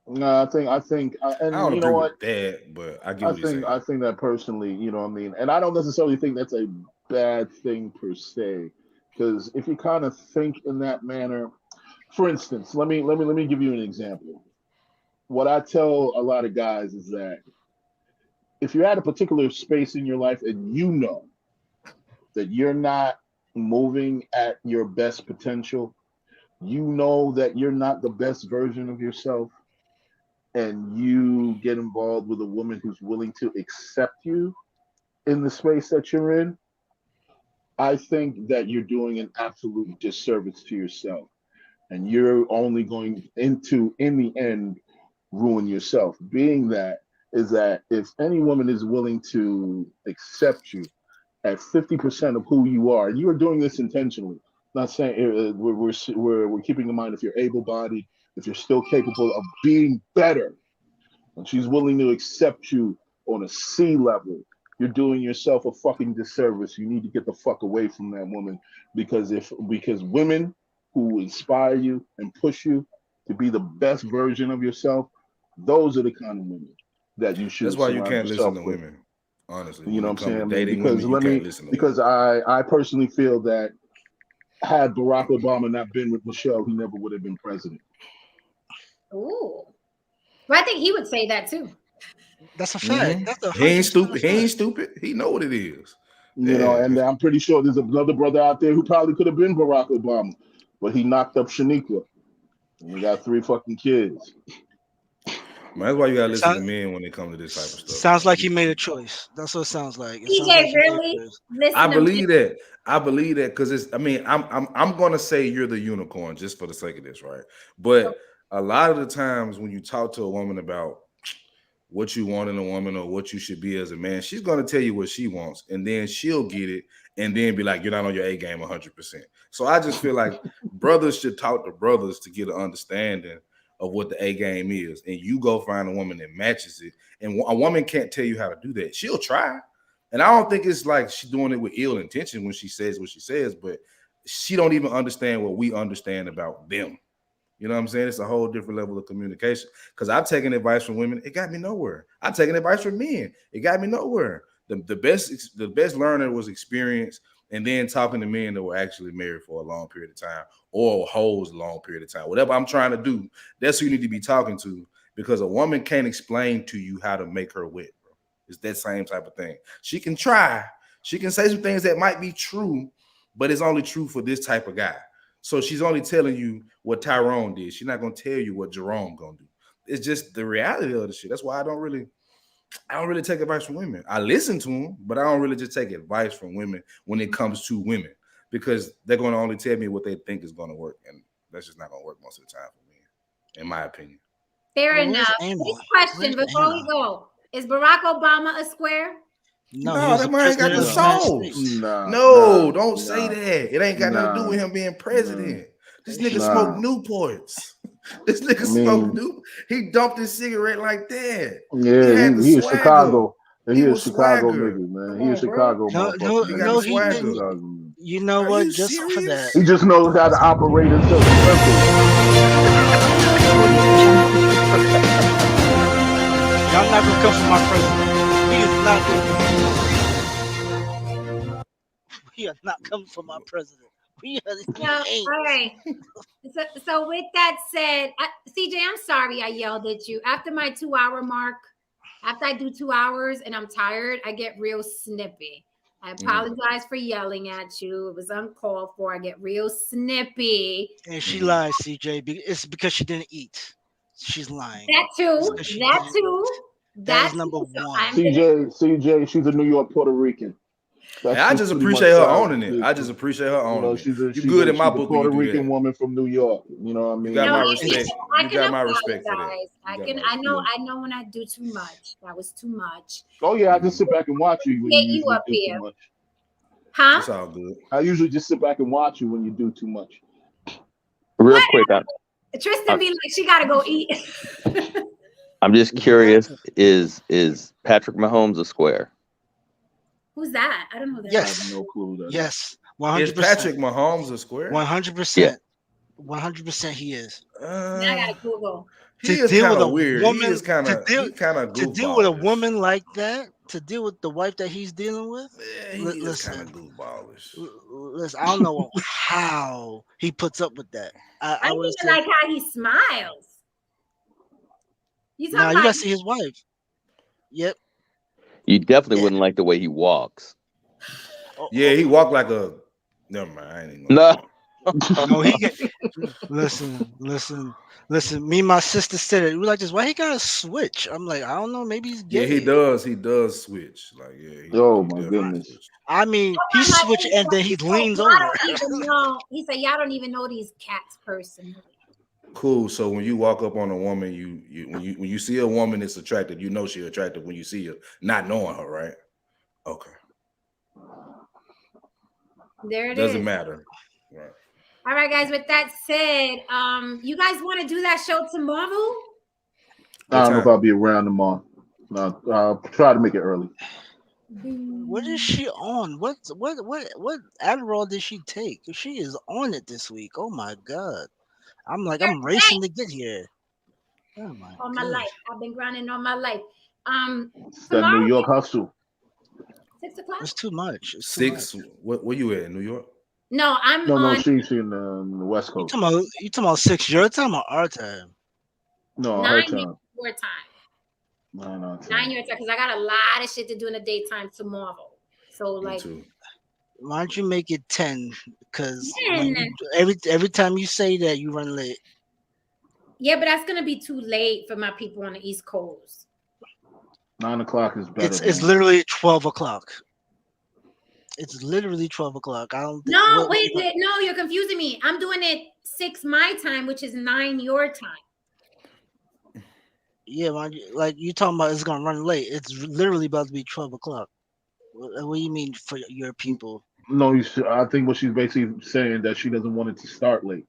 No, I think, and I don't you agree know what? with that, but I get what you're saying. I think that personally, you know what I mean? And I don't necessarily think that's a bad thing per se, because if you kind of think in that manner, for instance, let me give you an example. What I tell a lot of guys is that if you're at a particular space in your life and you know that you're not moving at your best potential, you know that you're not the best version of yourself, and you get involved with a woman who's willing to accept you in the space that you're in, I think that you're doing an absolute disservice to yourself. And you're only going into, in the end, ruin yourself. Being that is that if any woman is willing to accept you at 50% of who you are, and you are doing this intentionally, not saying we're keeping in mind if you're able-bodied, if you're still capable of being better, and she's willing to accept you on a C level, you're doing yourself a fucking disservice. You need to get the fuck away from that woman, because women who inspire you and push you to be the best version of yourself, those are the kind of women that you should. That's why you can't listen to with. women. Honestly, You know what I'm saying? Dating Because women, because I personally feel that had Barack Obama not been with Michelle, he never would have been president. Ooh. Well, I think he would say that too. That's a fact. He ain't stupid. He ain't stupid. He know what it is. You know, and I'm pretty sure there's another brother out there who probably could have been Barack Obama, but he knocked up Shanquila. And we got 3 fucking kids. Man, that's why you gotta listen to men when it comes to this type of stuff. Sounds like he made a choice. That's what it sounds like. Really? I believe that. I believe that because it's. I mean, I'm gonna say you're the unicorn just for the sake of this, right? But a lot of the times when you talk to a woman about what you want in a woman or what you should be as a man, she's gonna tell you what she wants, and then she'll get it, and then be like, "You're not on your A game 100%." So I just feel like brothers should talk to brothers to get an understanding of what the A game is, and you go find a woman that matches it. And a woman can't tell you how to do that. She'll try, and I don't think it's like she's doing it with ill intention when she says what she says, but she don't even understand what we understand about them. You know what I'm saying? It's a whole different level of communication. Because I've taken advice from women, it got me nowhere. I've taken advice from men, it got me nowhere. The best learner was experience, and then talking to men that were actually married for a long period of time or hoes a long period of time. Whatever I'm trying to do, that's who you need to be talking to, because a woman can't explain to you how to make her wet, bro. It's that same type of thing. She can try. She can say some things that might be true, but it's only true for this type of guy. So she's only telling you what Tyrone did. She's not going to tell you what Jerome going to do. It's just the reality of the shit. That's why I don't really take advice from women. I listen to them, but I don't really just take advice from women when it comes to women, because they're going to only tell me what they think is going to work, and that's just not going to work most of the time for me, in my opinion. Fair enough. This question before we go: is Barack Obama a square? No, that man ain't got the sauce. No, don't say that. It ain't got nothing to do with him being president. This nigga smoked Newports. This nigga smoked Newport. He dumped his cigarette like that. Yeah, he is Chicago. He is Chicago nigga, man. He is Chicago. No, he didn't. You know what? Just for that, he just knows how to operate in certain circles. Y'all not gonna come for my president. He is not. We are not coming for my president. All right. So with that said, CJ, I'm sorry I yelled at you. After my 2-hour mark, after I do 2 hours and I'm tired, I get real snippy. I apologize for yelling at you. It was uncalled for. I get real snippy. And she lies, CJ. It's because she didn't eat. She's lying. That too. That is number one. CJ, she's a New York Puerto Rican. I just appreciate her owning it. I just appreciate her owning it. You're good in my book. Puerto Rican woman from New York. You know what I mean? You got my respect. You got my respect for that. I know when I do too much. That was too much. Oh yeah, I just sit back and watch you when you up here. Too much. Huh? It's all good. I usually just sit back and watch you when you do too much. Real quick, Tristan be like, she gotta go eat. I'm just curious, is Patrick Mahomes a square? Who's that? I don't know that. Yes. I have no clue. That yes. 100%. Is Patrick Mahomes a square? 100%. 100% he is. Now I gotta Google. He is kind of weird. He is kind of to deal with a woman like that, to deal with the wife that he's dealing with. Yeah, he is kind of goofballish. Listen, I don't know how he puts up with that. I even like how he smiles. You gotta see his wife. Yep. You definitely wouldn't like the way he walks. Yeah, he walked like a. Never mind. I ain't even no. No, he get listen. Me and my sister said it. We were like this. Why he got a switch? I'm like, I don't know. Maybe he's gay. Yeah, he does. He does switch. Like, yeah. Oh my goodness. Switch. I mean, he switched and then he leans over. He said, "Y'all don't even know these cats personally." Cool. So when you walk up on a woman, when you see a woman that's attractive, you know she's attractive when you see her, not knowing her, right? Okay. There it Doesn't is. matter. Right. All right, guys. With that said, you guys want to do that show tomorrow? I don't know if I'll be around tomorrow. I'll try to make it early. What is she on? What Adderall did she take? She is on it this week. Oh my god. I'm racing to get here. Oh my all my life. I've been grinding all my life. That New York hustle. 6 o'clock. It's too much. It's Six. too much. Where you at in New York? No, I'm no, on. she's in the West Coast. You talking about 6 your time or our time? No, 9 her time. your time. No, 9 your time, because I got a lot of shit to do in the daytime tomorrow. So like, why don't you make it 10? Because every time you say that, you run late. Yeah, but that's gonna be too late for my people on the East Coast. 9 o'clock is better. It's literally 12 o'clock. It's literally 12 o'clock. I don't. No, wait, no, you're confusing me. I'm doing it 6 my time, which is 9 your time. Yeah, like you talking about it's gonna run late. It's literally about to be 12 o'clock. What do you mean for your people? No, I think what she's basically saying that she doesn't want it to start late.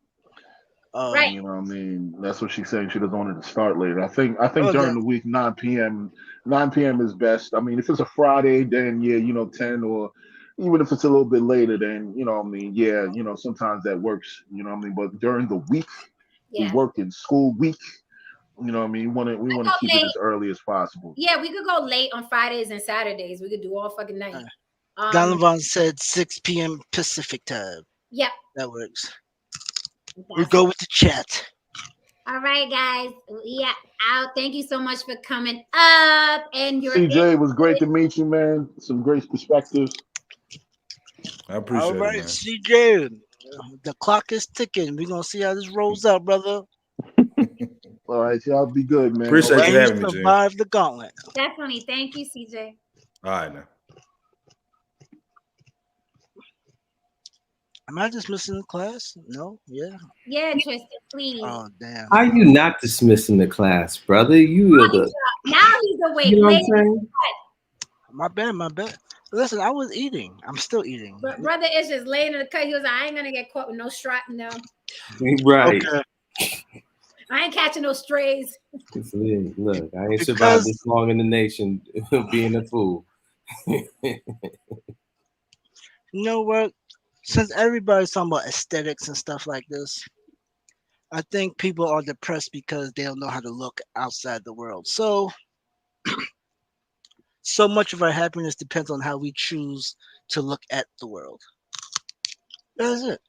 Right. You know what I mean? That's what she's saying. She doesn't want it to start late. I think during the week, 9 p.m. is best. I mean, if it's a Friday, then yeah, 10, or even if it's a little bit later, then yeah, sometimes that works. You know what I mean? But during the week, we work in school week. You know what I mean? We want to keep it as early as possible. Yeah, we could go late on Fridays and Saturdays. We could do all fucking night. Donovan said 6 p.m. Pacific time. Yep. That works. We go with the chat. All right, guys. Yeah, out. Thank you so much for coming up. And your CJ, it was great to meet you, man. Some great perspectives. I appreciate it, man. All right, CJ. The clock is ticking. We're gonna see how this rolls out, brother. All right, y'all be good, man. Appreciate you having me, Jim. Survive the gauntlet. Definitely. Thank you, CJ. All right, now. Am I dismissing the class? No? Yeah. Yeah, Tristan, please. Oh, damn. How are you not dismissing the class, brother? You are the. Now he's awake. You know what I'm saying? My bad. Listen, I was eating. I'm still eating. But brother is just laying in the cut. He was like, I ain't gonna get caught with no strap, no. Right. Okay. I ain't catching no strays. Look, I ain't survived this long in the nation being a fool. You know what? Since everybody's talking about aesthetics and stuff like this, I think people are depressed because they don't know how to look outside the world. So much of our happiness depends on how we choose to look at the world. That's it.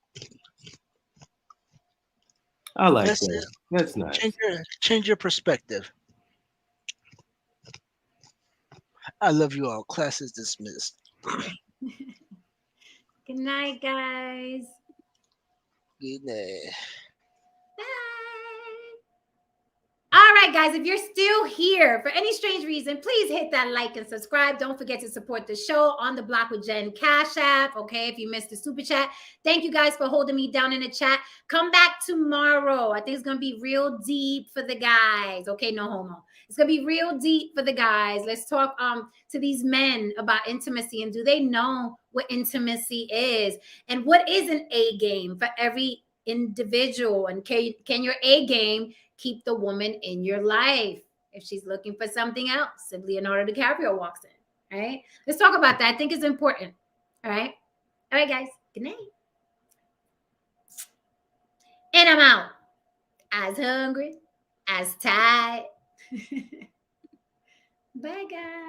I like that. That's nice. Change your perspective. I love you all. Class is dismissed. Good night, guys. Good night. Bye. All right, guys, if you're still here for any strange reason, please hit that like and subscribe. Don't forget to support the show on the Block with Jen Cash App, okay, if you missed the super chat. Thank you guys for holding me down in the chat. Come back tomorrow. I think it's going to be real deep for the guys, okay, no homo. It's going to be real deep for the guys. Let's talk to these men about intimacy, and do they know what intimacy is, and what is an A game for every individual, and can your A game keep the woman in your life if she's looking for something else, if Leonardo DiCaprio walks in, all right? Let's talk about that. I think it's important, all right? All right, guys, good night. And I'm out. As hungry, as tired. Bye, guys.